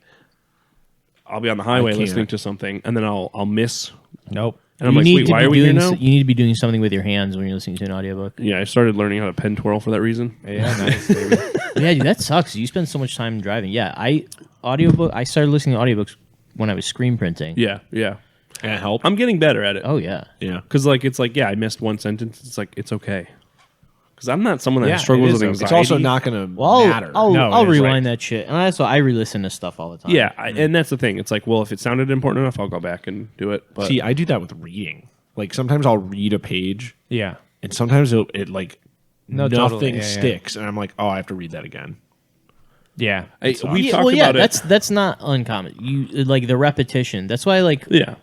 S3: I'll be on the highway
S2: can't.
S3: listening to something and then I'll miss.
S1: Nope.
S3: And I'm like, wait, why are we here now?
S5: You need to be doing something with your hands when you're listening to an audiobook.
S3: Yeah, I started learning how to pen twirl for that reason.
S1: Yeah, nice, baby.
S5: Yeah, dude, that sucks. You spend so much time driving. Yeah, I started listening to audiobooks when I was screen printing.
S3: Yeah.
S2: And it help.
S3: I'm getting better at it.
S5: Oh yeah.
S2: Yeah.
S3: Because like it's like, yeah, I missed one sentence. It's like it's okay. Because I'm not someone that
S1: Yeah,
S3: struggles
S1: it
S3: with
S1: is okay.
S3: anxiety.
S2: It's also not going to
S5: Well,
S2: matter.
S5: I'll
S1: No,
S5: I'll
S1: it is,
S5: rewind
S1: right.
S5: that shit, and that's why I re-listen to stuff all the time.
S3: Yeah, and that's the thing. It's like, well, if it sounded important enough, I'll go back and do it. But
S2: See, I do that with reading. Like sometimes I'll read a page,
S1: Yeah.
S2: and sometimes it like
S1: No,
S2: nothing
S1: totally. Yeah.
S2: sticks, and I'm like, oh, I have to read that again.
S1: Yeah.
S3: we've
S5: Yeah,
S3: talked
S5: well, yeah,
S3: about it.
S5: that's not uncommon. You like the repetition. That's why like
S3: Yeah,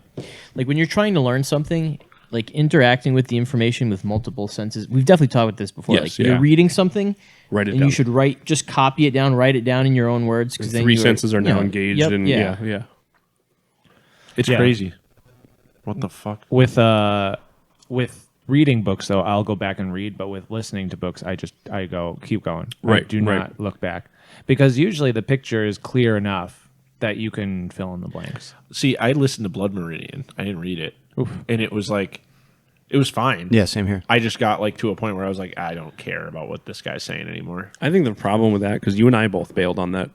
S5: when you're trying to learn something, like interacting with the information with multiple senses. We've definitely talked about this before.
S3: Yes,
S5: like
S3: yeah.
S5: you're reading something,
S3: Write it
S5: and
S3: down.
S5: you should just copy it down, write it down in your own words, because then
S3: 3
S5: you're-
S3: senses are
S5: you
S3: now
S5: know,
S3: engaged.
S5: yep,
S3: And yeah.
S2: It's
S1: Yeah.
S2: crazy. What the fuck?
S1: With reading books though, I'll go back and read, but with listening to books, I keep going. I
S3: Right,
S1: do
S3: right.
S1: not look back. Because usually the picture is clear enough that you can fill in the blanks.
S2: See, I listened to Blood Meridian. I didn't read it, and it was like, it was fine.
S4: Yeah, same here.
S2: I just got like to a point where I was like, I don't care about what this guy's saying anymore.
S3: I think the problem with that, because you and I both bailed on that.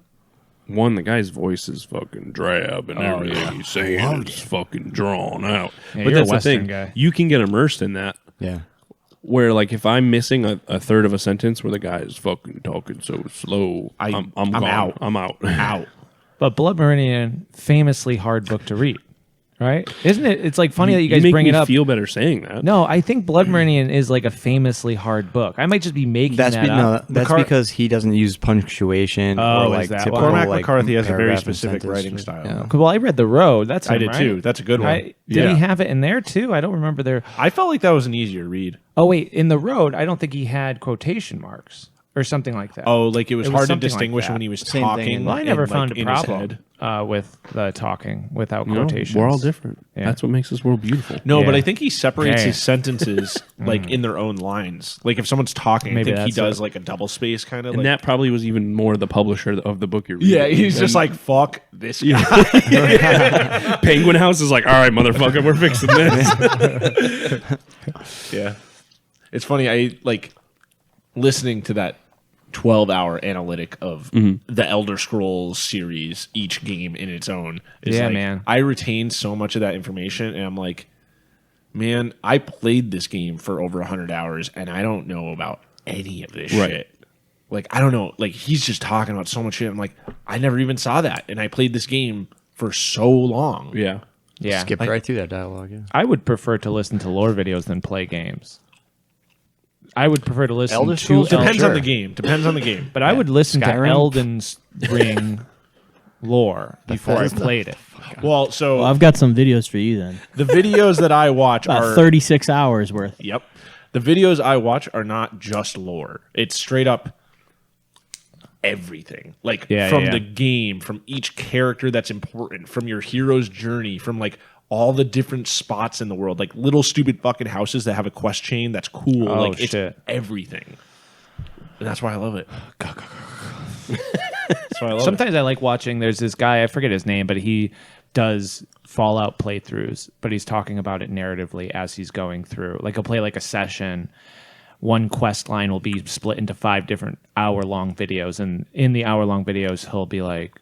S3: One, the guy's voice is fucking drab, and everything he's saying is fucking drawn out.
S1: Yeah,
S3: but
S1: you're a
S3: that's the
S1: Western
S3: thing.
S1: guy.
S3: You can get immersed in that.
S4: Yeah.
S3: Where like if I'm missing a third of a sentence where the guy is fucking talking so slow, I'm gone.
S2: out.
S3: I'm out.
S2: Out.
S1: But Blood Meridian, famously hard book to read, right? Isn't it? It's like funny that you guys
S3: make
S1: bring
S3: me
S1: it up.
S3: feel better saying that.
S1: No, I think Blood Meridian is like a famously hard book. I might just be making that up.
S4: That's because he doesn't use punctuation
S1: Oh,
S4: or
S1: is
S4: like
S1: that why?
S4: typical
S2: Cormac
S4: like
S2: McCarthy has a very
S4: paragraph and
S2: specific
S4: sentence
S2: writing
S4: or-
S2: style.
S4: Yeah.
S1: Well, I read The Road. That's
S2: I
S1: him,
S2: did
S1: right?
S2: too. That's a good one.
S1: Did
S2: Yeah.
S1: he have it in there too? I don't remember there.
S2: I felt like that was an easier read.
S1: Oh wait, in The Road, I don't think he had quotation marks or something like that.
S2: Oh, like it was
S1: It was
S2: hard to
S1: something like
S2: distinguish
S1: that.
S2: when he was
S4: Same thing
S2: talking.
S4: in-
S1: well, I never
S2: and,
S1: found
S2: like,
S1: a
S2: in his
S1: problem
S2: head.
S1: with the talking without
S3: You know,
S1: quotations.
S3: we're all different.
S1: Yeah.
S3: That's what makes this world beautiful.
S2: No, but
S1: Yeah.
S2: I think he separates
S1: Okay.
S2: his sentences like in their own lines. Like if someone's talking,
S1: Maybe
S2: I think he
S1: that's
S2: does like a double space kind of.
S3: And
S2: like,
S3: that probably was even more the publisher of the book you're reading.
S2: yeah, he's just like fuck this guy.
S3: Penguin House is like, all right, motherfucker, we're fixing this.
S2: Yeah, it's funny. I like listening to that 12-hour analytic of the Elder Scrolls series, each game in its own. Is
S1: Yeah,
S2: like,
S1: man.
S2: I retained so much of that information, and I'm like, man, I played this game for over 100 hours, and I don't know about any of this
S3: Right.
S2: shit. Like, I don't know. Like, he's just talking about so much shit. I'm like, I never even saw that, and I played this game for so long.
S3: Yeah.
S1: Yeah,
S4: Skipped
S2: Like-
S4: right through that dialogue. Yeah.
S1: I would prefer to listen to lore videos than play games. I would prefer to listen
S4: Elder
S1: to
S4: Scrolls?
S2: Depends
S4: Sure.
S2: on the game. Depends on the game.
S1: but I would listen
S4: Skyrim?
S1: to Elden Ring lore before I played it.
S2: Well, so
S5: Well, I've got some videos for you then.
S2: the videos that I watch
S5: About
S2: are
S5: 36 hours worth.
S2: Yep. The videos I watch are not just lore. It's straight up everything. Like
S1: Yeah,
S2: from
S1: yeah.
S2: the game, from each character that's important, from your hero's journey, from like all the different spots in the world, like little stupid fucking houses that have a quest chain that's cool.
S1: Oh,
S2: like it's
S1: shit.
S2: everything. And that's why I love it. So I love it.
S1: Sometimes I like watching. There's this guy, I forget his name, but he does Fallout playthroughs, but he's talking about it narratively as he's going through. Like he'll play like a session. One quest line will be split into 5 different hour-long videos, and in the hour-long videos, he'll be like,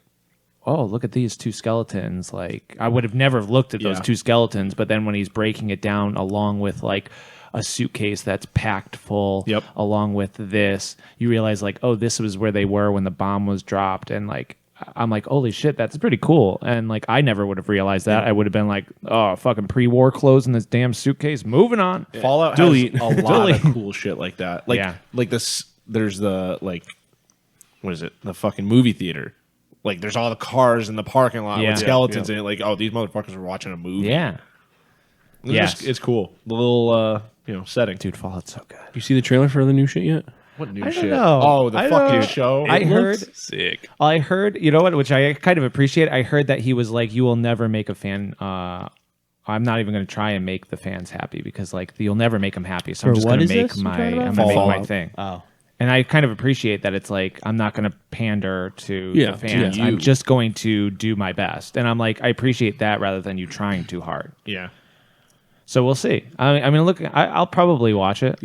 S1: "Oh, look at these 2 skeletons!" Like I would have never looked at those 2 skeletons, but then when he's breaking it down, along with like a suitcase that's packed full, along with this, you realize like, oh, this was where they were when the bomb was dropped, and like. I'm like, holy shit, that's pretty cool. And like, I never would have realized that. I would have been like, oh, fucking pre-war clothes in this damn suitcase. Moving on.
S2: Fallout has a lot of cool shit like that. Like, like this. There's the like, what is it? The fucking movie theater. Like, there's all the cars in the parking lot with skeletons in it. Like, oh, these motherfuckers are watching a movie.
S1: Yeah.
S2: It's cool. The little setting.
S1: Dude, Fallout's so good.
S3: You see the trailer for the new shit yet?
S2: What new
S1: I don't
S2: shit?
S1: know.
S2: Oh, the
S1: I
S2: fucking
S1: don't-
S2: show.
S1: I heard.
S3: Sick.
S1: I heard. You know what? Which I kind of appreciate. I heard that he was like, "You will never make a fan." I'm not even going to try and make the fans happy because like you'll never make them happy. So I'm
S5: Or
S1: just
S5: what
S1: going to
S5: is
S1: make
S5: this you're
S1: my.
S5: talking about?
S1: I'm going to make my
S2: Fallout.
S1: thing.
S5: Oh.
S1: And I kind of appreciate that it's like I'm not going to pander to
S3: Yeah,
S1: the fans.
S2: to you.
S1: I'm just going to do my best, and I'm like I appreciate that rather than you trying too hard.
S2: Yeah.
S1: So we'll see. I mean, look, I'll probably watch it.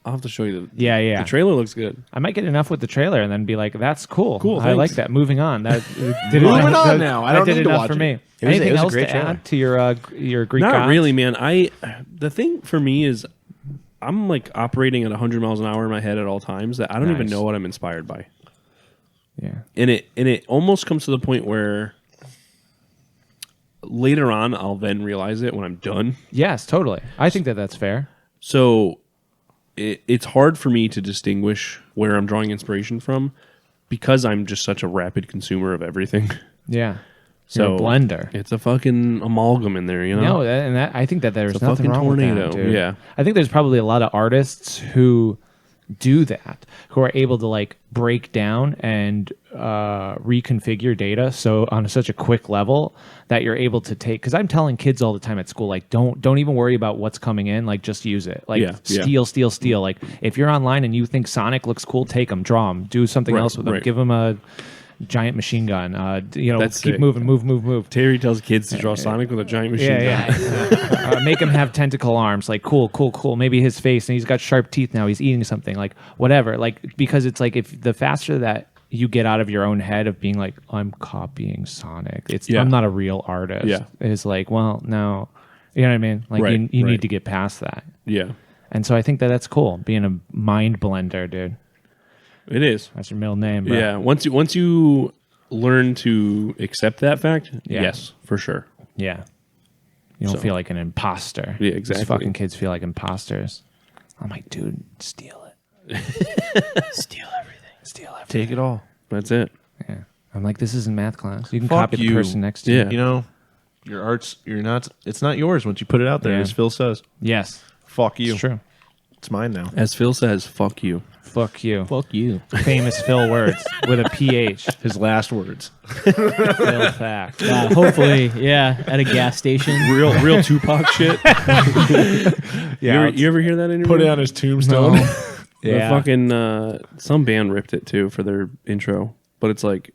S3: I'll have to show you the.
S1: Yeah.
S3: The trailer looks good.
S1: I might get enough with the trailer and then be like, "That's cool.
S3: Cool,
S1: I like
S3: thanks.
S1: that." Moving on. That
S2: Moving on now. I don't
S1: that did
S2: need to
S1: enough
S2: watch
S1: for
S2: it.
S1: me.
S4: It was a
S1: Anything else
S4: great
S1: to
S4: trailer.
S1: add to your Greek
S3: Not
S1: gods?
S3: really, man. The thing for me is, I'm like operating at 100 miles an hour in my head at all times that I don't even
S1: Nice.
S3: know what I'm inspired by.
S1: Yeah.
S3: And it almost comes to the point where later on I'll then realize it when I'm done.
S1: Yes, totally. I think that's fair.
S3: So it's hard for me to distinguish where I'm drawing inspiration from because I'm just such a rapid consumer of everything.
S1: Yeah.
S3: So
S1: You're a blender.
S3: It's a fucking amalgam in there, you know?
S1: No, I think that there's
S3: It's a
S1: nothing
S3: fucking
S1: wrong with
S3: tornado,
S1: that, dude.
S3: yeah.
S1: I think there's probably a lot of artists who do that, who are able to like break down and reconfigure data so on such a quick level that you're able to take. Because I'm telling kids all the time at school, like don't even worry about what's coming in, like just use it, like steal. Like if you're online and you think Sonic looks cool, take them, draw them, do something else with them, give them a giant machine gun.
S3: That's
S1: keep
S3: sick.
S1: moving, move.
S3: Terry tells kids to draw Sonic with a giant machine gun.
S1: Yeah. Make him have tentacle arms. Like, cool. Maybe his face, and he's got sharp teeth now. He's eating something. Like, whatever. Like, because it's like if the faster that you get out of your own head of being like, I'm copying Sonic. I'm not a real artist.
S3: Yeah.
S1: It's like, well, no. You know what I mean? Like,
S3: Right,
S1: you
S3: right.
S1: need to get past that.
S3: Yeah.
S1: And so I think that's cool. Being a mind blender, dude.
S3: It is.
S1: That's your middle name, bro.
S3: Yeah. Once you learn to accept that fact,
S1: Yeah.
S3: yes, for sure.
S1: Yeah. You don't
S3: So-
S1: feel like an imposter.
S3: Yeah, exactly.
S1: These fucking kids feel like imposters. I'm like, dude, steal it. Steal everything.
S2: Take it all.
S3: That's it.
S1: Yeah. I'm like, this isn't math class. You can
S2: Fuck
S1: copy the
S2: you.
S1: person next to
S3: Yeah.
S1: you.
S2: You know, your art's it's not yours once you put it out there,
S1: Yeah.
S2: as Phil says.
S1: Yes.
S2: Fuck you.
S1: It's true.
S2: It's mine now.
S3: As Phil says, fuck you.
S1: Fuck you.
S5: Fuck you.
S1: Famous Phil words with a PH.
S2: His last words.
S1: Phil fact.
S5: Hopefully, at a gas station.
S3: Real Tupac shit.
S1: Yeah.
S3: You ever hear that interview?
S2: Put it on his tombstone.
S1: Yeah.
S3: The fucking some band ripped it too for their intro, but it's like,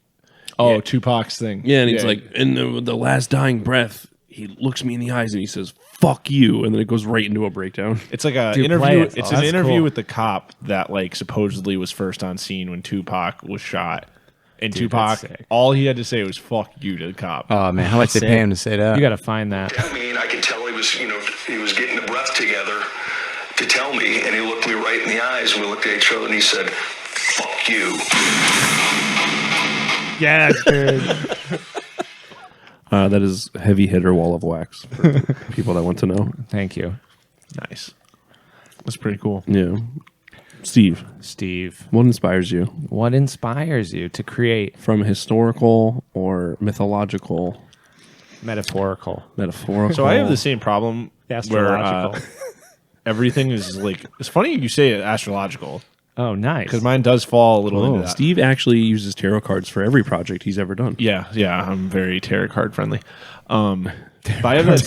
S2: Oh, Tupac's thing.
S3: yeah, and he's like, in the last dying breath, he looks me in the eyes and he says, "Fuck you," and then it goes right into a breakdown.
S2: It's like a
S1: Dude, play
S2: interview.
S1: it.
S2: It's
S1: Oh,
S2: an
S1: that's
S2: interview
S1: cool.
S2: with the cop that like supposedly was first on scene when Tupac was shot. And
S1: Dude,
S2: Tupac,
S1: that's sick.
S2: all he had to say was "fuck you" to the cop.
S4: Oh man, how much they pay him to say that?
S1: You got to find that.
S6: I mean, I could tell he was getting the breath together to tell me, and he looked me right in the eyes, and we looked at each other, and he said, "Fuck you."
S1: Yes, dude.
S3: That is heavy hitter wall of wax for people that want to know.
S1: Thank you,
S2: Nice. That's pretty cool.
S3: Yeah, Steve,
S1: Steve.
S3: what inspires you
S1: What inspires you to create
S3: from historical or mythological,
S1: metaphorical?
S3: metaphorical?
S2: So I have the same problem where
S1: Astrological.
S2: everything is like. It's funny you say it, astrological,
S1: Oh, nice.
S2: because mine does fall a little into that.
S3: Steve actually uses tarot cards for every project he's ever done.
S2: Yeah, I'm very tarot card friendly. But I have that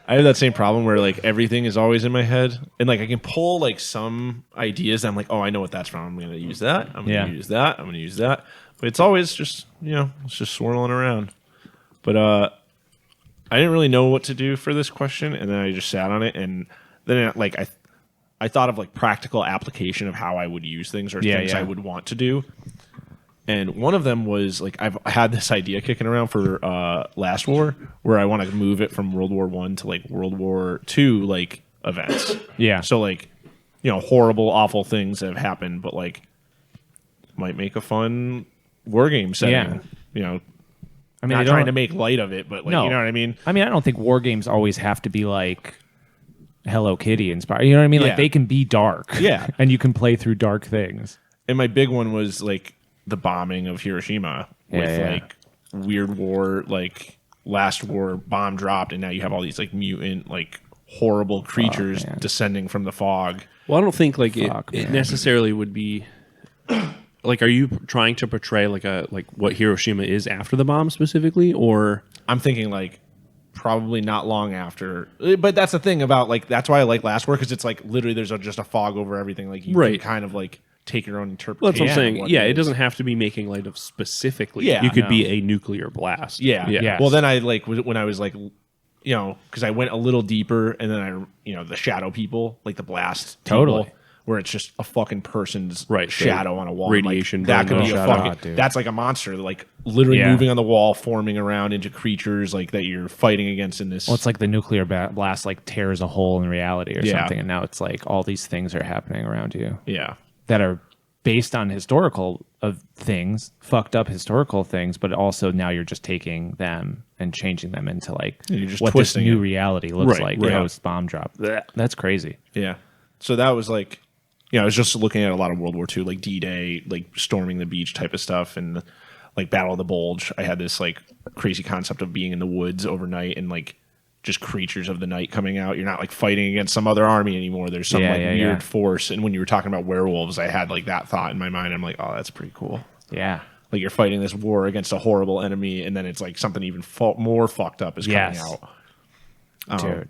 S2: I have that same problem where like everything is always in my head, and like I can pull like some ideas. I'm like, oh, I know what that's from. I'm going to use that. I'm going to use that. I'm going to use that. But it's always just it's just swirling around. But I didn't really know what to do for this question, and then I just sat on it, and then I thought of like practical application of how I would use things or things I would want to do. And one of them was like I've had this idea kicking around for Last War, where I want to move it from World War I to like World War II like events.
S1: Yeah.
S2: So like horrible, awful things that have happened, but like might make a fun war game setting.
S1: Yeah.
S2: I mean, not trying to make light of it, but like you know what I mean.
S1: I mean, I don't think war games always have to be like Hello Kitty inspired. You know what I mean? Like they can be dark.
S2: Yeah.
S1: And you can play through dark things.
S2: And my big one was like the bombing of Hiroshima with like weird war, like Last War bomb dropped, and now you have all these like mutant, like horrible creatures descending from the fog.
S3: Well, I don't think like it necessarily would be like. Are you trying to portray like what Hiroshima is after the bomb specifically, or
S2: I'm thinking like probably not long after. But that's the thing about like that's why I like Last War, because it's like literally there's just a fog over everything. Like you can kind of like take your own interpretation.
S3: Well, that's what I'm saying.
S2: What
S3: It doesn't have to be making light of specifically.
S2: Yeah,
S3: you could be a nuclear blast.
S1: Yes.
S2: Well, then I like when I was like, because I went a little deeper, and then the shadow people, like the blast,
S1: Totally.
S2: people, where it's just a fucking person's
S3: Right,
S2: shadow on a wall.
S3: radiation
S2: Like, that could
S3: burning
S2: be a
S3: shadow.
S2: fucking.
S1: Dude.
S2: That's like a monster, like literally moving on the wall, forming around into creatures like that you're fighting against in this.
S1: Well, it's like the nuclear blast like tears a hole in reality or
S2: Yeah.
S1: something, and now it's like all these things are happening around you
S2: yeah.
S1: that are based on historical of things, fucked up historical things, but also now you're just taking them and changing them into like
S2: You're just
S1: what this
S2: twisting
S1: new
S2: it.
S1: reality looks
S3: Right,
S1: like
S3: right.
S1: post bomb drop. That's crazy.
S2: Yeah. So that was like, I was just looking at a lot of World War II, like D-Day, like storming the beach type of stuff, and like Battle of the Bulge. I had this like crazy concept of being in the woods overnight and like just creatures of the night coming out. You're not like fighting against some other army anymore. There's some weird force. And when you were talking about werewolves, I had like that thought in my mind. I'm like, oh, that's pretty cool.
S1: Yeah.
S2: Like you're fighting this war against a horrible enemy, and then it's like something even more fucked up is coming out.
S1: Dude.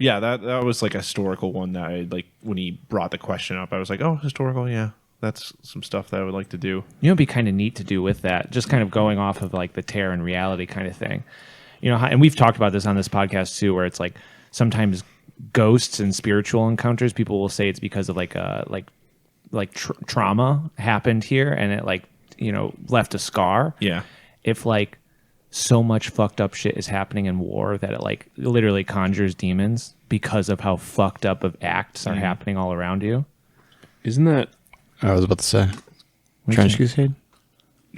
S2: Yeah, that was like a historical one that I like when he brought the question up. I was like, oh, historical, yeah. That's some stuff that I would like to do.
S1: It'd be kind of neat to do with that, just kind of going off of like the tear and reality kind of thing. And we've talked about this on this podcast too, where it's like sometimes ghosts and spiritual encounters, people will say it's because of trauma happened here and it like, left a scar.
S2: Yeah.
S1: If like so much fucked up shit is happening in war that it like literally conjures demons because of how fucked up of acts are happening all around you.
S3: Isn't that?
S4: I was about to say. Trench Crusade?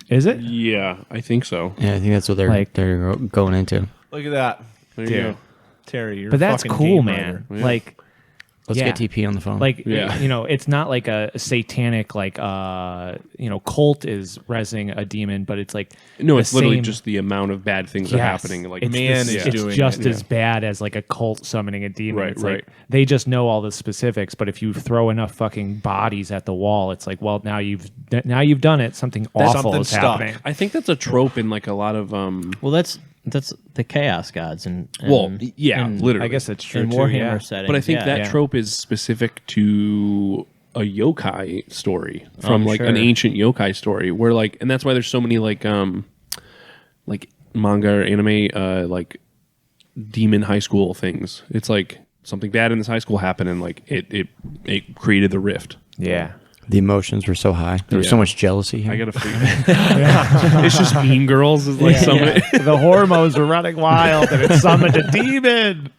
S1: Is it?
S3: Yeah, I think so.
S4: Yeah, I think that's what they're going into.
S2: Look at that.
S3: There you
S2: Dude.
S3: go.
S2: Terry, you're
S1: But that's
S2: a fucking
S1: cool,
S2: game
S1: man.
S2: writer.
S1: Like,
S4: Let's get TP on the phone.
S1: Like,
S3: Yeah.
S1: it's not like a satanic, like, cult is resing a demon, but it's like,
S3: No,
S1: the
S3: it's literally
S1: same-
S3: just the amount of bad things that are
S1: Yes.
S3: happening. Like
S1: it's
S2: man
S1: the-
S2: is
S1: it's
S2: doing
S1: just
S2: it,
S1: as bad as like a cult summoning a demon.
S3: Right,
S1: It's
S3: right.
S1: like they just know all the specifics, but if you throw enough fucking bodies at the wall, it's like, well, now you've done it. Something awful
S2: something
S1: is
S2: stuck.
S1: happening.
S3: I think that's a trope in like a lot of
S5: Well, that's the chaos gods and
S3: literally.
S1: I guess it's true
S5: in
S1: too,
S5: Warhammer
S1: yeah.
S5: settings.
S3: But I think that
S1: yeah.
S3: trope is specific to a yokai story from like an
S1: sure.
S3: ancient yokai story where like, and that's why there's so many like manga or anime like demon high school things. It's like something bad in this high school happened and like it created the rift.
S1: Yeah.
S4: the emotions were so high. There was so much jealousy here.
S3: I gotta figure. It's just Mean Girls is like somebody.
S1: The hormones were running wild and it summoned a demon.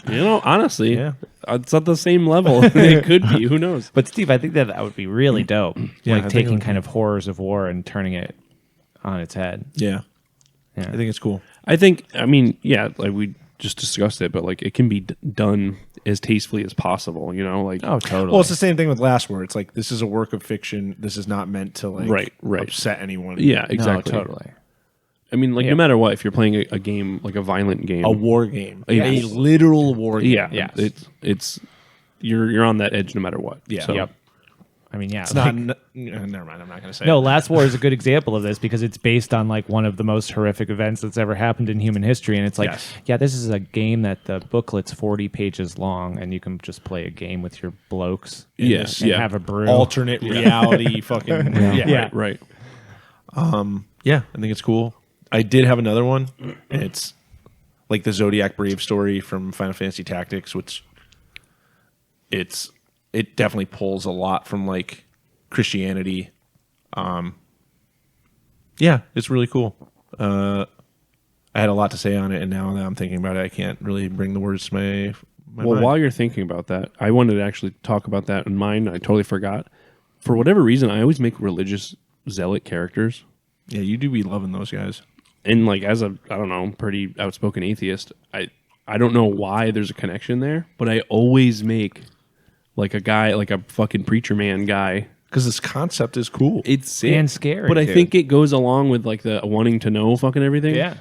S3: You know, honestly,
S1: Yeah.
S3: it's at the same level. It could be. Who knows?
S1: But Steve, I think that would be really dope.
S2: Yeah, I
S1: Like
S2: think it
S1: taking
S2: would
S1: kind of horrors of war and turning it on its head.
S2: Yeah.
S1: Yeah.
S2: I think it's cool.
S3: I think. I mean, yeah, like we just discussed it, but like it can be done as tastefully as possible. You know, like
S1: Oh, totally.
S2: Well, it's the same thing with Last Word. It's like this is a work of fiction. This is not meant to like
S3: Right.
S2: upset anyone.
S3: yeah,
S1: No,
S3: exactly.
S1: totally.
S3: I mean, like no matter what, if you're playing a game like a violent game,
S2: A war game.
S3: Yes.
S2: A literal war game.
S3: yeah,
S1: Yes.
S3: it's you're on that edge no matter what.
S2: Yeah.
S3: So,
S1: Yep. I mean, yeah.
S2: It's not. Never mind. I'm not going to say.
S1: No,
S2: it.
S1: Last War is a good example of this because it's based on like one of the most horrific events that's ever happened in human history, and it's like,
S2: Yes.
S1: yeah, this is a game that the booklet's 40 pages long, and you can just play a game with your blokes.
S3: Yes,
S1: and
S3: yeah.
S1: have a brew.
S2: alternate reality. Fucking yeah.
S3: Right.
S2: Yeah, I think it's cool. I did have another one, and it's like the Zodiac Brave story from Final Fantasy Tactics, which it definitely pulls a lot from like Christianity. Yeah, it's really cool. I had a lot to say on it, and now that I'm thinking about it, I can't really bring the words to my
S3: Well,
S2: mind.
S3: while you're thinking about that, I wanted to actually talk about that in mine. I totally forgot. For whatever reason, I always make religious zealot characters.
S2: Yeah, you do be loving those guys.
S3: And like as a I don't know, pretty outspoken atheist, I don't know why there's a connection there, but I always make like a guy, like a fucking preacher man guy.
S2: Because this concept is cool.
S3: It's sick.
S1: And scary,
S3: But I
S1: dude.
S3: think it goes along with like the wanting to know fucking everything.
S1: Yeah.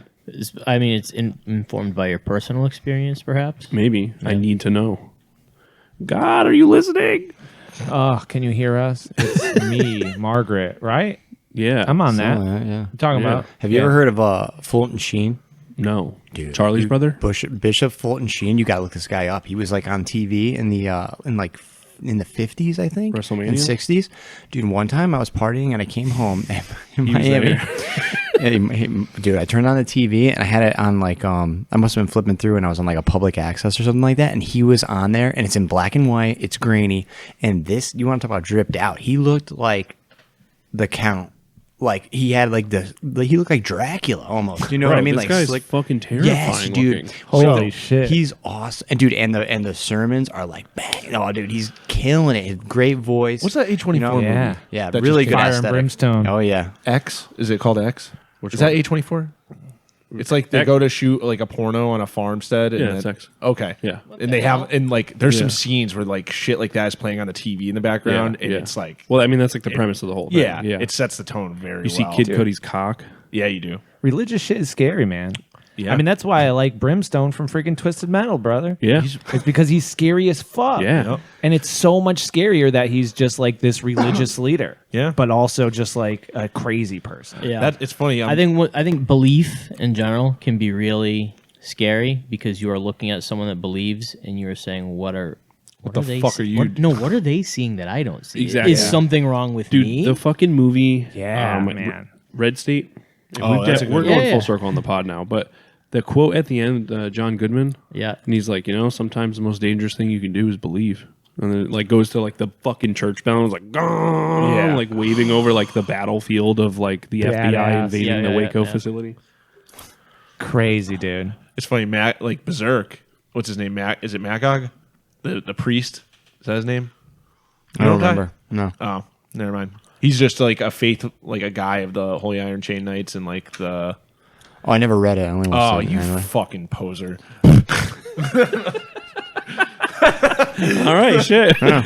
S5: I mean, it's informed by your personal experience, perhaps.
S3: Maybe. I need to know. God, are you listening?
S1: Oh, can you hear us? It's me, Margaret, right?
S3: Yeah.
S1: I'm on that.
S4: Yeah.
S1: You're talking
S3: Yeah.
S1: about.
S4: Have you ever heard of Fulton Sheen?
S3: No.
S4: Dude,
S3: Charlie's brother?
S4: Bishop Fulton Sheen. You got to look this guy up. He was like on TV in the in the 50s, I think,
S3: WrestleMania?
S4: and 60s. Dude, one time I was partying and I came home in Miami. And dude, I turned on the TV and I had it on like I must have been flipping through and I was on like a public access or something like that, and he was on there and it's in black and white, it's grainy, and this, you want to talk about dripped out, he looked like the Count. Like he had like he looked like Dracula almost. You know what I mean?
S3: This
S4: Like
S3: guy's
S4: slick.
S3: fucking terrifying
S4: Yes, dude.
S3: looking.
S1: Holy shit.
S4: He's awesome, and dude, and the sermons are like bang. Oh, dude, he's killing it. His great voice.
S2: What's that A24
S4: You know?
S2: movie?
S1: Yeah.
S4: Yeah,
S2: That
S4: really
S2: just
S4: good
S2: came out?
S1: Fire and
S4: aesthetic.
S1: Brimstone.
S4: Oh yeah,
S2: X? Is it called X?
S3: Which
S2: Is
S3: one?
S2: that A24? It's like they
S3: X-
S2: go to shoot like a porno on a farmstead. And
S3: Yeah,
S2: then,
S3: it's X.
S2: Okay.
S3: Yeah.
S2: And they have, and like, there's
S3: Yeah.
S2: some scenes where like shit like that is playing on the TV in the background, and it's like,
S3: Well, I mean, that's like the premise of the whole thing.
S2: yeah,
S3: Yeah.
S2: it sets the tone very
S3: You see
S2: well.
S3: Kid Cudi's cock.
S2: Yeah, you do.
S1: Religious shit is scary, man.
S2: Yeah.
S1: I mean, that's why I like Brimstone from freaking Twisted Metal, brother.
S3: Yeah.
S1: It's because he's scary as fuck.
S3: Yeah.
S2: Yep.
S1: And it's so much scarier that he's just like this religious leader.
S2: Yeah.
S1: But also just like a crazy person.
S5: Yeah,
S2: That it's funny.
S5: I think belief in general can be really scary because you are looking at someone that believes and you are saying, what
S2: the
S5: they
S2: fuck
S5: see-
S2: are you-
S5: what are they seeing that I don't see?
S3: Exactly.
S5: Is
S3: Yeah.
S5: something wrong with
S3: Dude,
S5: me?
S3: the fucking movie.
S1: Yeah, man.
S3: Red State.
S2: Oh, that's a good
S3: we're
S2: one.
S3: going
S5: Yeah,
S3: full
S5: yeah.
S3: circle on the pod now, but the quote at the end, John Goodman,
S5: Yeah.
S3: and he's like, sometimes the most dangerous thing you can do is believe. And then it like goes to like the fucking church bell and it's like, gong,
S2: Yeah.
S3: like waving over like the battlefield of like the FBI
S1: Badass.
S3: invading
S5: Yeah,
S3: the
S5: yeah,
S3: Waco
S5: yeah.
S3: facility.
S1: Crazy, dude.
S2: It's funny. Mac, like Berserk. What's his name? Mac? Is it Magog? The priest? Is that his name?
S4: I don't
S2: know that guy?
S4: remember. No,
S2: Oh, never mind. He's just like a like a guy of the Holy Iron Chain Knights and like the.
S4: oh, I never read it. I only
S2: Oh,
S4: watched it
S2: you
S4: anyway.
S2: fucking poser!
S3: All right, shit.
S4: I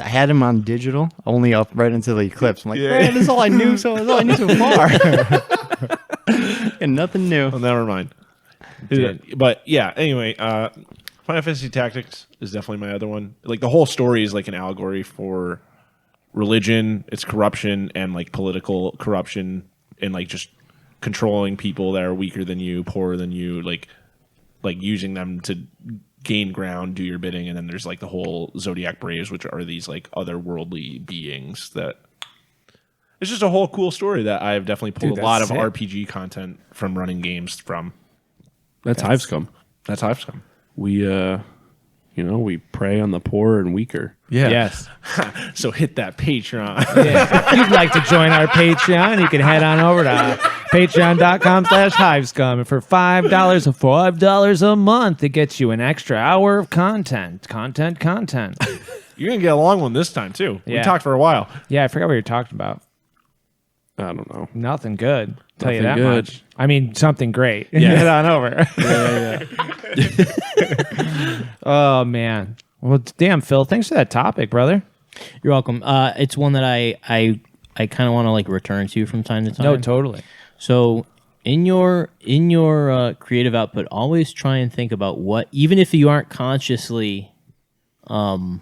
S4: had him on digital, only up right into the eclipse. I'm like, man, this is all I knew. So that's all I knew so far, and nothing new.
S2: Well, never mind. But yeah. Anyway, Final Fantasy Tactics is definitely my other one. Like the whole story is like an allegory for religion, its corruption, and like political corruption, and like just controlling people that are weaker than you, poorer than you, like using them to gain ground, do your bidding, and then there's like the whole Zodiac Braves, which are these like otherworldly beings that. It's just a whole cool story that I've definitely pulled
S1: Dude,
S2: a lot of
S1: that's sick.
S2: RPG content from running games from.
S3: That's Hive Scum.
S2: That's how I've come.
S3: We, we prey on the poor and weaker.
S1: Yes.
S2: So hit that Patreon.
S1: Yeah. If you'd like to join our Patreon, you can head on over to patreon.com/hivescum. And for $5 or $5 a month, it gets you an extra hour of content.
S2: You're going to get a long one this time, too. We
S1: Yeah.
S2: talked for a while.
S1: Yeah, I forgot what you're talking about.
S3: I don't know.
S1: Nothing good. Tell you that
S3: Nothing good.
S1: much. I mean, something great. Yeah. Head on over. Oh, man. Well, damn, Phil. Thanks for that topic, brother.
S5: You're welcome. It's one that I kind of want to like return to from time to time.
S1: No, totally.
S5: So in your creative output, always try and think about what, even if you aren't consciously, thinking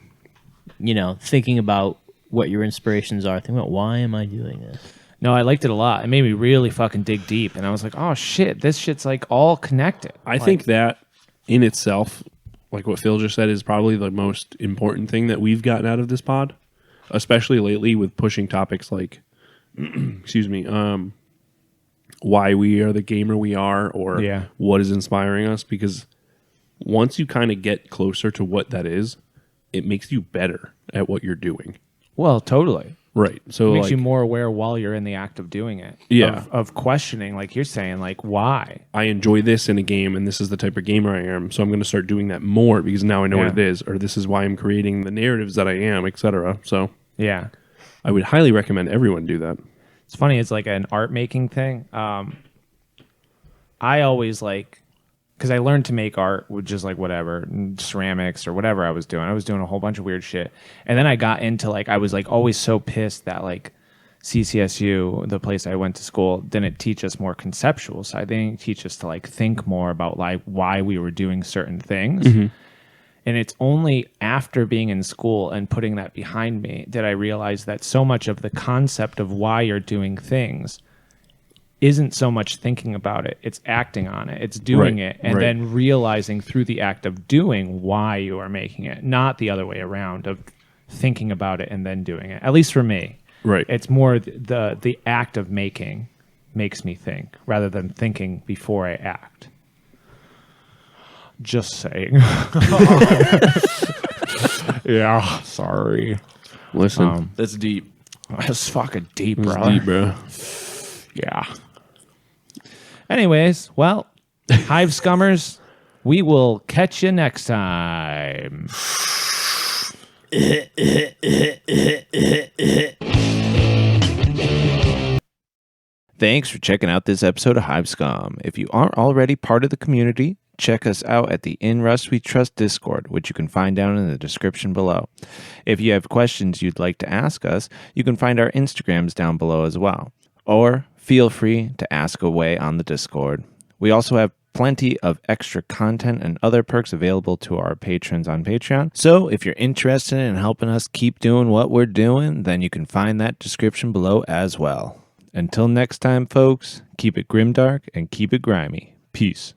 S5: about what your inspirations are. Think about, why am I doing this?
S1: No, I liked it a lot. It made me really fucking dig deep, and I was like, oh shit, this shit's like all connected.
S3: I think that in itself, like what Phil just said, is probably the most important thing that we've gotten out of this pod, especially lately with pushing topics like, excuse me, why we are the gamer we are, or what is inspiring us. Because once you kind of get closer to what that is, it makes you better at what you're doing.
S1: Well, totally.
S3: Right. So
S1: It makes you more aware while you're in the act of doing it.
S3: Yeah.
S1: Of questioning, like you're saying, like, why?
S3: I enjoy this in a game, and this is the type of gamer I am, so I'm going to start doing that more because now I know what it is, or this is why I'm creating the narratives that I am, etc. So
S1: Yeah.
S3: I would highly recommend everyone do that.
S1: It's funny. It's like an art making thing. I always like, because I learned to make art with just like whatever, ceramics or whatever I was doing. I was doing a whole bunch of weird shit. And then I got into like, I was like always so pissed that like CCSU, the place I went to school, didn't teach us more conceptual side. They didn't teach us to like think more about like why we were doing certain things. Mm-hmm. And it's only after being in school and putting that behind me that I realized that so much of the concept of why you're doing things isn't so much thinking about it, it's acting on it, it's doing it, and then realizing through the act of doing why you are making it, not the other way around of thinking about it and then doing it. At least for me.
S3: Right.
S1: It's more the act of making makes me think rather than thinking before I act. Just saying. Yeah, sorry.
S3: Listen,
S2: That's deep.
S1: That's fucking deep,
S3: it's
S1: bro.
S3: deep, bro.
S1: Yeah. Anyways, well, Hive Scummers, we will catch you next time. Thanks for checking out this episode of Hive Scum. If you aren't already part of the community, check us out at the In Rust We Trust Discord, which you can find down in the description below. If you have questions you'd like to ask us, you can find our Instagrams down below as well. Or feel free to ask away on the Discord. We also have plenty of extra content and other perks available to our patrons on Patreon. So if you're interested in helping us keep doing what we're doing, then you can find that description below as well. Until next time, folks, keep it grimdark and keep it grimy. Peace.